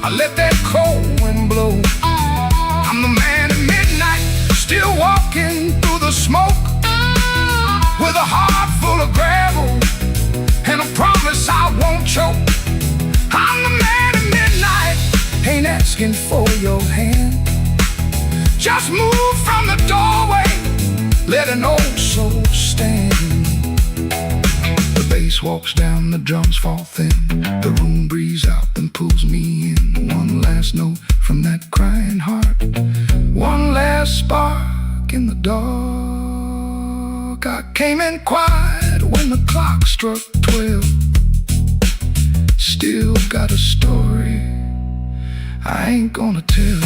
I let that cold wind blow. I'm the man at midnight, still walking through the smoke, with a heart full of gravel and a promise I won't choke. I'm the man at midnight, ain't asking for your hand. Just move from the doorway, let an old soul stand. The bass walks down, the drums fall thin, the room breathes out and pulls me in. One last note from that crying heart, one last spark in the dark. I came in quiet when the clock struck 12. Still got a story I ain't gonna tell.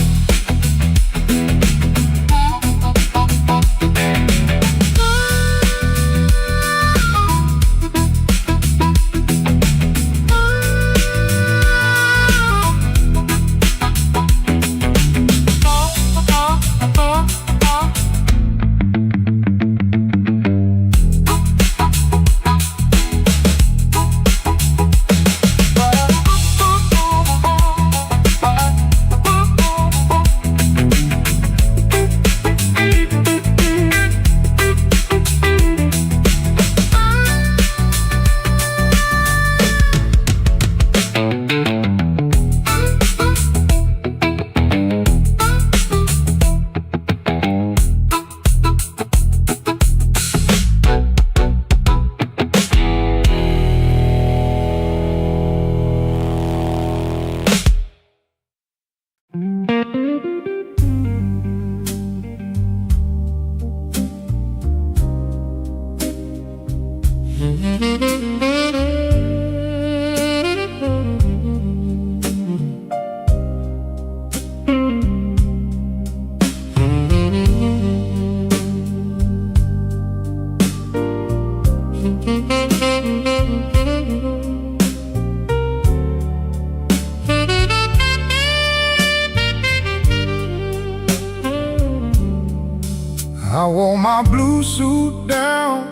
wore my blue suit down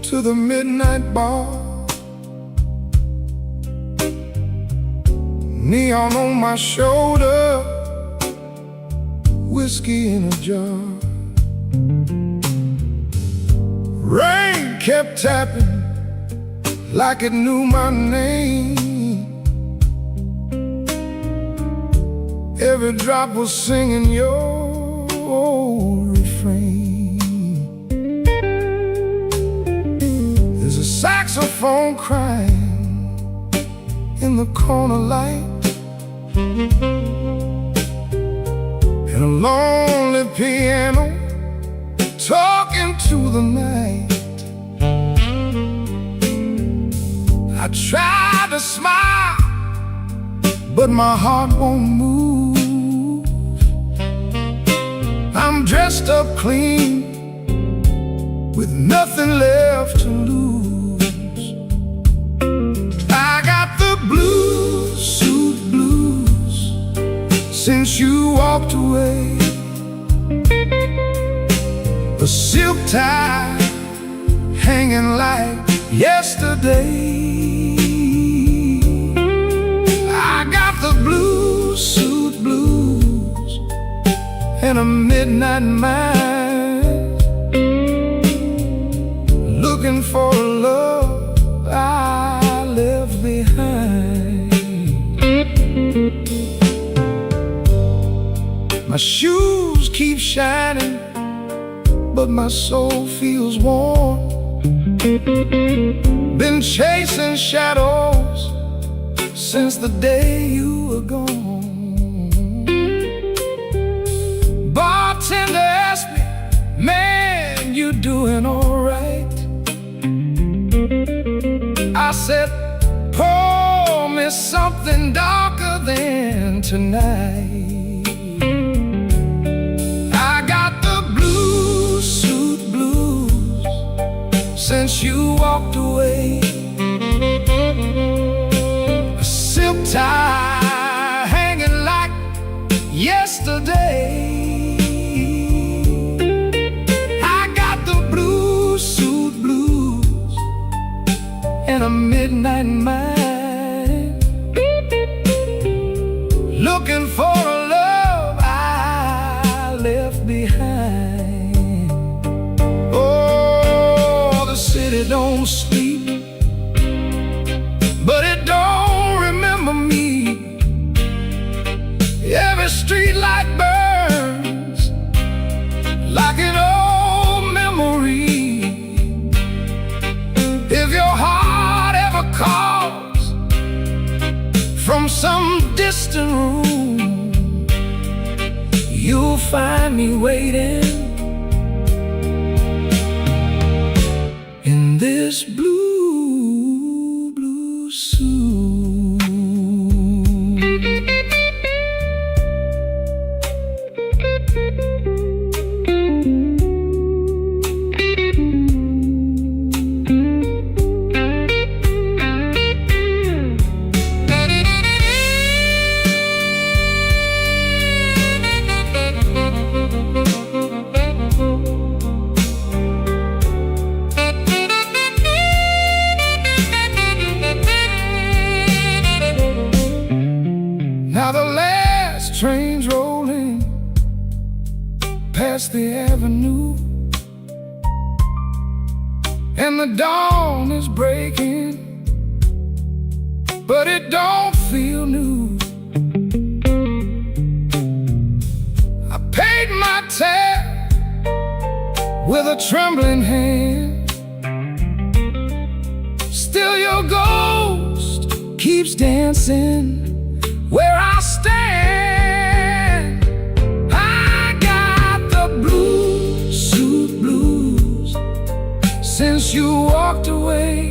to the midnight bar. Neon on my shoulder, whiskey in a jar. Rain kept tapping like it knew my name. Every drop was singing your refrain. There's a saxophone crying in the corner light, and a lonely piano talking to the night. I tried to smile, but my heart won't move. I'm dressed up clean, with nothing left to lose. I got the blue suit blues since you walked away. A silk tie hanging like yesterday. I got the blue suit blues and a midnight mind, looking for a love I left behind. My shoes keep shining, but my soul feels warm. Been chasing shadows since the day you were gone. Bartender asked me, man, you doing alright? I said, pour me something darker than tonight. I got the blue suit blues since you walked away. A silk tie hanging like yesterday. I got the blue suit blues and a midnight mind, looking for a love I left behind. Oh, the city don't sleep, but it don't remember me. Every street light burns like an old memory. If your heart ever calls from some distant room, you'll find me waiting in this blue suit. Now the last train's rolling past the avenue, and the dawn is breaking, but it don't feel new. I paid my tab with a trembling hand. Still your ghost keeps dancing where I stand. I got the blue suit blues since you walked away.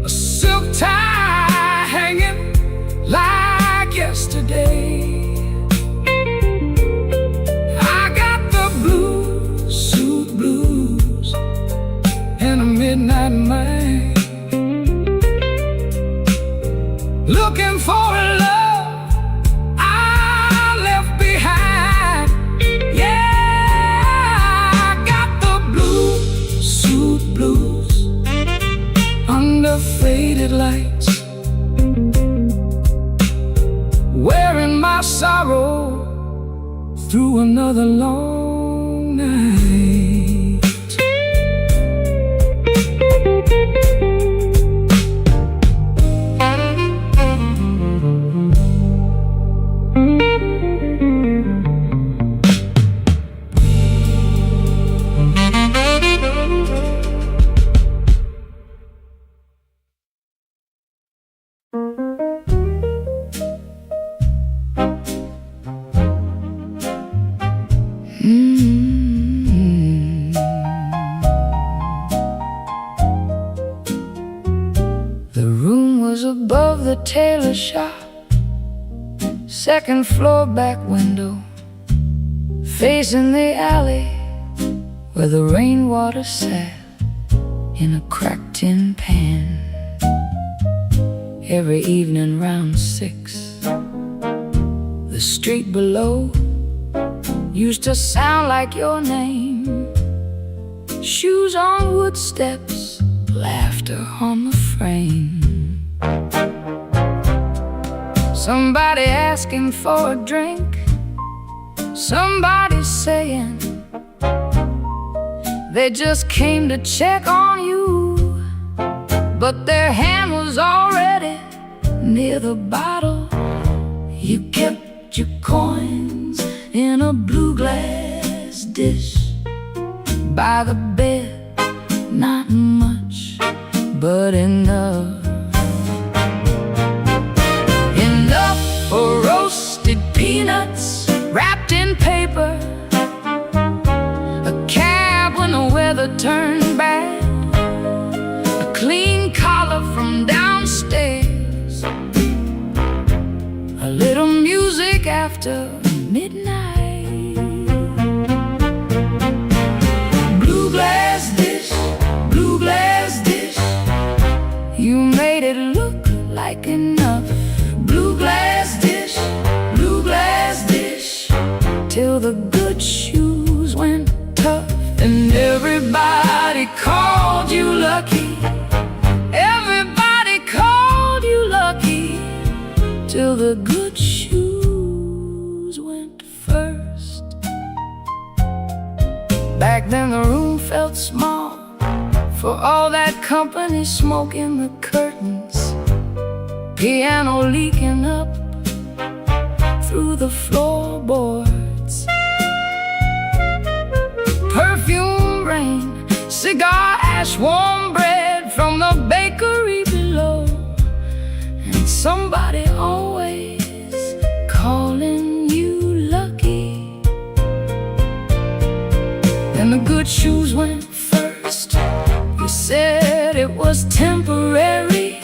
A silk tie hanging like yesterday. I got the blue suit blues and a midnight mind, looking for a love I left behind. street lights, wearing my sorrow through another long night. The room was above the tailor shop, second floor back window, facing the alley where the rainwater sat in a cracked tin pan. Every evening round 6, the street below used to sound like your name. Shoes on wood steps, laughter on the frame. Somebody asking for a drink, somebody saying they just came to check on you, but their hand was already near the bottle. You kept your coins in a blue glass dish by the bed, not much, but enough. Enough for roasted peanuts wrapped in paper, a cab when the weather turned bad, a clean collar from downstairs, a little music after midnight. Blue glass dish, blue glass dish, you made it look like enough. Blue glass dish, till the good shoes went tough. And everybody called you lucky, everybody called you lucky, till the good shoes went first. Back then the room felt small, for all that company smoke in the curtains, piano leaking up through the floorboards, perfume rain, cigar ash, warm bread from the bakery below, and somebody always calling you lucky. Then the good shoes went first. You said it was temporary,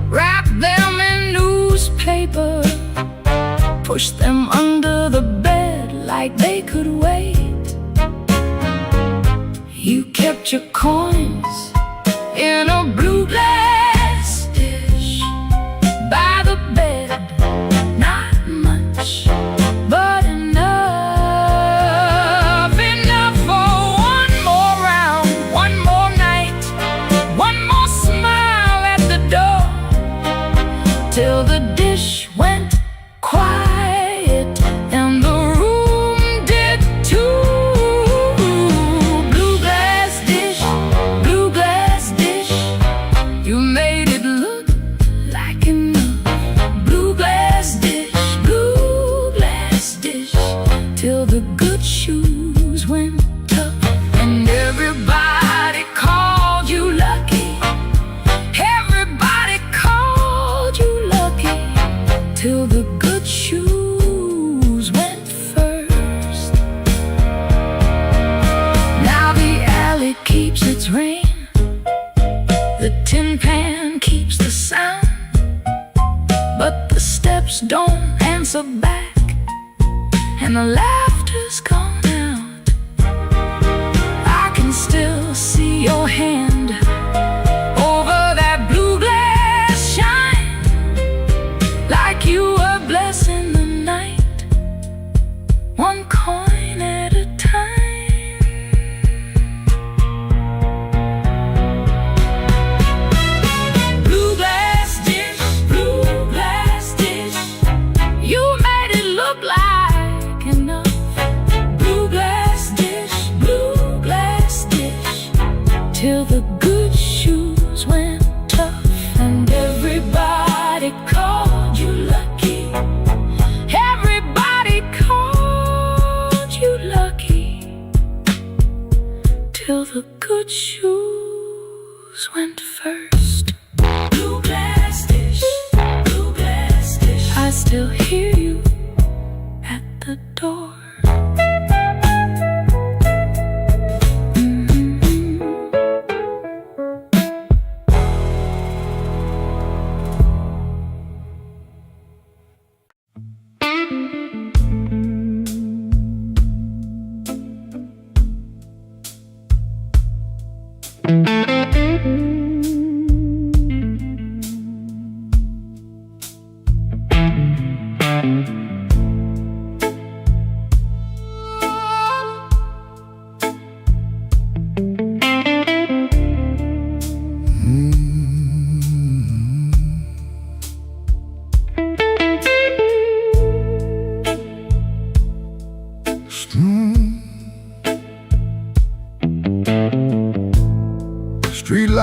wrap them in newspaper, push them under the bed like they could wait. You kept your coins in a blue glass dish by the bed, not much, but enough. Enough for one more round, one more night, one more smile at the door, till the dish went quiet and the room did too. Blue glass dish, you made it look like enough. Blue glass dish, till the good shoes went tough. And everybody called you lucky, everybody called you lucky, till the good shoes went first. Now the alley keeps its rain, the tin pan keeps the sound, but the steps don't answer back, and the laughter's gone out. I can still see your hand over that blue glass shine, like you were blessing the night, one coin at a time. Blue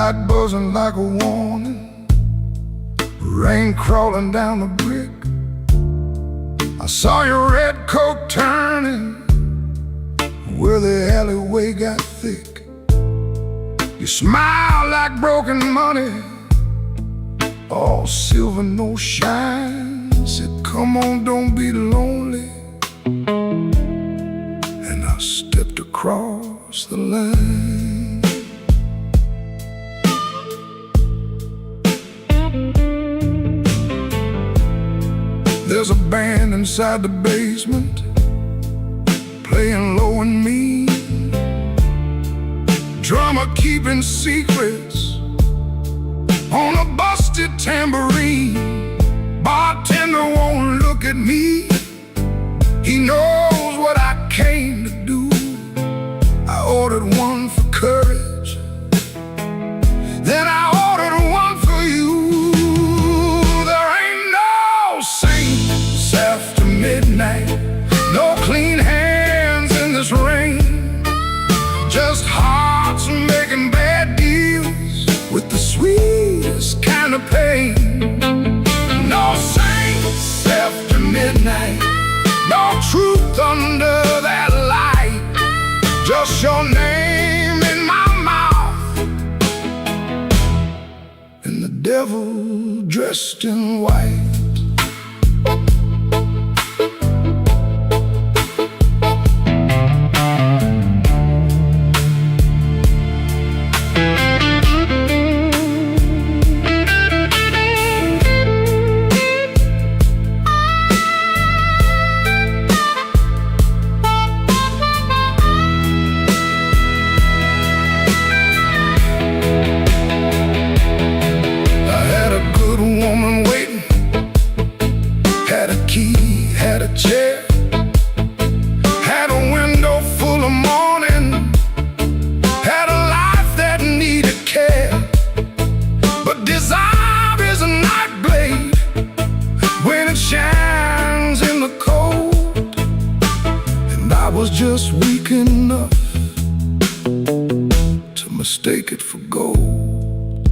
Streetlight buzzing like a warning, rain crawling down the brick. I saw your red coat turning where the alleyway got thick. You smiled like broken money, all silver, no shine. Said, come on, don't be lonely. And I stepped across the line. There's a band inside the basement, playing low and mean, drummer keeping secrets on a busted tambourine. Bartender won't look at me, he knows what I came to do. I ordered one for courage, then I ordered one for you. There ain't no saints after midnight, no clean hands in this rain, just hearts making bad deals with the sweetest kind of pain. No saints after midnight, no truth under that light, just your name in my mouth and the devil dressed in white. Had a chair, had a window full of morning, had a life that needed care. But desire is a night blade when it shines in the cold, and I was just weak enough to mistake it for gold.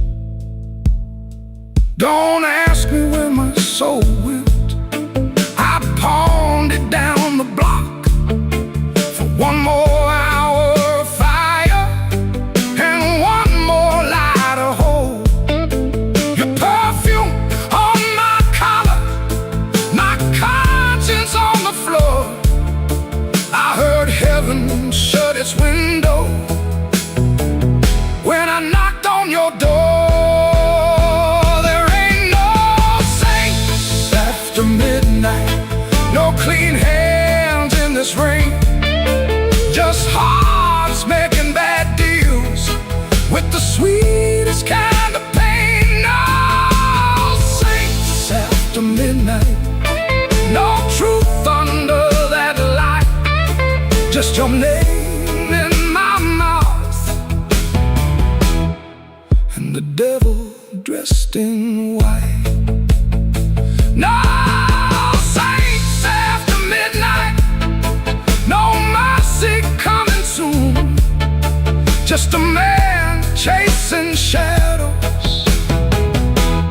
Don't ask me where my soul went, pawned it down the block for one more hour of fire and one more light of hope. Your perfume on my collar, my conscience on the floor. I heard heaven shut its window when I knocked on your door. There ain't no saints after midnight, no clean hands in this rain, just hearts making bad deals with the sweetest kind of pain. No saints after midnight, no truth under that light, just your name in my mouth and the devil dressed in white. No saints after midnight, no mercy coming soon, just a man chasing shadows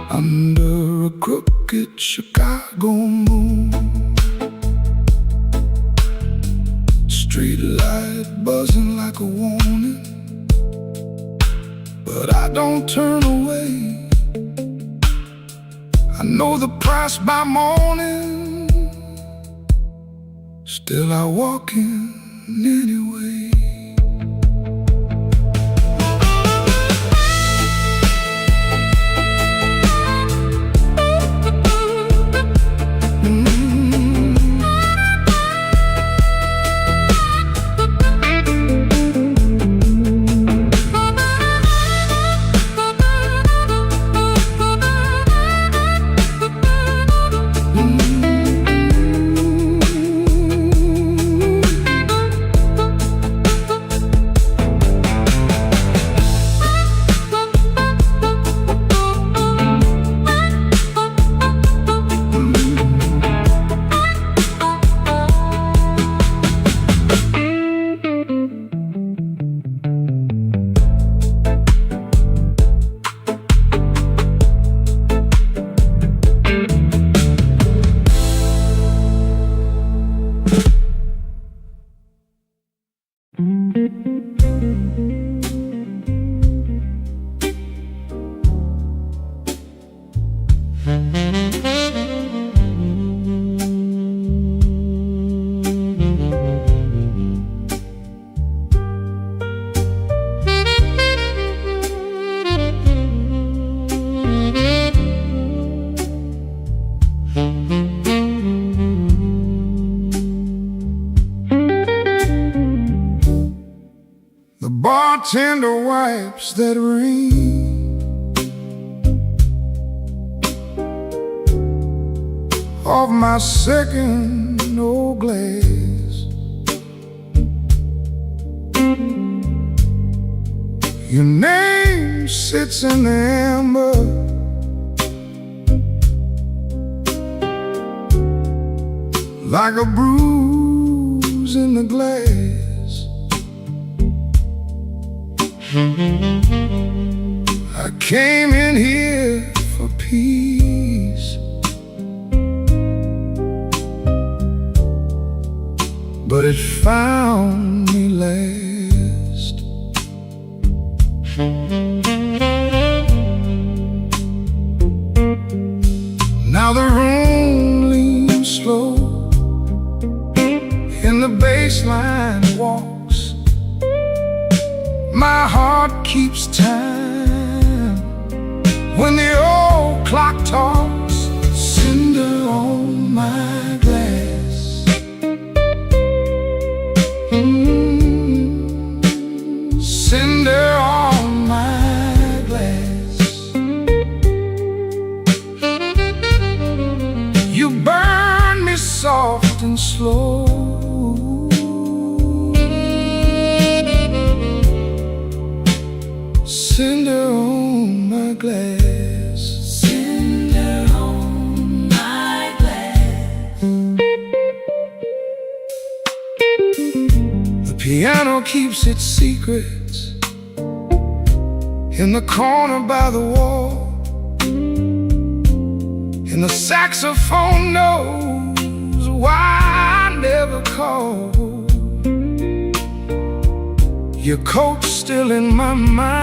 under a crooked Chicago moon. Streetlight buzzing like a warning, but I don't turn away. I know the price by morning, still I walk in anyway. bartender wipes that rain off my second old glass. Your name sits in the amber, like a bruise in the glass. I came in here for peace, but it found me last. Now the room leans slow, and the bass line walks. My heart keeps time when the old clock talks. Cinder on my glass, cinder on my glass. You burn me soft and slow, cinder on my glass, cinder on my glass. The piano keeps its secrets in the corner by the wall, and the saxophone knows why I never called. Your coat's still in my mind,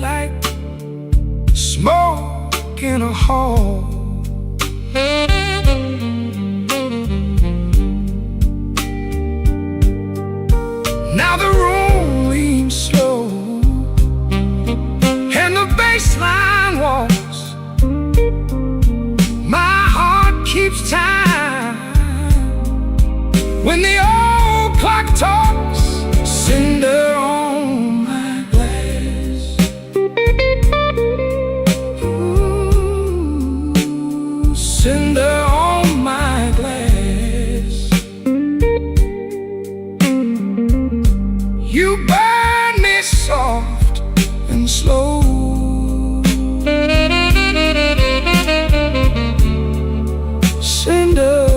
like smoke in a hall. Now the room leans slow, and the bass line walks. My heart keeps time when the old clock talks. Cinder on my glass, ooh, cinder on my glass. You burn me soft and slow, cinder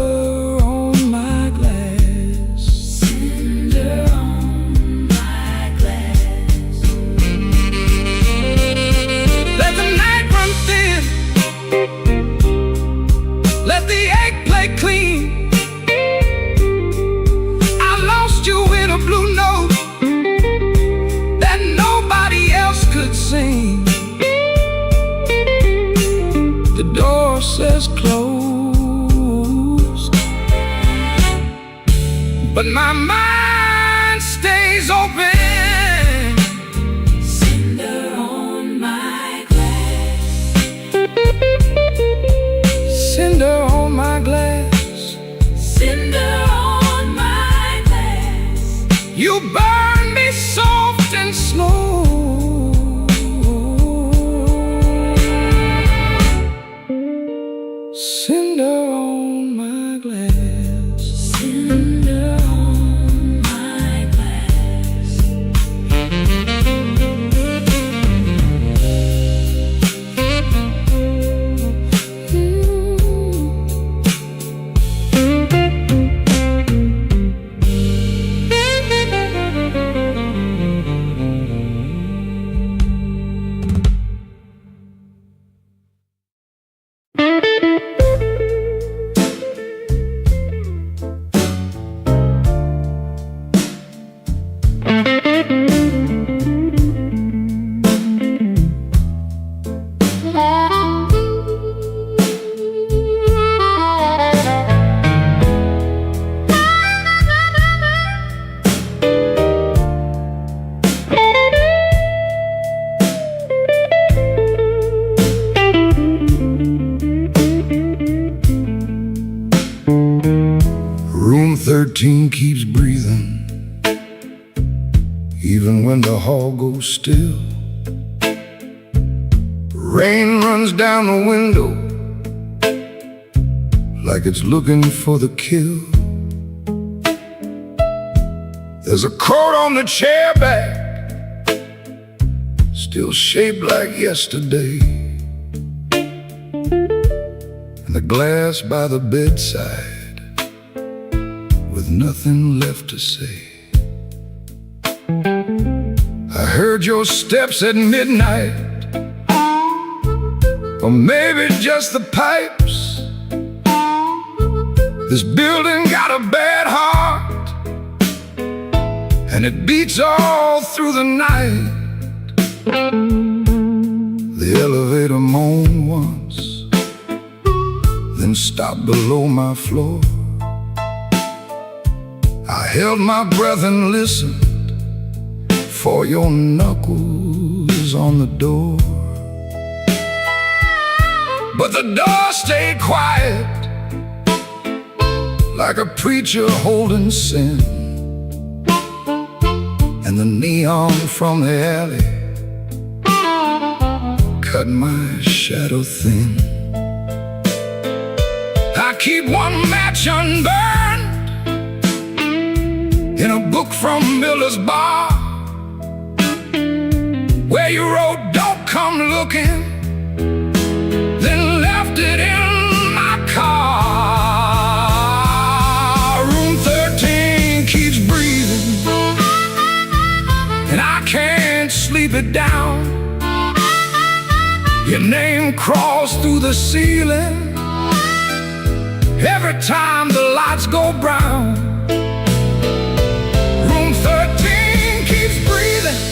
on my glass, cinder on my glass. Let the night run thin, let the ache play clean. I lost you in a blue note that nobody else could sing. The door says closed, but my mind stays open. Cinder on my glass, cinder on my glass, cinder on my glass. You burn me soft and slow, cinder on my glass, cinder on my glass. Room 13 keeps breathing, even when the hall goes still. Rain runs down the window like it's looking for the kill. There's a coat on the chair back, still shaped like yesterday, and the glass by the bedside with nothing left to say. I heard your steps at midnight, or maybe just the pipes. This building got a bad heart, and it beats all through the night. The elevator moaned once, then stopped below my floor. I held my breath and listened for your knuckles on the door. But the door stayed quiet, like a preacher holding sin, and the neon from the alley cut my shadow thin. I keep one match unburned in a book from Miller's Bar, where you wrote, "Don't come looking," then left it in my car. Room 13 keeps breathing, and I can't sleep it down. Your name crawls through the ceiling every time the lights go brown. Room 13 keeps breathing,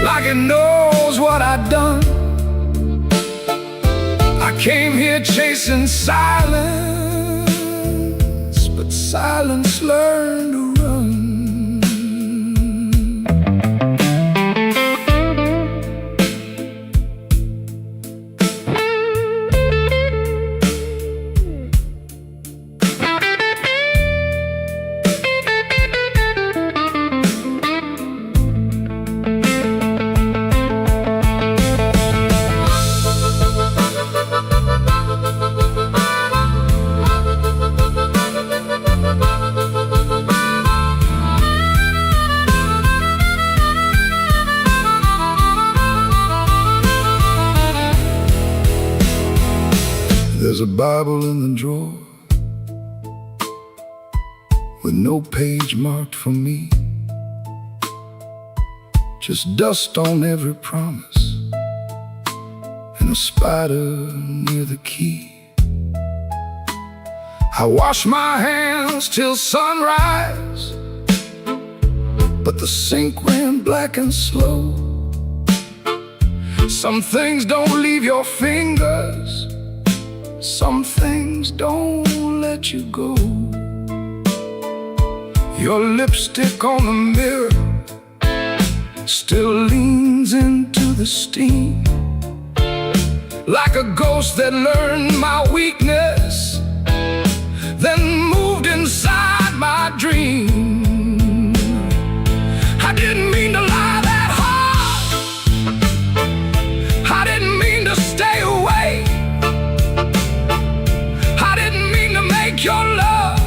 like it knows what I've done. I came here chasing silence, but silence learned to run. There's a Bible in the drawer with no page marked for me, just dust on every promise and a spider near the key. I wash my hands till sunrise, but the sink ran black and slow. Some things don't leave your fingers, some things don't let you go. Your lipstick on the mirror still leans into the steam, like a ghost that learned my weakness, then moved inside my dream. I didn't mean to lie that hard, I didn't mean to stay away, I didn't mean to make your love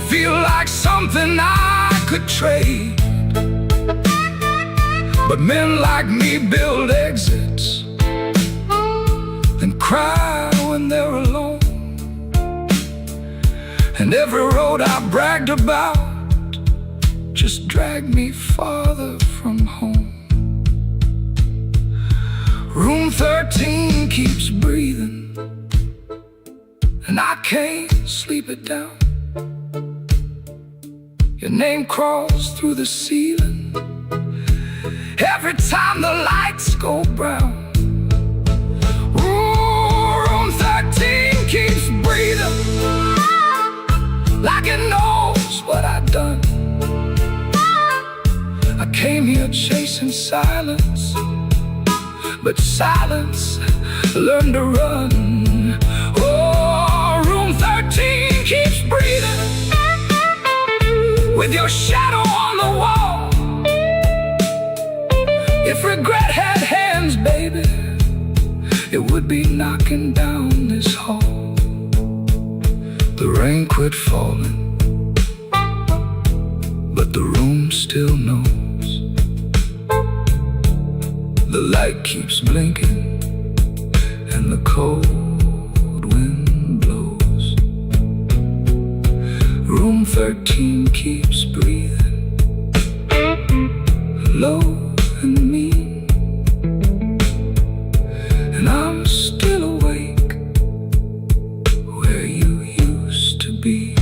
feel like something I could trade. But men like me build exits and cry when they're alone, and every road I bragged about just dragged me farther from home. Room 13 keeps breathing, and I can't sleep it down. Your name crawls through the ceiling every time the lights go brown. Ooh, room 13 keeps breathing, like it knows what I've done. I came here chasing silence, but silence learned to run. Oh, room 13 keeps breathing, with your shadow on the wall. If regret had hands, baby, it would be knocking down this hall. The rain quit falling, but the room still knows. The light keeps blinking and the cold wind blows. Room 13 keeps breathing, low and mean, and I'm still awake where you used to be.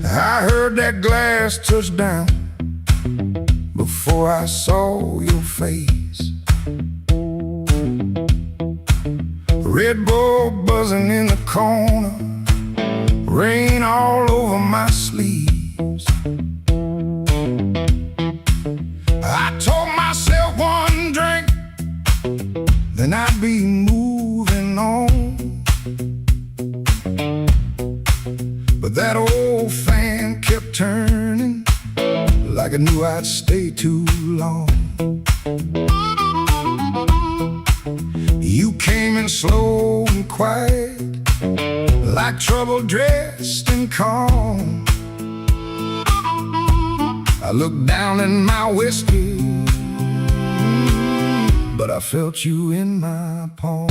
I heard that glass touch down before I saw your face. Red Bull buzzing in the corner, rain all over my sleeves. I told myself one drink, then I'd be moving on. But that old fan kept turning, like I knew I'd stay too long. You came in slow and quiet, like trouble dressed in calm. I looked down in my whiskey, but I felt you in my palm.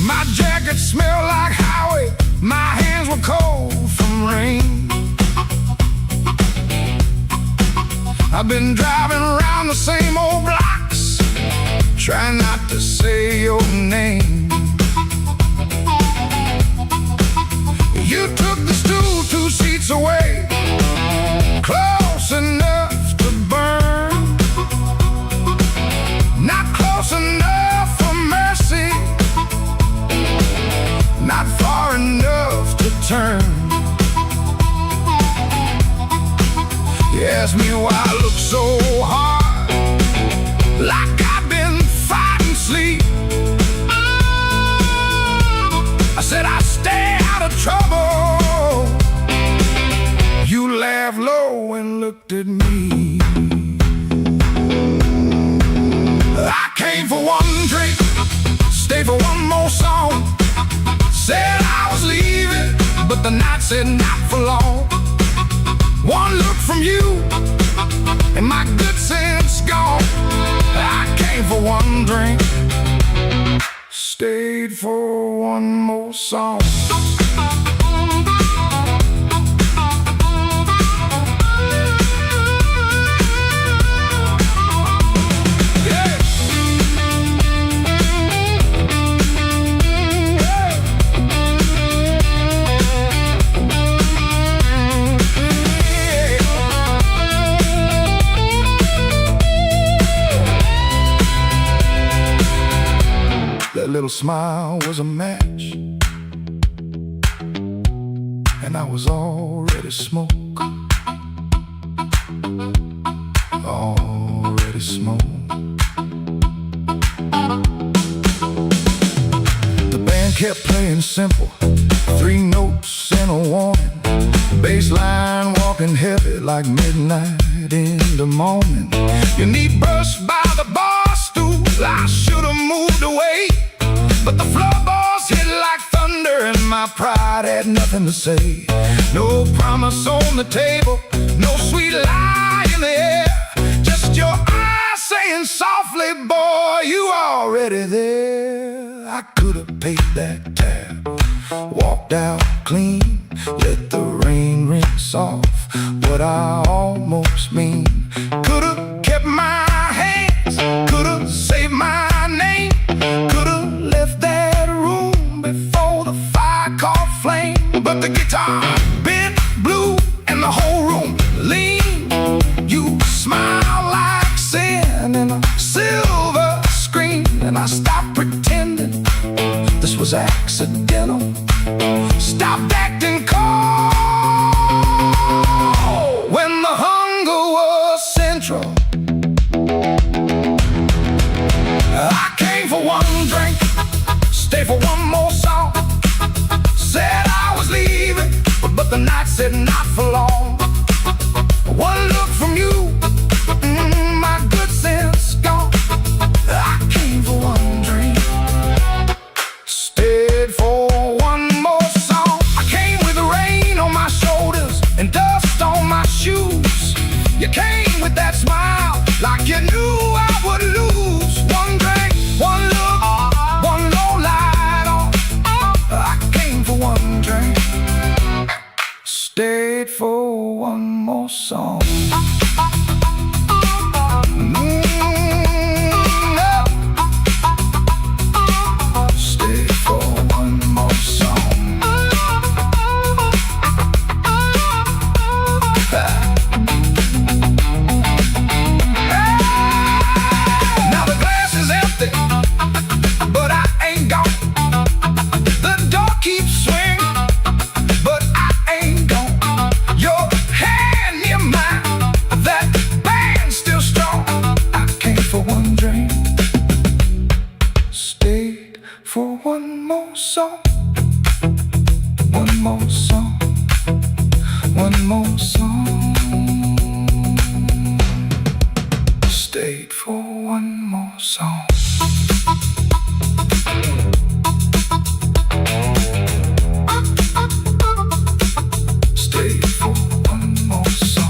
My jacket smelled like highway, my hands were cold from rain. I've been driving around the same old blocks, trying not to say your name. You took the stool 2 seats away, close enough to burn, not close enough for mercy, not far enough to turn. You asked me why I look so hard, like I've been fighting sleep. I said I stay out of trouble. You laughed low and looked at me. I came for one drink, stayed for one more song. Said I was leaving, but the night said not for long. One look from you, and my good sense gone. I came for one drink, stayed for one more song. That little smile was a match, and I was already smoke, already smoke. The band kept playing simple, 3 notes and a warning. Bass line walking heavy like midnight in the morning. You need brushed by the bar stool, I should have moved away, but the floorboards hit like thunder and my pride had nothing to say. No promise on the table, No sweet lie in the air, just your eyes saying softly, boy, you already there. I could have paid that tab, walked out clean, let the rain rinse off what I almost mean. Could have kept my hands, could have saved my name, could have left that room before the fire caught flame. But the guitar bent blue and the whole room lean. You smile like sin in a silver screen, and I stopped pretending this was accidental. Stopped acting cold when the hunger was central. I came for one drink, stay for one more song. Said I was leaving, but the night said not for long. One look from you, my good sense gone. I came for one drink, stayed for one more song. I came with rain on my shoulders and dust on my shoes. You came with that smile, like you knew I would lose. One drink, one look, one low light on. I came for one drink, stayed for one more song. Stayed for one more song. Now the glass is empty, but I ain't gone. The door keeps swinging, but I ain't gone. Your hand near mine, that band's still strong. I came for one drink, stayed for one more song. One more song, one more song. Stayed for one more song. Stayed for one more song.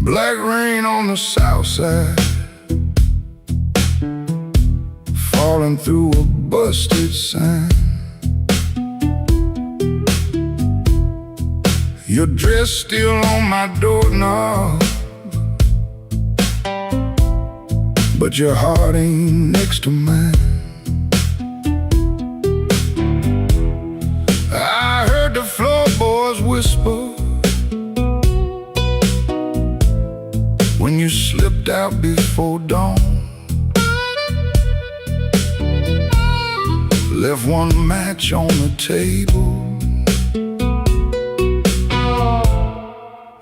Black rain on the south side, falling through a busted sign. Your dress still on my doorknob, but your heart ain't next to mine. I heard the floorboards whisper when you slipped out before dawn. Left one match on the table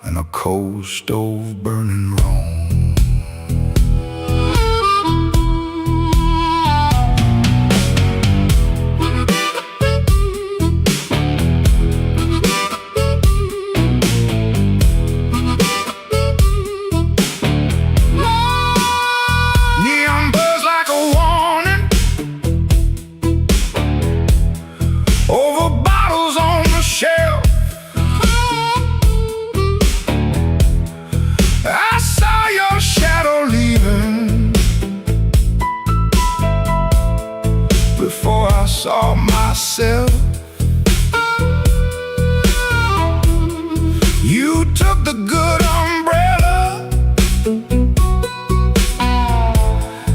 and a cold stove burning wrong. Saw myself. You took the good umbrella,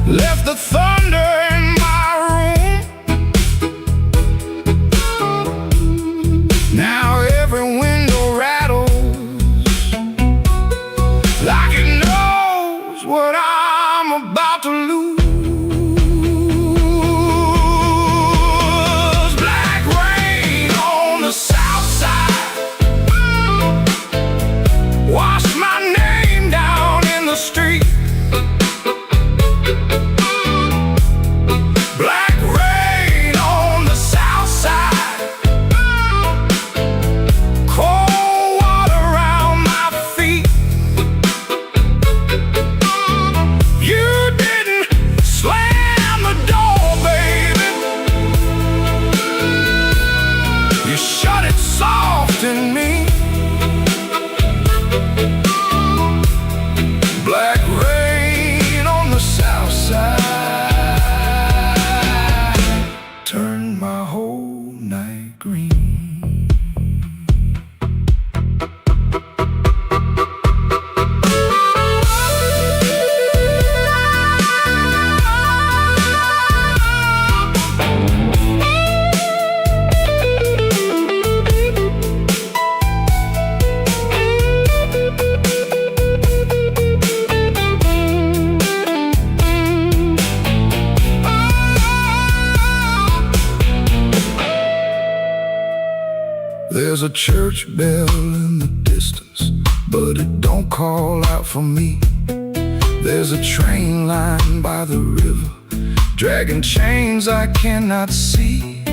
left the thunder in my room. I'm about to lose. Black rain on the south side, wash my name down in the street. Black rain on the south side, cold water around my feet. You didn't slam the door, baby. You shut it soft in me. Black rain on the south side turned my whole night green. There's a church bell in the distance, but it don't call out for me. There's a train line by the river, dragging chains I cannot see.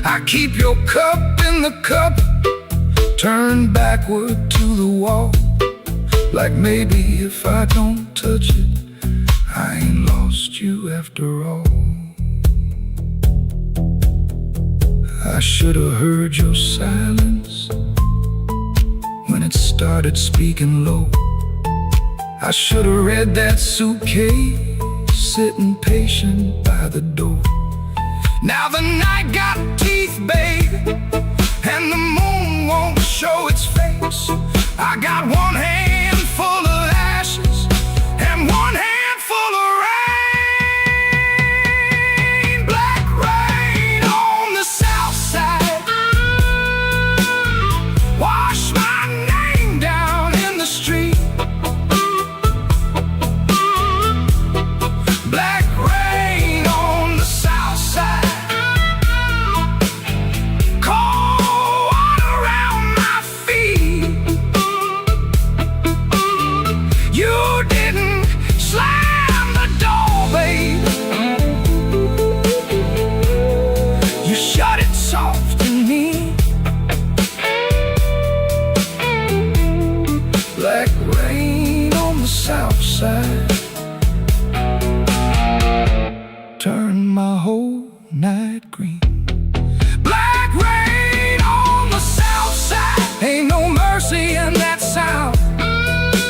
I keep your cup in the cup, turned backward to the wall, like maybe if I don't touch it, I ain't lost you after all. I should have heard your silence when it started speaking low. I should have read that suitcase sitting patient by the door. Now the night got teeth, babe, and the moon won't show its face. I got one hand full of ashes and one hand full of rain. Black rain on the south side, wash my name down in the street. Black rain on the south side, cold water around my feet. You didn't slam the door, babe. You shut it soft in me. Black rain on the south side turned my whole night green. Black rain on the south side, ain't no mercy in that sound.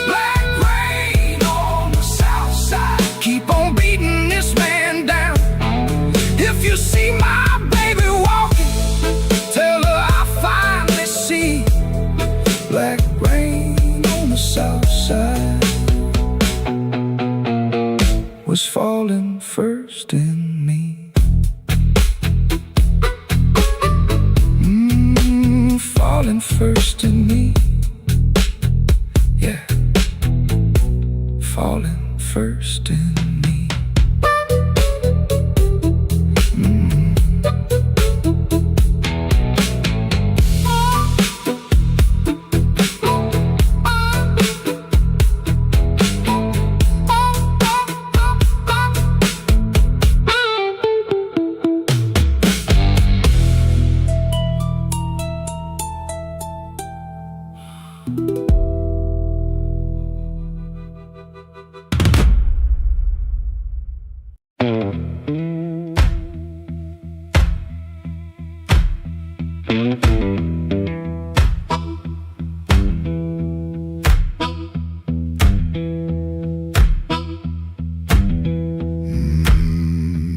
Black rain on the south side, keep on beating this man down. If you see my baby walking, tell her I finally see. Black rain on the south side was falling first in me. Falling first in me. Yeah, falling first in me.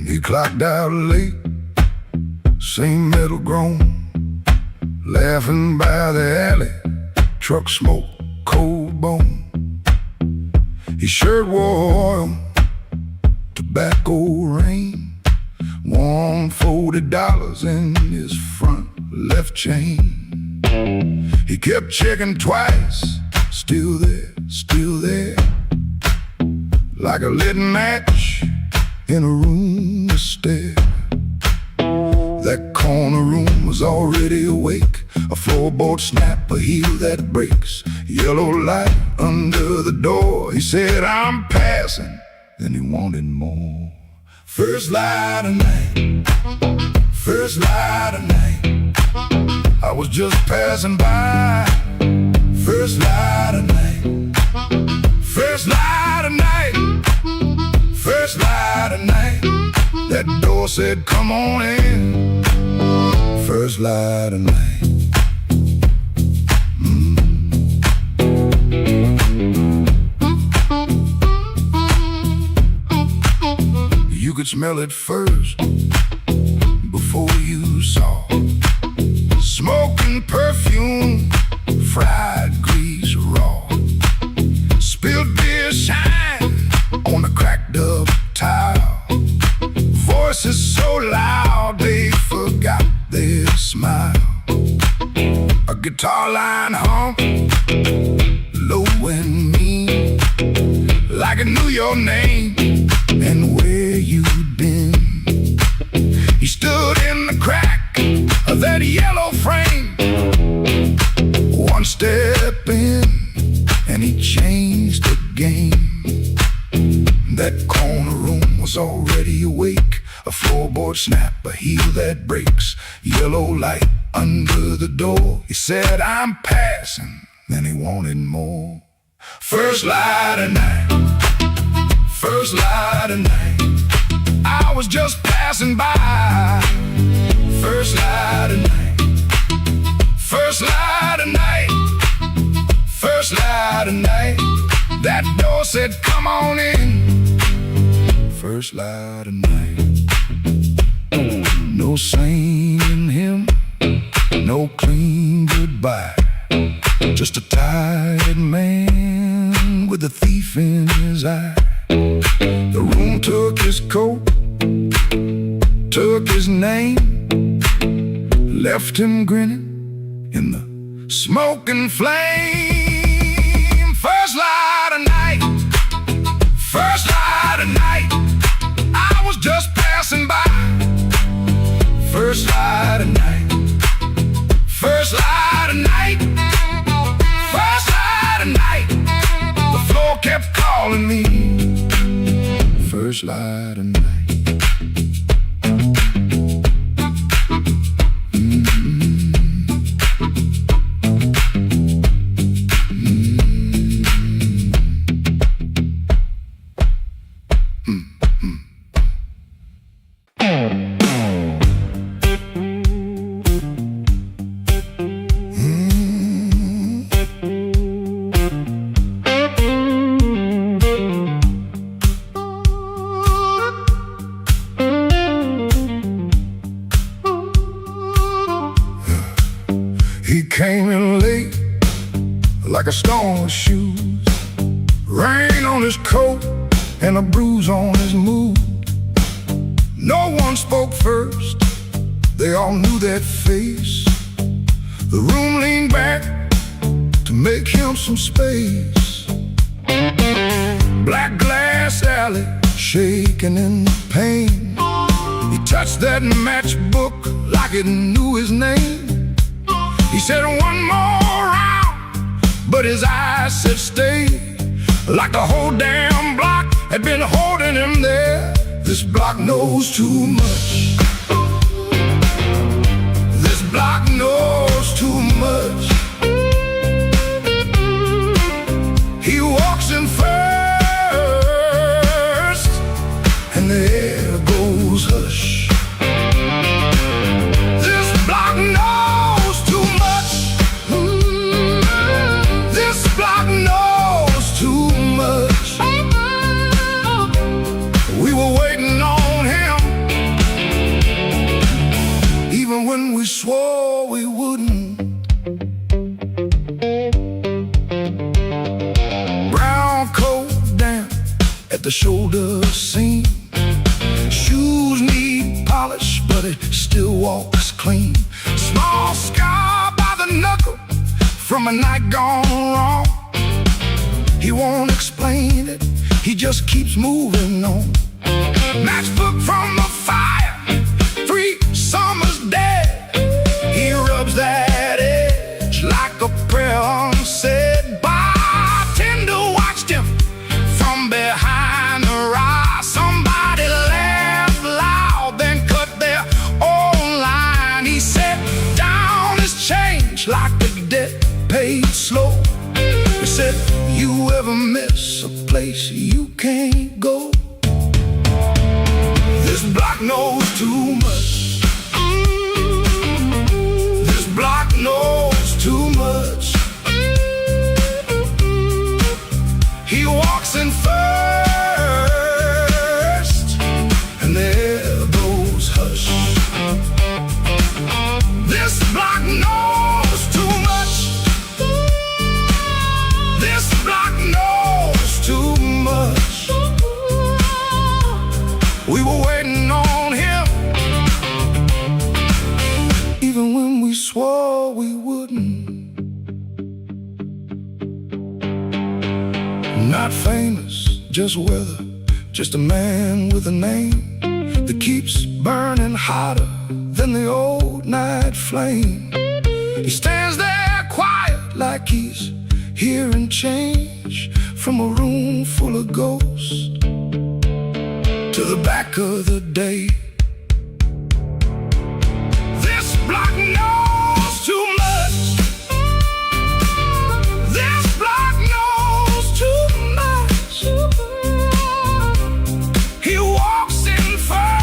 He clocked out late, same metal groan, laughing by the alley, truck smoke, cold bone. His shirt wore oil, tobacco rain, $140 in his front left chain. He kept checking twice, still there, still there. like a lit match in a room of stare. That corner room was already awake. A floorboard snap, a heel that breaks. Yellow light under the door. He said, I'm passing. Then he wanted more. First light of night, first light of night. I was just passing by. First light of night, first light of night, first light of night. That door said, come on in. First light of night. You could smell it first before you saw. Smoking perfume, fried grease raw. Spilled beer shine on a cracked up tile. Voices so loud they forgot their smile. A guitar line hum, low and mean, like it knew your name and where you'd been. He stood in the crack of that yellow frame. One step in and he changed the game. That corner room was already awake. A floorboard snap, a heel that breaks. Yellow light under the door. He said, I'm passing. Then he wanted more. First light of night, first light of night. I was just passing by. First light of night, first light of night, first light of night. That door said, come on in. First light of night. No saint in him, no clean goodbye. Just a tired man with a thief in his eye. The room took his coat, took his name, left him grinning in the smoking flame. First light of night, first light of night. I was just passing by. First light of night, first light of night, first light of night. The floor kept calling me. First light of night. He came in late like a storm with shoes, rain on his coat and a bruise on his mood. No one spoke first, they all knew that face. The room leaned back to make him some space. Black glass alley shaking in the pain. He touched that matchbook like it knew his name. He said one more round, but his eyes said stay. Like the whole damn block had been holding him there. This block knows too much. This block knows too much. He walks in first, and the air goes hush. This block knows too much. This block knows too much. We were waiting on him, even when we swore we wouldn't. Brown coat down at the shoulder seam. Shoes need polish, but it still walks clean. Small scar by the knuckle from a night gone wrong. He won't explain it, he just keeps moving on. Matchbook from the fire, 3 summers dead. He rubs that edge like a prayer unsaid. Bartender watched him from behind the rise. Somebody laughed loud, then cut their own line. He set down his change like a debt paid slow. He said, you ever miss a place you can't go? This block knows too much. This block knows too much. He walks in first, and there goes hush. This block knows too much. This block knows too much. We were waiting on him, even when we swore we wouldn't. Not famous, just weather, just a man with a name that keeps burning hotter than the old night flame. He stands there quiet like he's hearing change from a room full of ghosts to the back of the day. This block knows too much. This block knows too much. He walks in first,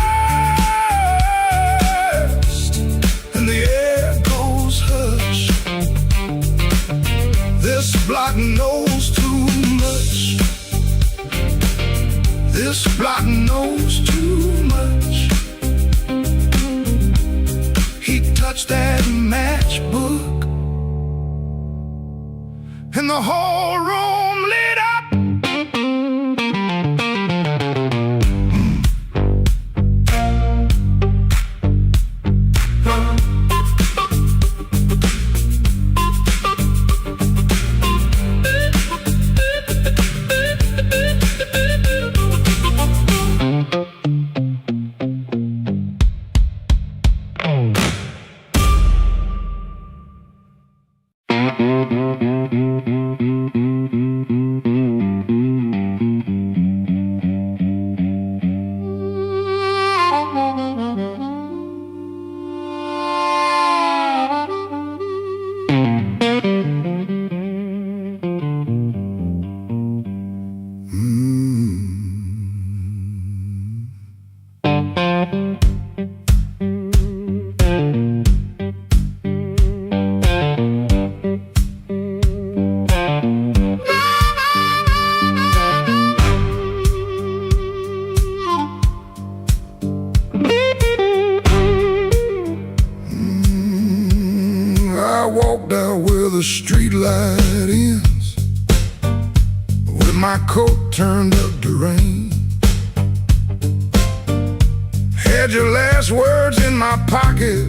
and the air goes hush. This block knows too much. This block knows too much. He touched that matchbook, and the whole room lit up. I walked out where the street light ends, with my coat turned up to rain. Had your last words in my pocket,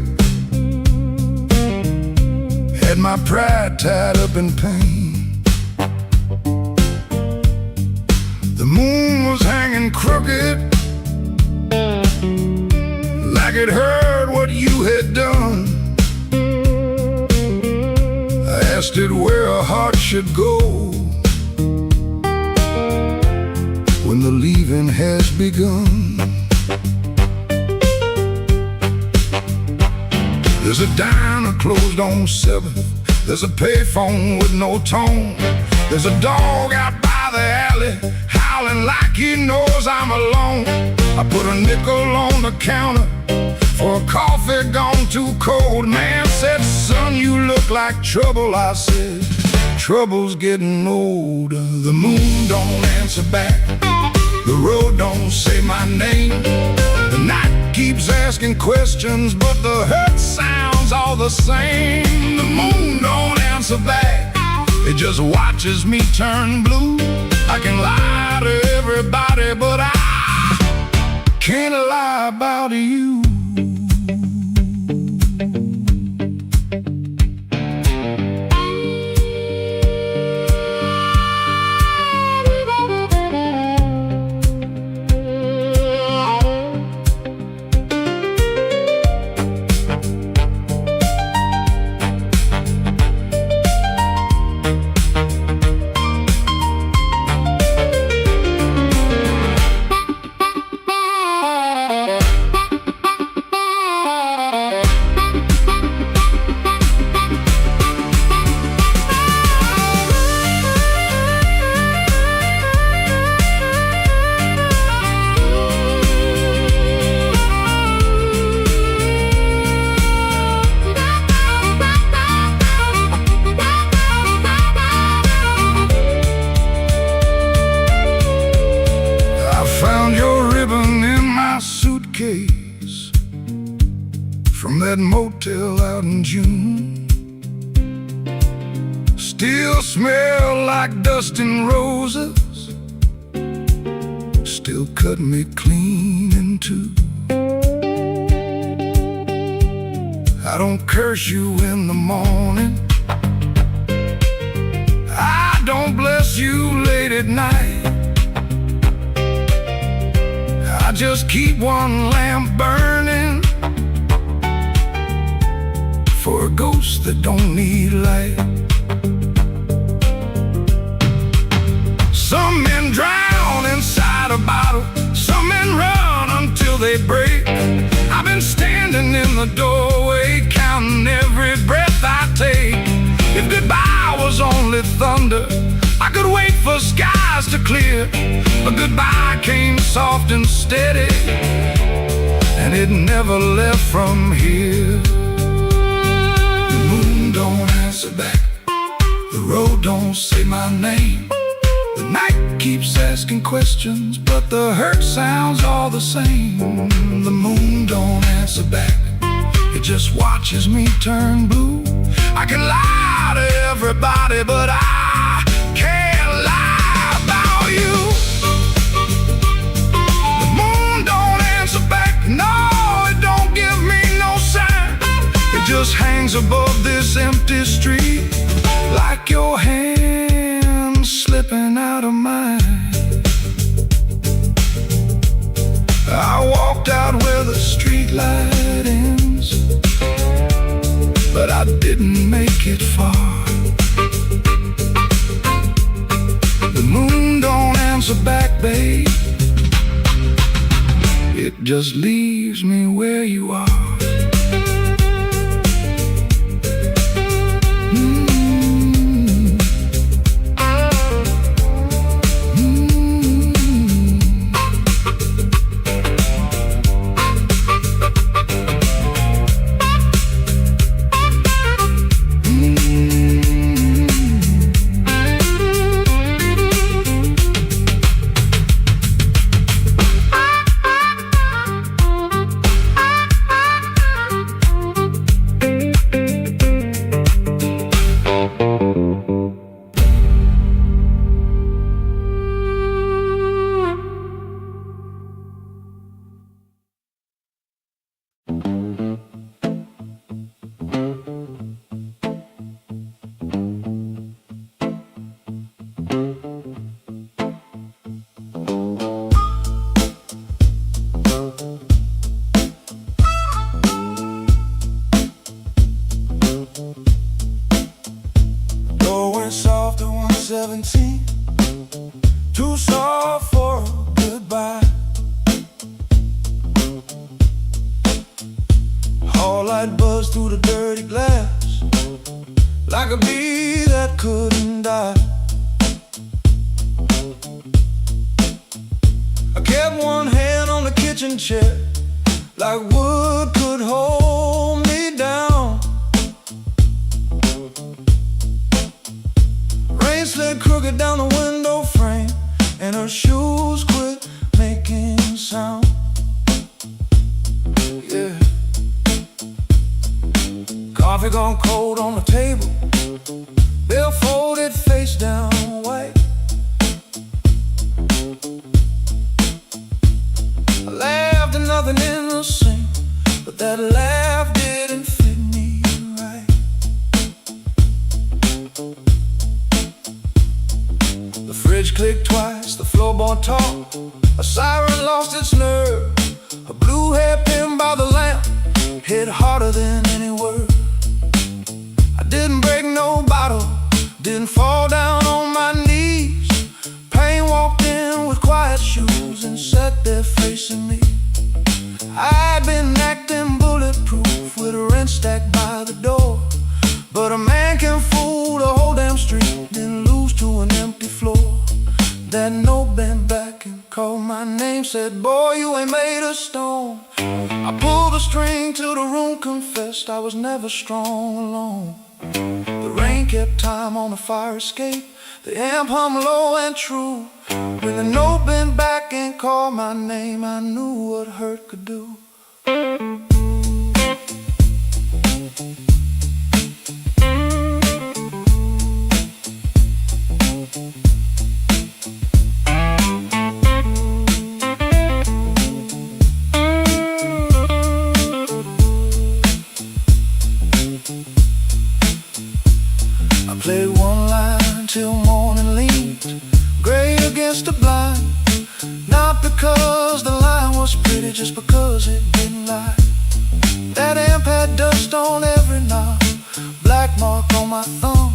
had my pride tied up in pain. The moon was hanging crooked, like it heard what you had done. I asked it where a heart should go when the leaving has begun. There's a diner closed on 7th. There's a payphone with no tone. There's a dog out by the alley howling like he knows I'm alone. I put a nickel on the counter for a coffee gone too cold. Man said, son, you look like trouble. I said, trouble's getting older. The moon don't answer back, the road don't say my name. The night keeps asking questions, but the hurt sounds all the same. The moon don't answer back, it just watches me turn blue. I can lie to everybody, but I can't lie about you. that motel out in June. Still smell like dust and roses, still cut me clean in two. I don't curse you in the morning, I don't bless you late at night. I just keep one lamp burning for a ghost that don't need light. Some men drown inside a bottle, some men run until they break. I've been standing in the doorway, counting every breath I take. If goodbye was only thunder, I could wait for skies to clear. But goodbye came soft and steady, and it never left from here. The moon don't answer back, the road don't say my name. The night keeps asking questions, but the hurt sounds all the same. The moon don't answer back, it just watches me turn blue. I can lie to everybody, but I can't lie about you. The moon don't answer back, no, it don't give me no sign. It just hangs above this empty street, like your hand slipping out of mine. I walked out where the street light ends, but I didn't make it far. The moon don't answer back, babe, it just leaves me where you are. Soft at 117, too soft for a goodbye. All light buzzed through the dirty glass, like a bee that couldn't die. I kept one hand on the kitchen chair, like wood could hold me down. Rain slid crooked down the window frame, and her shoes quit making sound. Yeah. Coffee gone cold on the table, bill folded face down white. I laughed at nothing innocent, but that laugh didn't fit me right. The fridge clicked twice, the floorboard talked, a siren lost its nerve. A blue hairpin by the lamp hit harder than any word. I didn't break no bottle, didn't fall down on my knees. Pain walked in with quiet shoes and sat there facing me. I'd been acting bulletproof with a rent stacked by the door, but a man can fool the whole damn street, then lose to an empty floor. That note bent back and called my name, said, boy, you ain't made of stone. I pulled the string till the room confessed I was never strong alone. The rain kept time on the fire escape, the amp hummed low and true. When the note bent back and called my name, I knew what hurt could do. I played one line till morning leaves, gray against the blind. Not because the line was pretty, just because it didn't lie. That amp had dust on every knob, black mark on my thumb.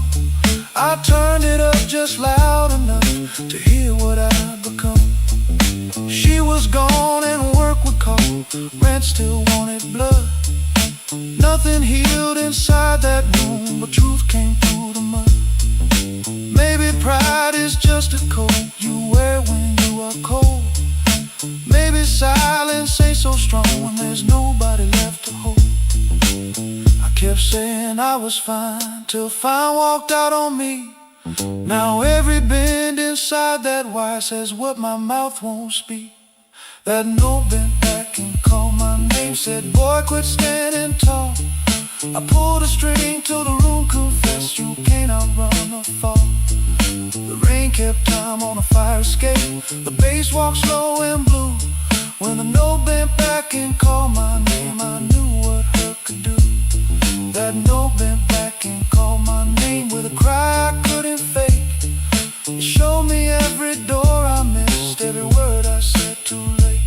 I turned it up just loud enough to hear what I'd become. She was gone and work would call, rent still wanted blood. Nothing healed inside that room, but truth came through the mud. Maybe pride is just a coat you wear when you are cold. Maybe silence ain't so strong when there's nobody left to hold. I kept saying I was fine, till fine walked out on me. Now every bend inside that wire says what my mouth won't speak. That note bent back and called my name, said boy quit standing tall. I pulled a string till the room confessed you can't outrun the fall. The rain kept time on a fire escape, the bass walked slow and blue. When the note bent back and called my name, I knew what her could do. That note bent back and called my name with a cry I couldn't fake. It showed me every door I missed, every word I said too late.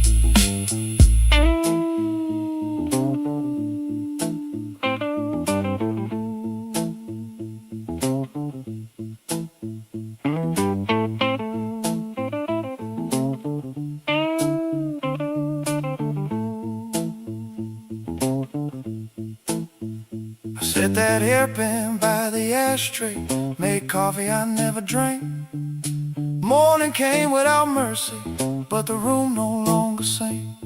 Set that hairpin by the ashtray, made coffee I never drank. Morning came without mercy, but the room no longer sang.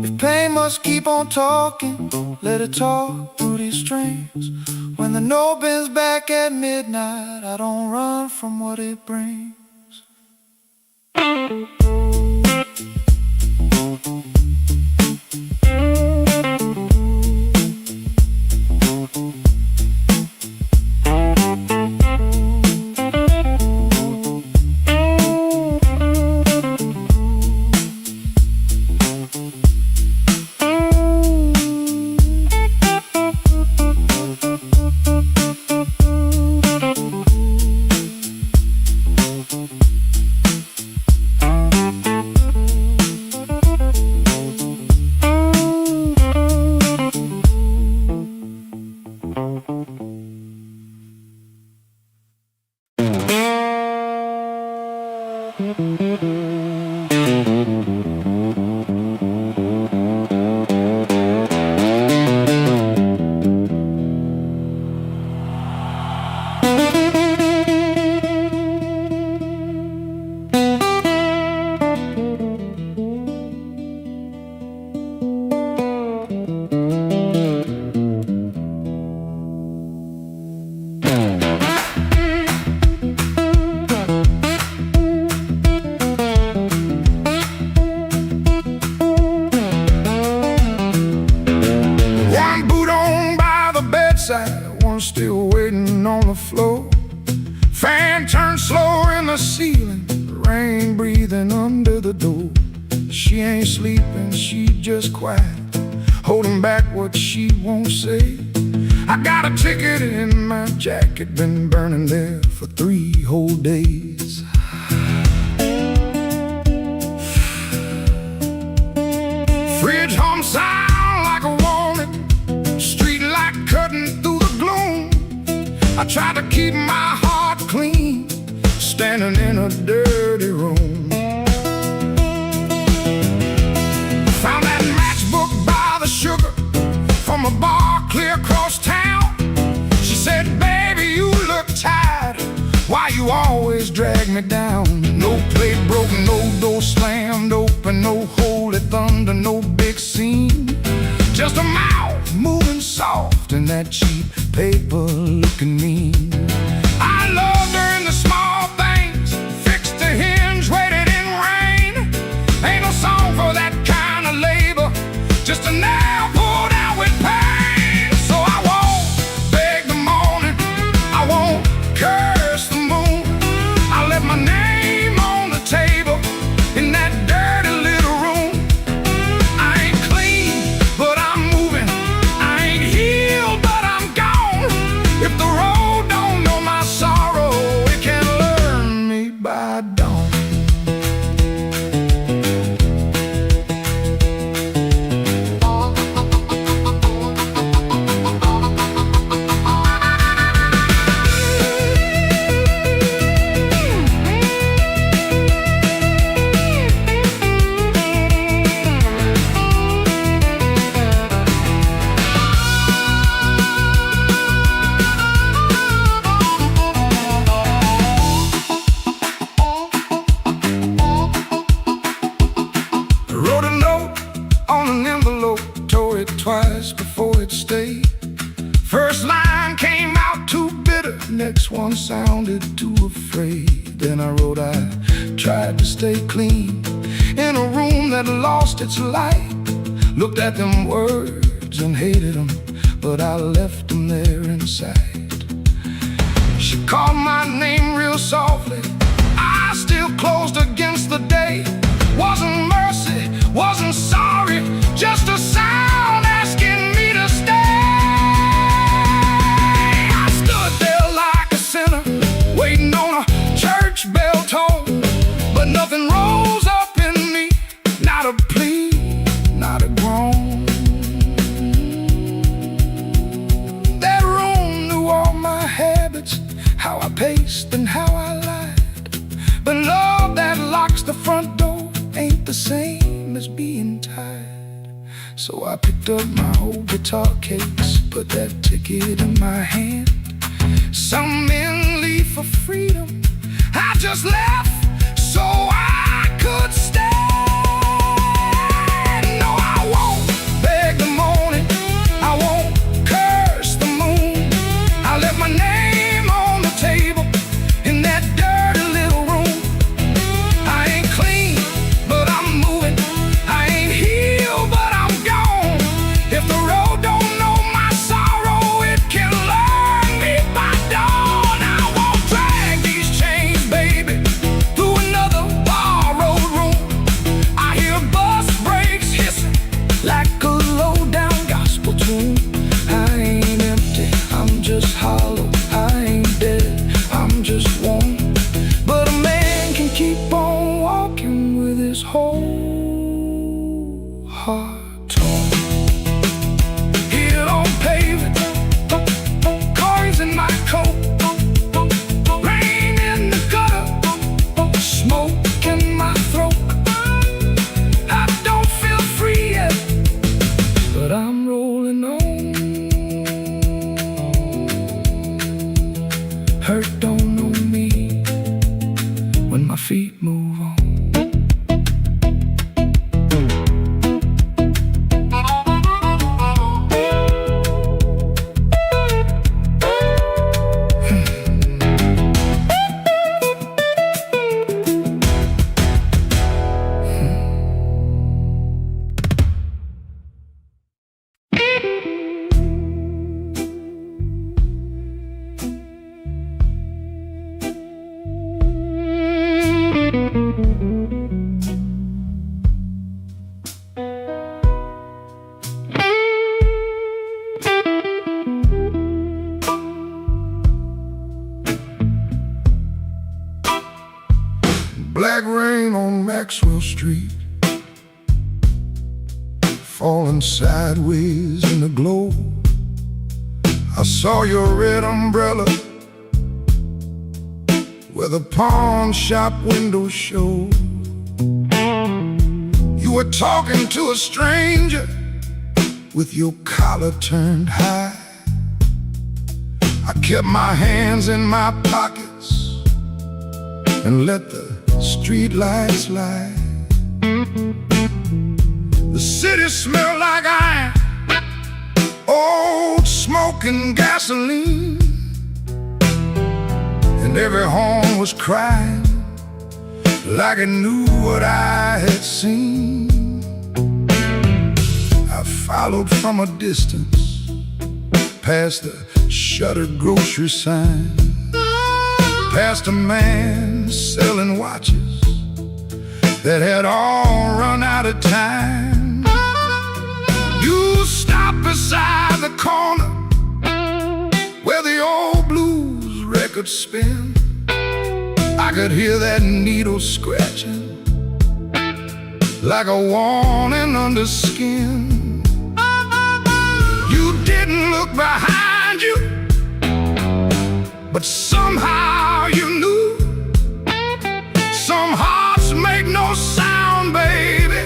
If pain must keep on talking, let it talk through these strings. When the note bends back at midnight, I don't run from what it brings. One still waiting on the floor. Fan turned slow in the ceiling, rain breathing under the door. She ain't sleeping, she just quiet, holding back what she won't say. I got a ticket in my jacket, been burning there for 3 whole days. Fridge hum sound like a warning, street light cutting through the gloom. I try to keep my heart clean, standing in a dirty room. Found that matchbook by the sugar from a bar clear across town. She said, baby, you look tired, why you always drag me down? No plate broken, no door slammed open, no holy thunder, no big scene. Just a mouth moving soft and that cheap paper looking mean. I loved her in the small things, fixed a hinge, waited in rain. Ain't no song for that kind of labor, just a nail pulled out with pain. So I walked on an envelope, tore it twice before it stayed. First line came out too bitter, next one sounded too afraid. Then I wrote, I tried to stay clean in a room that lost its light. Looked at them words and hated them, but I left them there inside. She called my name real softly, I still closed against the day. Wasn't mercy, wasn't sorry, just a sound asking me to stay. I stood there like a sinner, waiting on a church bell tone, but nothing rose up in me, not a plea, not a groan. That room knew all my habits, how I paced and how I lied. But love that locks the front door ain't the same as being tied. So I picked up my old guitar case, put that ticket in my hand. Some men leave for freedom, I just left so I could stand. No, I won't beg the morning, I won't curse the moon. I left my name on the table in that dirty little room. I ain't clean, but I'm moving. I ain't healed, but I'm gone. If the road don't know my sorrow, it can learn me by dawn. I won't drag these chains, baby, through another borrowed room. I hear bus brakes hissing like a low-down gospel tune. I ain't empty, I'm just hollow. I ain't dead, I'm just warm. But a man can keep on walking with his whole heart torn. Here on pavement, cars in my coat, rain in the gutter, smoke in my throat. I don't feel free yet, but I'm rolling on. Hurt don't know me when my feet move on. Black rain on Maxwell Street, falling sideways in the glow. I saw your red umbrella where the pawn shop window showed. You were talking to a stranger with your collar turned high. I kept my hands in my pockets and let the street lights lie. The city smelled like iron, old smoke and gasoline, and every horn was crying like it knew what I had seen. I followed from a distance past the shuttered grocery sign, past a man selling watches that had all run out of time. You stopped beside the corner where the old blues records spin. I could hear that needle scratching like a warning under skin. You didn't look behind you, but somehow you knew. Some hearts make no sound, baby,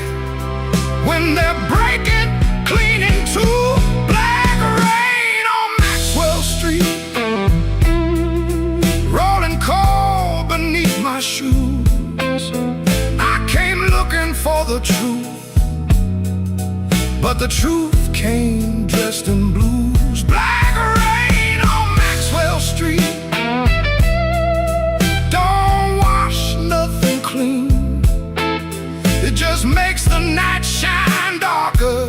when they're breaking clean in two. Black rain on Maxwell Street, rolling cold beneath my shoes. I came looking for the truth, But the truth came dressed in blues. Black rain on Maxwell Street. Don't wash nothing clean. It just makes the night shine darker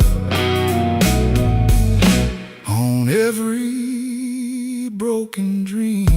on every broken dream.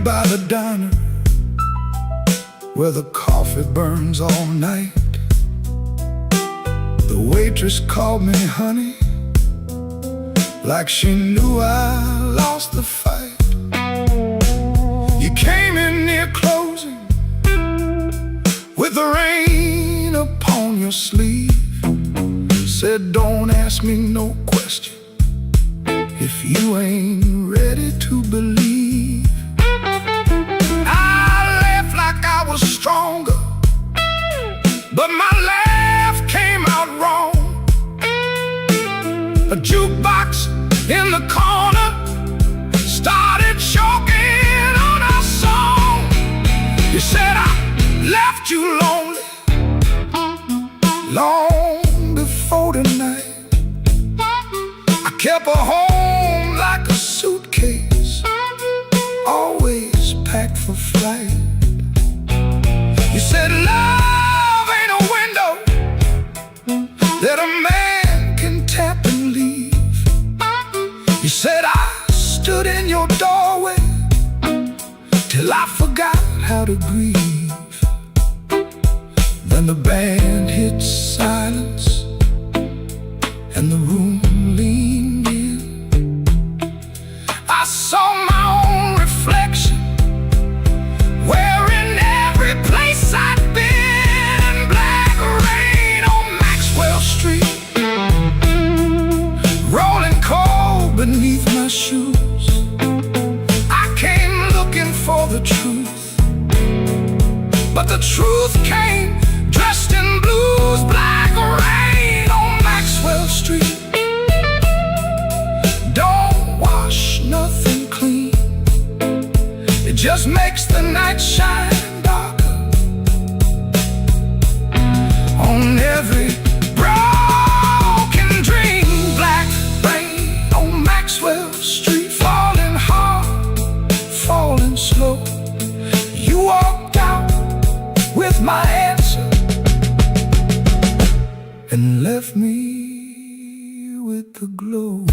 By the diner where the coffee burns all night, the waitress called me honey, like she knew I lost the fight. You came in near closing with the rain upon your sleeve. Said don't ask me no question if you ain't ready to believe. I was stronger, but my laugh came out wrong. A jukebox in the corner started choking on our song. You said I left you lonely long before the night. I kept her home like a suitcase, always packed for flight. You said love ain't a window that a man can tap and leave. You said I stood in your doorway till I forgot how to grieve. Then the band hit silence and the room leaned in. I saw my own reflection wearing every place I'd been. Black rain on Maxwell Street, rolling cold beneath my shoes. I came looking for the truth, but the truth came dressed in blues. Black rain on Maxwell Street. Don't wash nothing clean. It just makes the night shine on every broken dream. Black rain on Maxwell Street, falling hard, falling slow. You walked out with my answer and left me with the glow.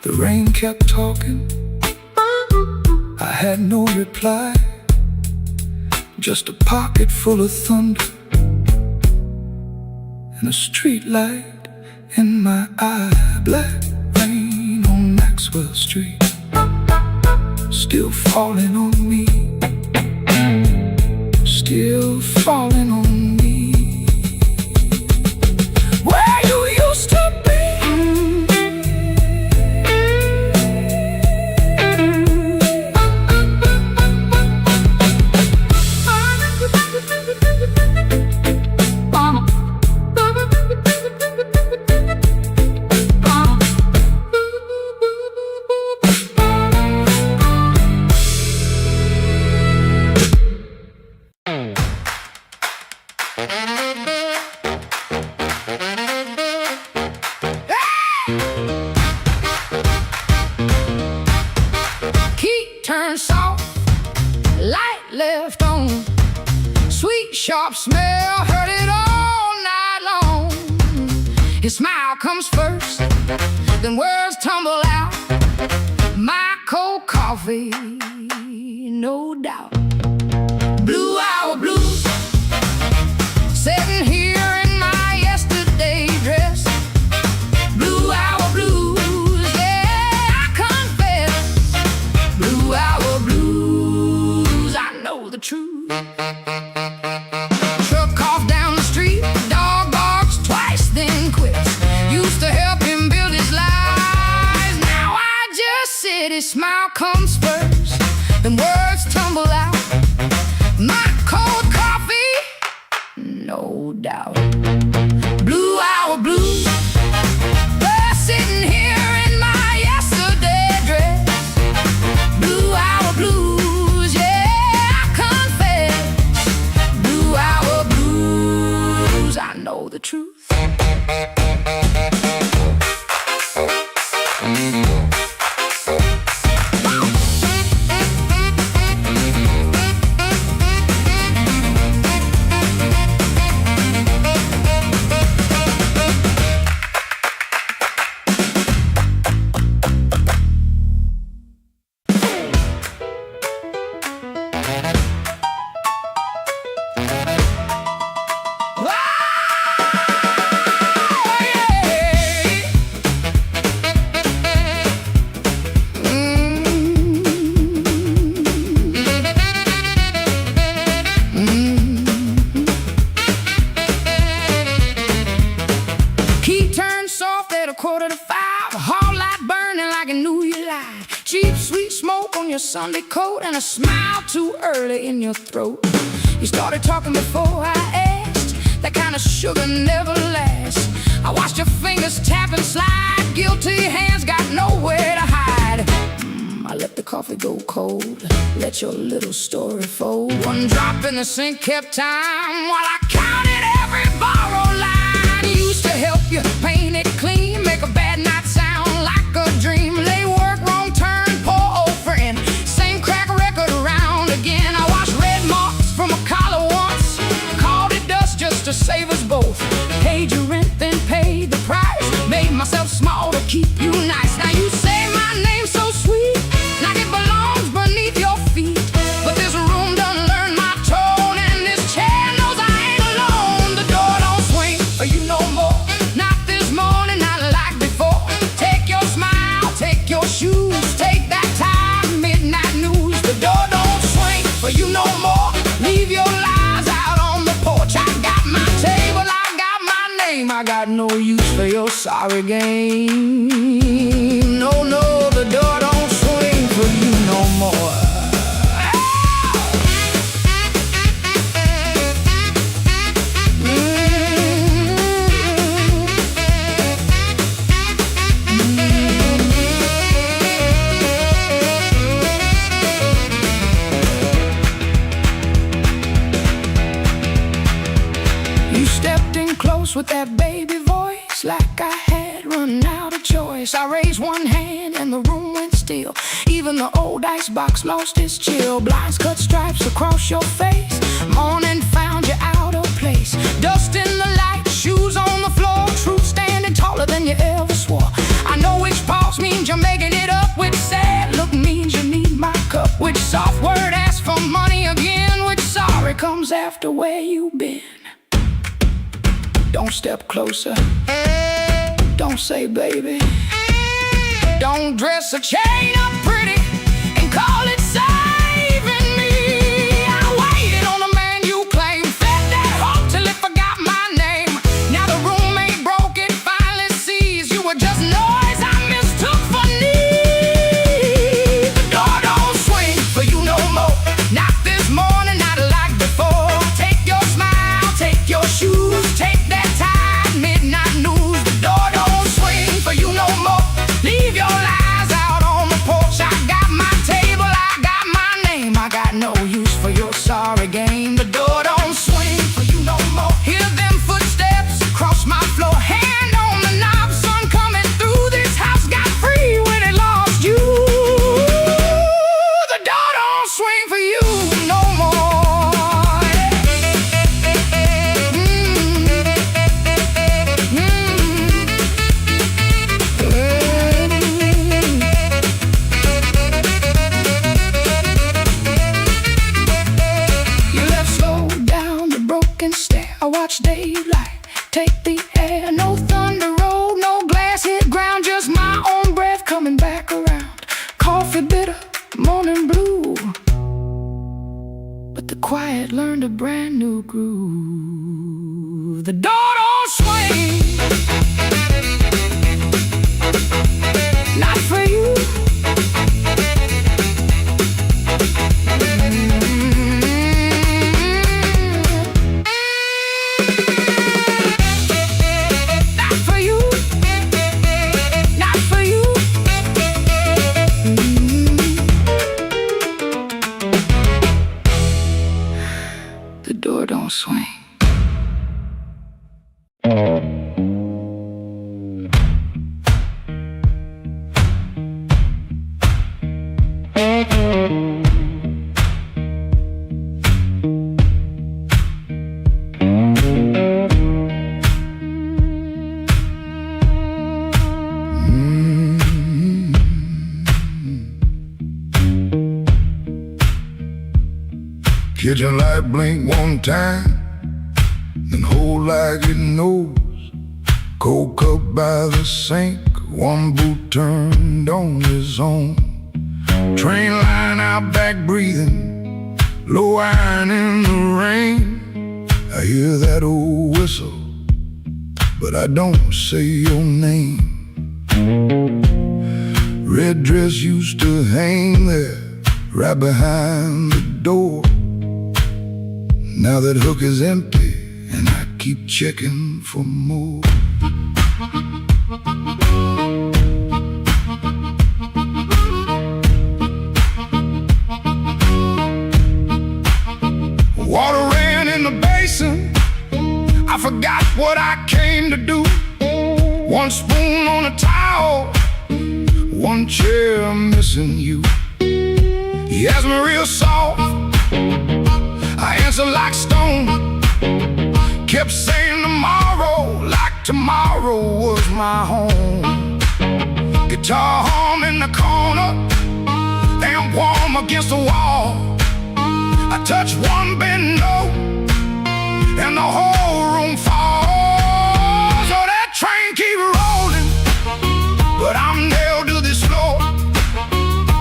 The rain kept talking, I had no reply, just a pocket full of thunder and a street light in my eye. Black rain on Maxwell Street, still falling on me, still falling on me. Where you used to be, turned soft, light left on, sweet sharp smell, heard it all night long. His smile comes first, then words tumble out. My cold coffee, no doubt. Blue hour blues, sitting here in my yesterday dress. Blue hour blues, yeah, I confess. Blue hour blues, I know the truth. doubt. Blue hour blues, we're sitting here in my yesterday dress. Blue hour blues, yeah, I confess. Blue hour blues, I know the truth. Sunday coat and a smile too early in your throat. You started talking before I asked. That kind of sugar never lasts. I watched your fingers tap and slide. Guilty hands got nowhere to hide. I let the coffee go cold. Let your little story fold. One drop in the sink kept time while I counted every borrowed line. Used to help you paint it clean, make a bad night sound like a dream. Lay work, wrong turn, poor old friend. Same crack record around again. I washed red marks from a collar once. Called it dust just to save us both. Paid your rent, then paid the price. Made myself small to keep you nice. Now you say my name so sweet, like it belongs beneath your feet. But this room done learned my tone, and this chair knows I ain't alone. The door don't swing for you no more. Not this morning, not like before. Take your smile, take your shoes, take that time, midnight news. The door don't swing for you no more. Leave your lies out on the porch. I got my table, I got my name. I got no use for your sorry game. No, no, the door don't swing for you no more. With that baby voice, like I had run out of choice. I raised one hand and the room went still. Even the old icebox lost its chill. Blinds cut stripes across your face. Morning found you out of place. Dust in the light, shoes on the floor. Truth standing taller than you ever swore. I know which pause means you're making it up. Which sad look means you need my cup. Which soft word asks for money again. Which sorry comes after where you've been. Don't step closer. Don't say baby. Don't dress a chain up pretty and call it saving me. I waited on a man you claim, fed that hope till it forgot my name. Now the roommate broke it, finally sees you were just noise I mistook for need. The door don't swing for you no more. Not this morning, not like before. Take your smile, take your shoes, take that time, midnight news. The door don't swing for you no more. Leave your lies out on the porch. I got my table, I got my name. I got no use for your sorry game. The door don't swing for you no more. Hear them footsteps across my floor. Hand on the knob, sun coming through this house. Got free when it lost you. The door don't swing for you no more. I watch daylight take the air. No thunder roll, no glass hit ground. Just my own breath coming back around. Coffee bitter, morning blue. But the quiet learned a brand new groove. The door don't swing, not for you. the door don't swing. Kitchen light blink one time, then hold like it knows. Cold cup by the sink, one boot turned on his own. Train line out back breathing, low iron in the rain. I hear that old whistle, but I don't say your name. Red dress used to hang there, right behind the door. Now that hook is empty, and I keep checking for more. Water ran in the basin, I forgot what I came to do. One spoon on a towel, one chair missing you. He asked me real soft, I answered like stone. Kept saying tomorrow, like tomorrow was my home. Guitar hum in the corner, damn warm against the wall. I touch one bend note, and the whole room falls. So that train keep rolling, but I'm nailed to this floor.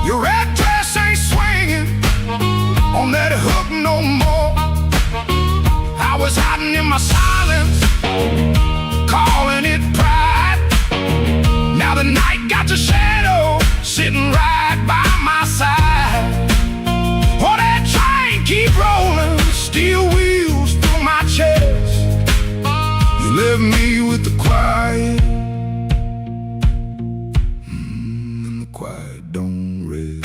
Your red dress ain't swinging on that hook no more. I was hiding in my silence, calling it pride. Now the night got your shadow sitting right by my side. Oh, that train keep rolling, steel wheels through my chest. You left me with the quiet, and the quiet don't rest.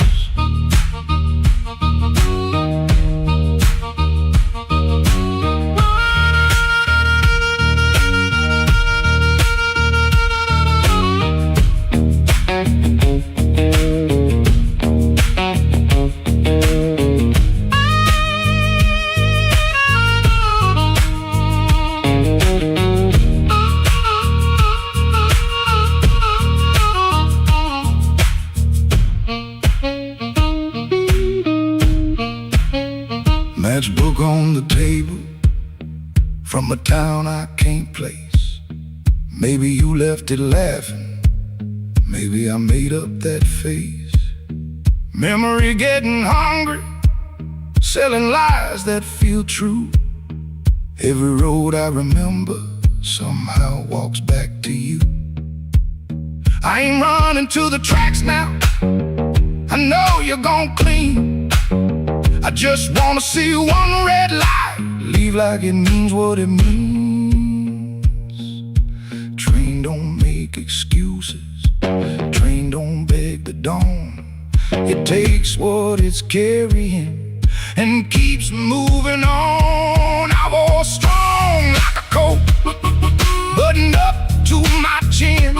Matchbook on the table, from a town I can't place. Maybe you left it laughing, maybe I made up that face. Memory getting hungry, selling lies that feel true. Every road I remember somehow walks back to you. I ain't running to the tracks now, I know you're gon' clean. I just wanna see one red light leave like it means what it means. Train don't make excuses, train don't beg the dawn. It takes what it's carrying and keeps moving on. I was strong like a coat, buttoned up to my chin.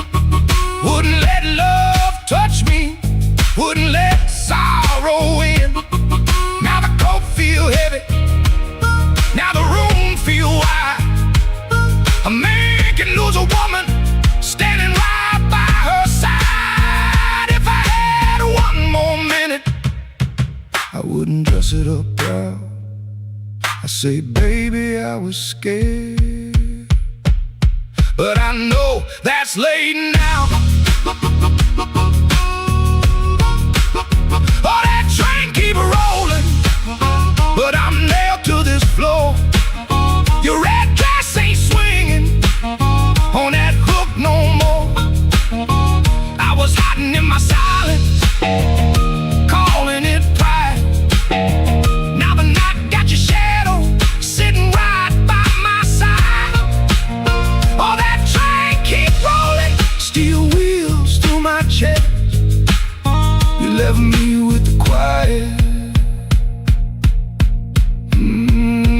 Wouldn't let love touch me, wouldn't let sorrow in. Now the coat feel heavy, now the room feel wide. A man can lose a woman standing right by her side. If I had one more minute, I wouldn't dress it up proud. I say, baby, I was scared, but I know that's late now. Oh, that train keep rolling, but I'm nailed to this floor. Your red dress ain't swinging on that hook no more. I was hiding in my silence, calling it pride. Now the night got your shadow sitting right by my side. Oh, that train keep rolling, steel wheels through my chest. You left me with the quiet,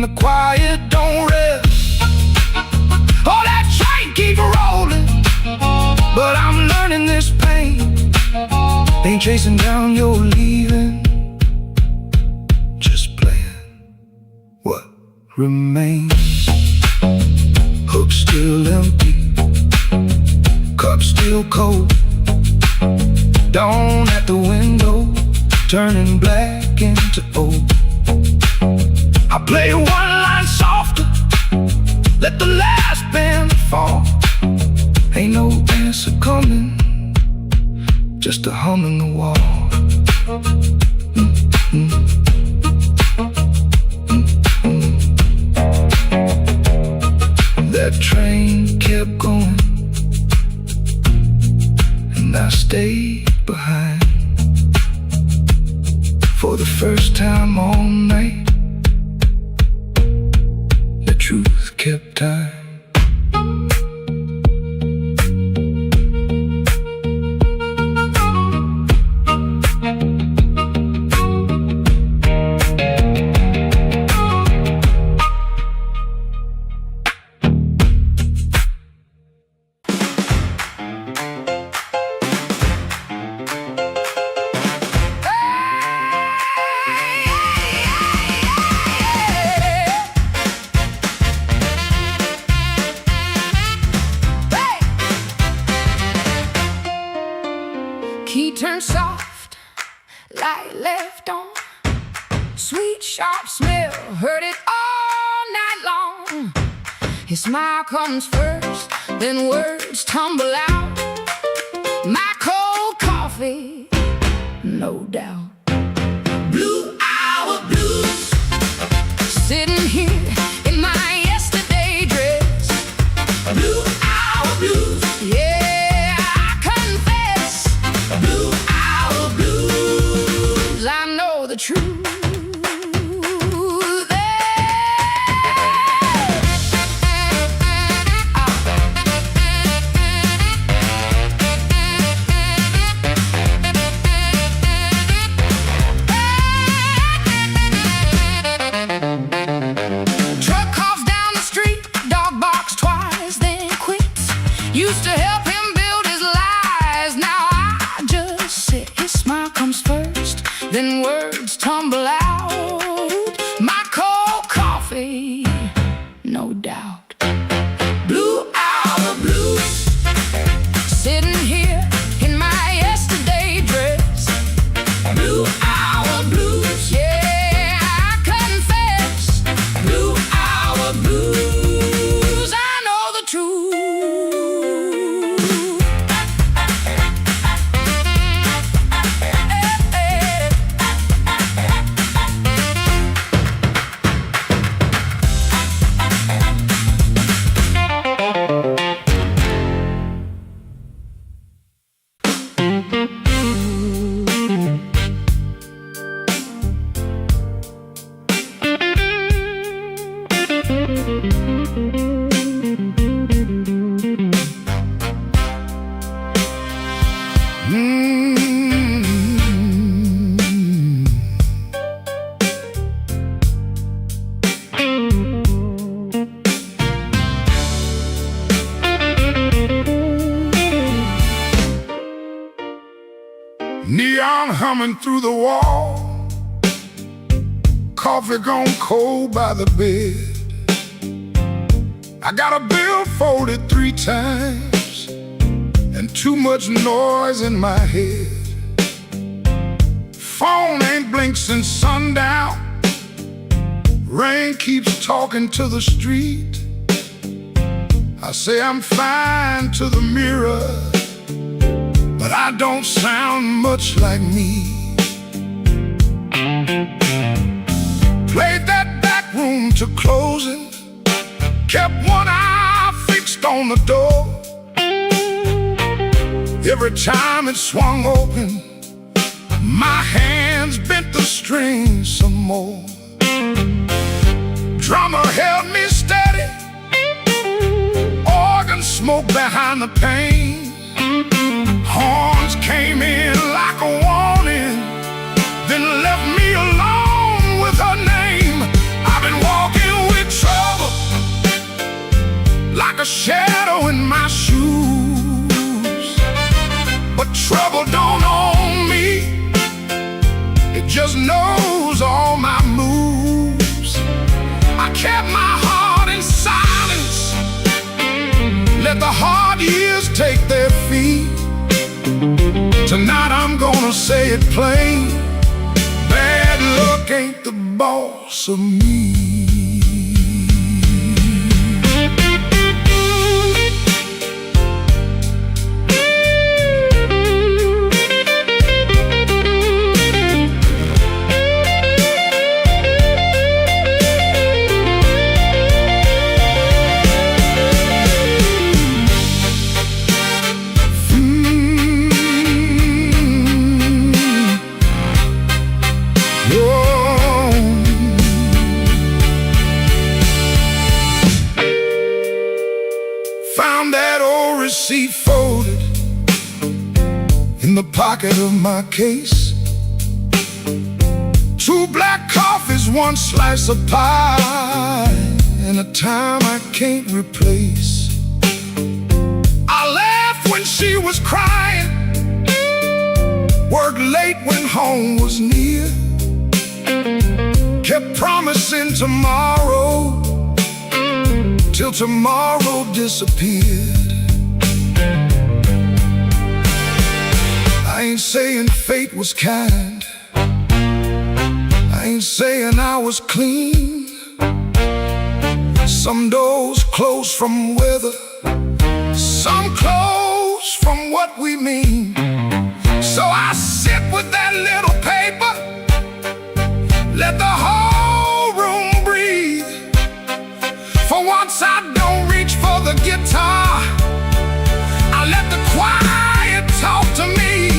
the quiet. chasing down your leaving, just playing what remains. Hook still empty, cup still cold. Dawn at the window, turning black into old. I play one line softer, let the last band fall. Ain't no answer coming, just a hum in the wall. That train kept going, and I stayed behind. For the first time all night, the truth kept time. Key turned soft, light left on. Sweet, sharp smell, heard it all night long. His smile comes first, then words tumble out. My cold coffee, no doubt. Blue hour blues, sitting here in my yesterday dress. Blue hour blues, yeah. The truth. Truck coughs down the street, dog barks twice, then quits. Used to help him build his lies, now I just sit. His smile comes first, then words tumble out. My cold coffee, no doubt. Blue hour blues, sitting here in my yesterday dress. Blue hour blues, yeah, I confess. Blue hour blues, I know the truth. Neon humming through the wall, coffee gone cold by the bed. I got a bill folded 3 times and too much noise in my head. Phone ain't blinked since sundown, rain keeps talking to the street. I say I'm fine to the mirror, but I don't sound much like me. Played that back room to closing, kept one eye fixed on the door. Every time it swung open, my hands bent the strings some more. Drummer held me steady, organ smoke behind the pane. Horns came in like a warning, then left me alone with her name. I've been walking with trouble, like a shadow in my shoes. But trouble don't own me, I'm gonna say it plain. Bad luck ain't the boss of me. Found that old receipt folded in the pocket of my case. 2 black coffees, 1 slice of pie, and a time I can't replace. I laughed when she was crying, worked late when home was near, kept promising tomorrow till tomorrow disappeared. I ain't saying fate was kind, I ain't saying I was clean. Some doors close from weather, some close from what we mean. So I sit with that little paper, let the whole room breathe. For once I don't reach for the guitar, I let the quiet talk to me.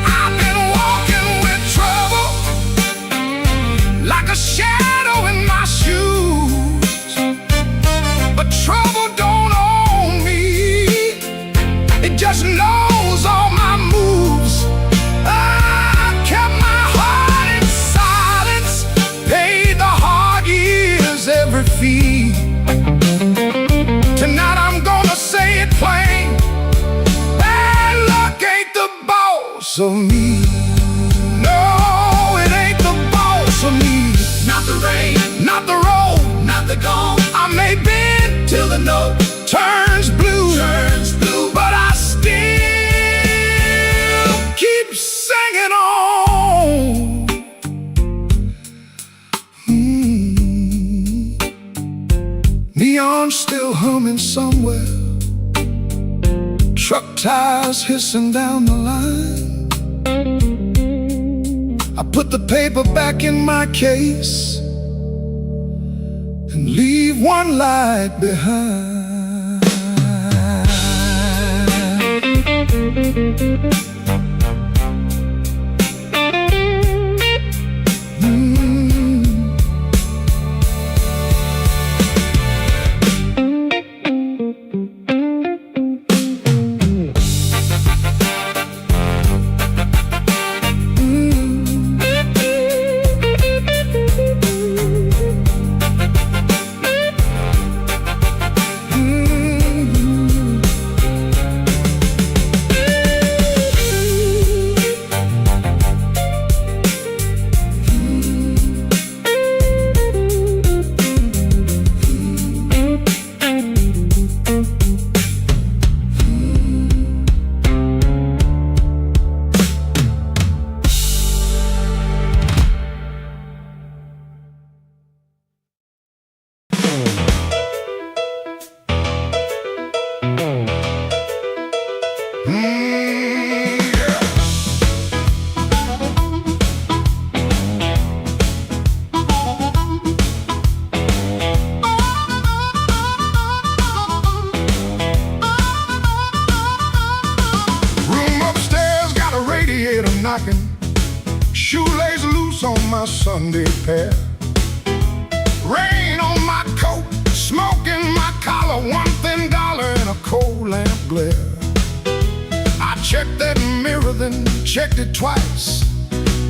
I've been walking with trouble, like a shadow in my shoes. But trouble don't own me, it just knows all my moves. I kept my heart in silence, paid the hard years every fee. Tonight I'm gonna say it plain, bad luck ain't the boss of me. No, it ain't the boss of me. Not the rain, Not the road, not the gone, I may bend till the note turns blue, turns blue. but I still keep singing on. Neon still humming somewhere, truck tires hissing down the line. I put the paper back in my case and leave one light behind. Knocking, shoelace loose on my Sunday pair. Rain on my coat, smoke in my collar, one thin dollar and a cold lamp glare. I checked that mirror, then checked it twice.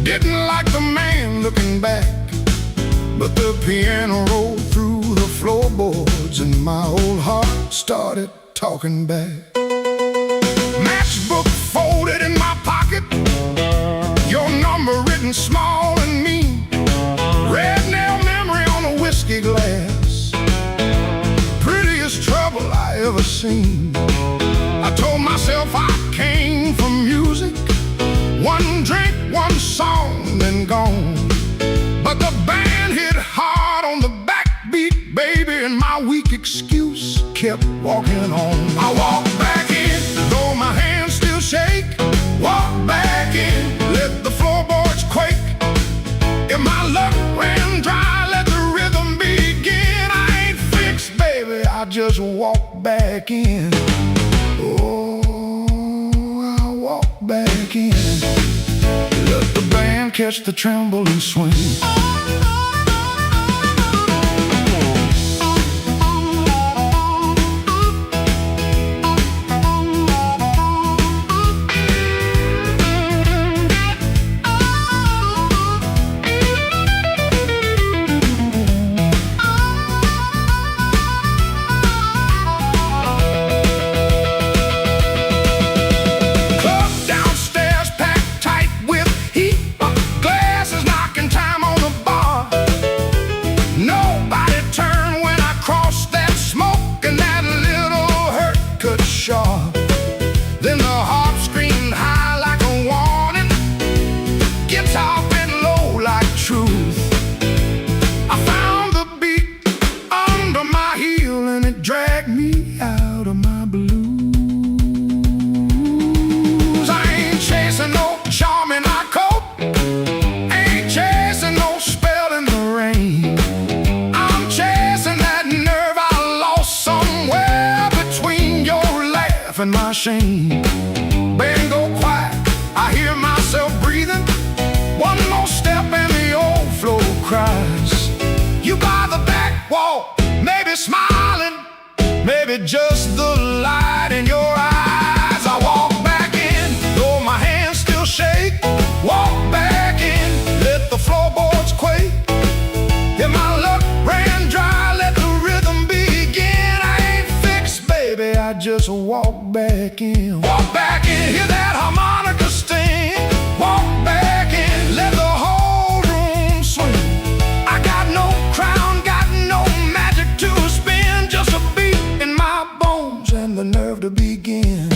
Didn't like the man looking back, but the piano rolled through the floorboards and my old heart started talking back. Matchbook folded in my pocket, your number written small and mean. Red nail memory on a whiskey glass, prettiest trouble I ever seen. I told myself I came from music, one my weak excuse, kept walking on. I walked back in, though my hands still shake. Walk back in, let the floorboards quake. If my luck ran dry, let the rhythm begin. I ain't fixed, baby, I just walk back in. Oh, I walk back in. Let the band catch the tremble and swing. Then the harp screamed high like a warning, guitar went low like truth. I found the beat under my heel and it dragged me out of my blues. I ain't chasing no charm in my coat, ain't chasing no spell in the rain. I'm chasing that nerve I lost somewhere between your laugh and my shame. Band go quiet, I hear myself breathing. One more step and the old floor cries. You by the back wall, maybe smiling, maybe just the light in your eyes. I walk back in, though my hands still shake. Walk back in, let the floorboards quake. If my luck ran dry, let the rhythm begin. I ain't fixed, baby, I just walk back in. Walk back in, hear that harmonica sting. Walk back in, let the whole room swing. I got no crown, got no magic to spin, just a beat in my bones and the nerve to begin.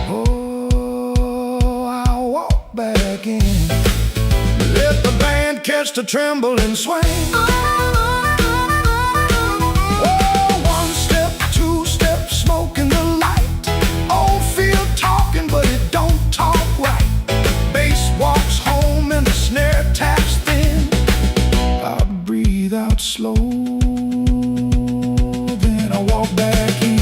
Oh, I walk back in. Let the band catch the tremble and swing. But it don't talk right. Bass walks home and the snare taps thin. I breathe out slow, then I walk back in.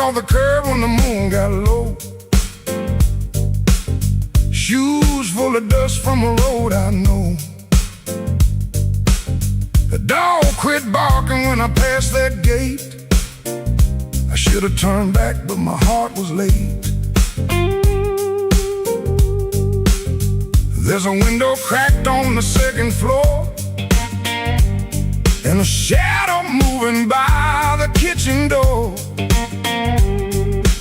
On the curb when the moon got low, shoes full of dust from a road I know. The dog quit barking when I passed that gate. I should have turned back, but my heart was late. There's a window cracked on the second floor, and a shadow moving by the kitchen door.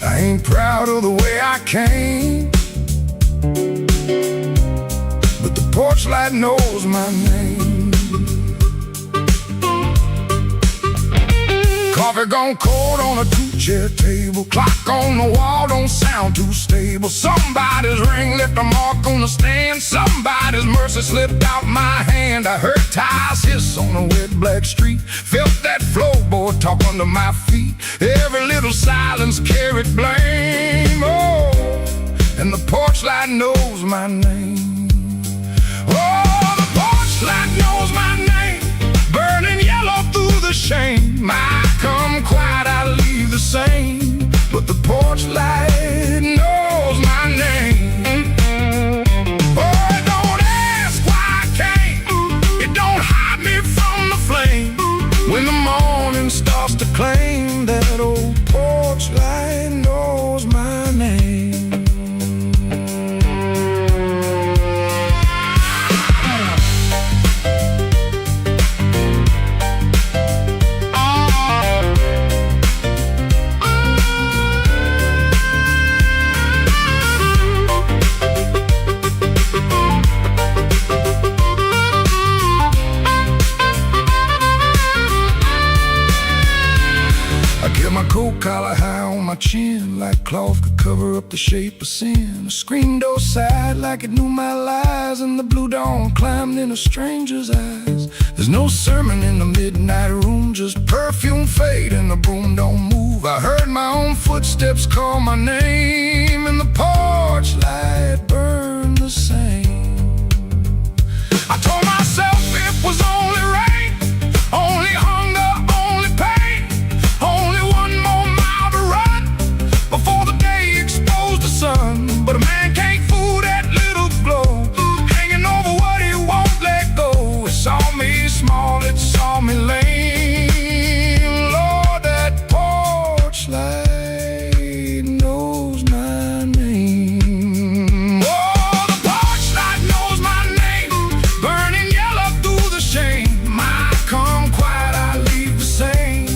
I ain't proud of the way I came, but the porch light knows my name. Coffee gone cold on a two-chair table. Clock on the wall don't sound too stable. Somebody's ring left a mark on the stand. Somebody's mercy slipped out my hand. I heard tires hiss on a wet black street. Felt that floorboard talk under my feet. Every little silence carried blame. Oh, and the porch light knows my name. Oh, the porch light knows my name, burning yellow through the shame. I come quiet, I leave the same, but the porch light knows my name. Oh, it don't ask why I came, it don't hide me from the flame. When the morning starts to claim, that old porch light knows my name. My coat collar high on my chin, like cloth could cover up the shape of sin. The screen door sighed like it knew my lies, and the blue dawn climbed in a stranger's eyes. There's no sermon in the midnight room, just perfume fade and the broom don't move. I heard my own footsteps call my name, and the porch light burned the same. I told myself it was only rain, only hunger, only pain, only one more mile to run before the day exposed the sun. But a man can't fool that little glow, hanging over what he won't let go. It saw me small, it saw me lame. Lord, that porch light knows my name. Oh, the porch light knows my name, burning yellow through the shame. I come quiet, I leave the same,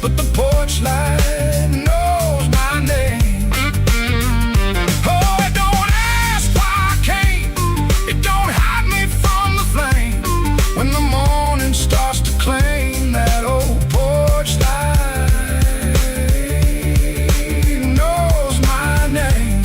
but the porch light knows my name. Oh, it don't ask why I came, it don't hide me from the flame. When the morning starts to claim, that old porch light knows my name.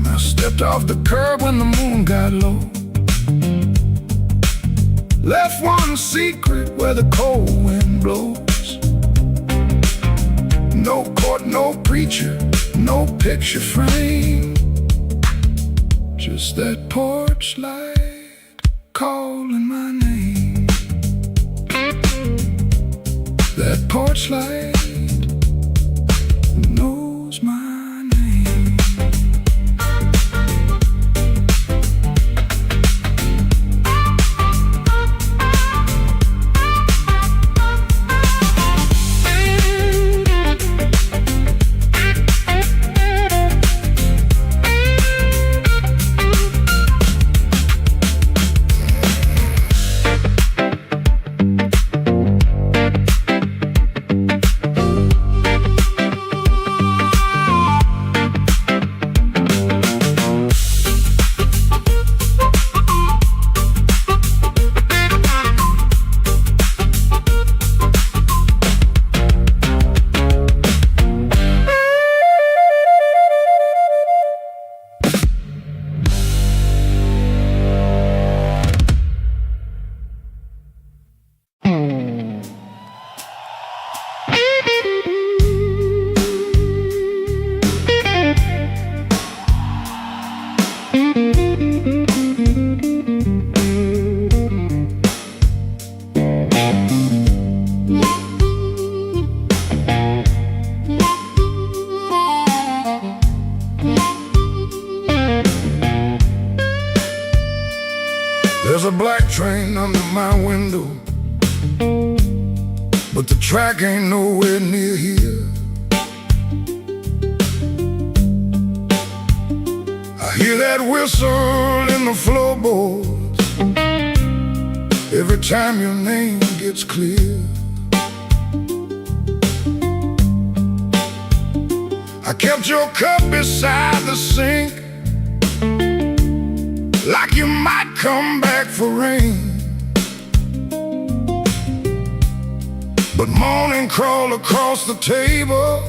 I stepped off the curb when the moon got low, left one secret where the cold wind blows. No court, no preacher, no picture frame, just that porch light calling my name. That porch light knows my name. There's a black train under my window, but the track ain't nowhere near here. I hear that whistle in the floorboards every time your name gets clear. I kept your cup beside the sink, like you might come back for rain. But morning crawled across the table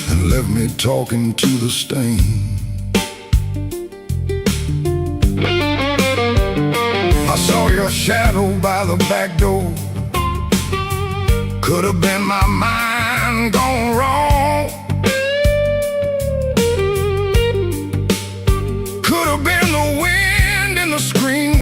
and left me talking to the stain. I saw your shadow by the back door. Could have been my mind gone wrong.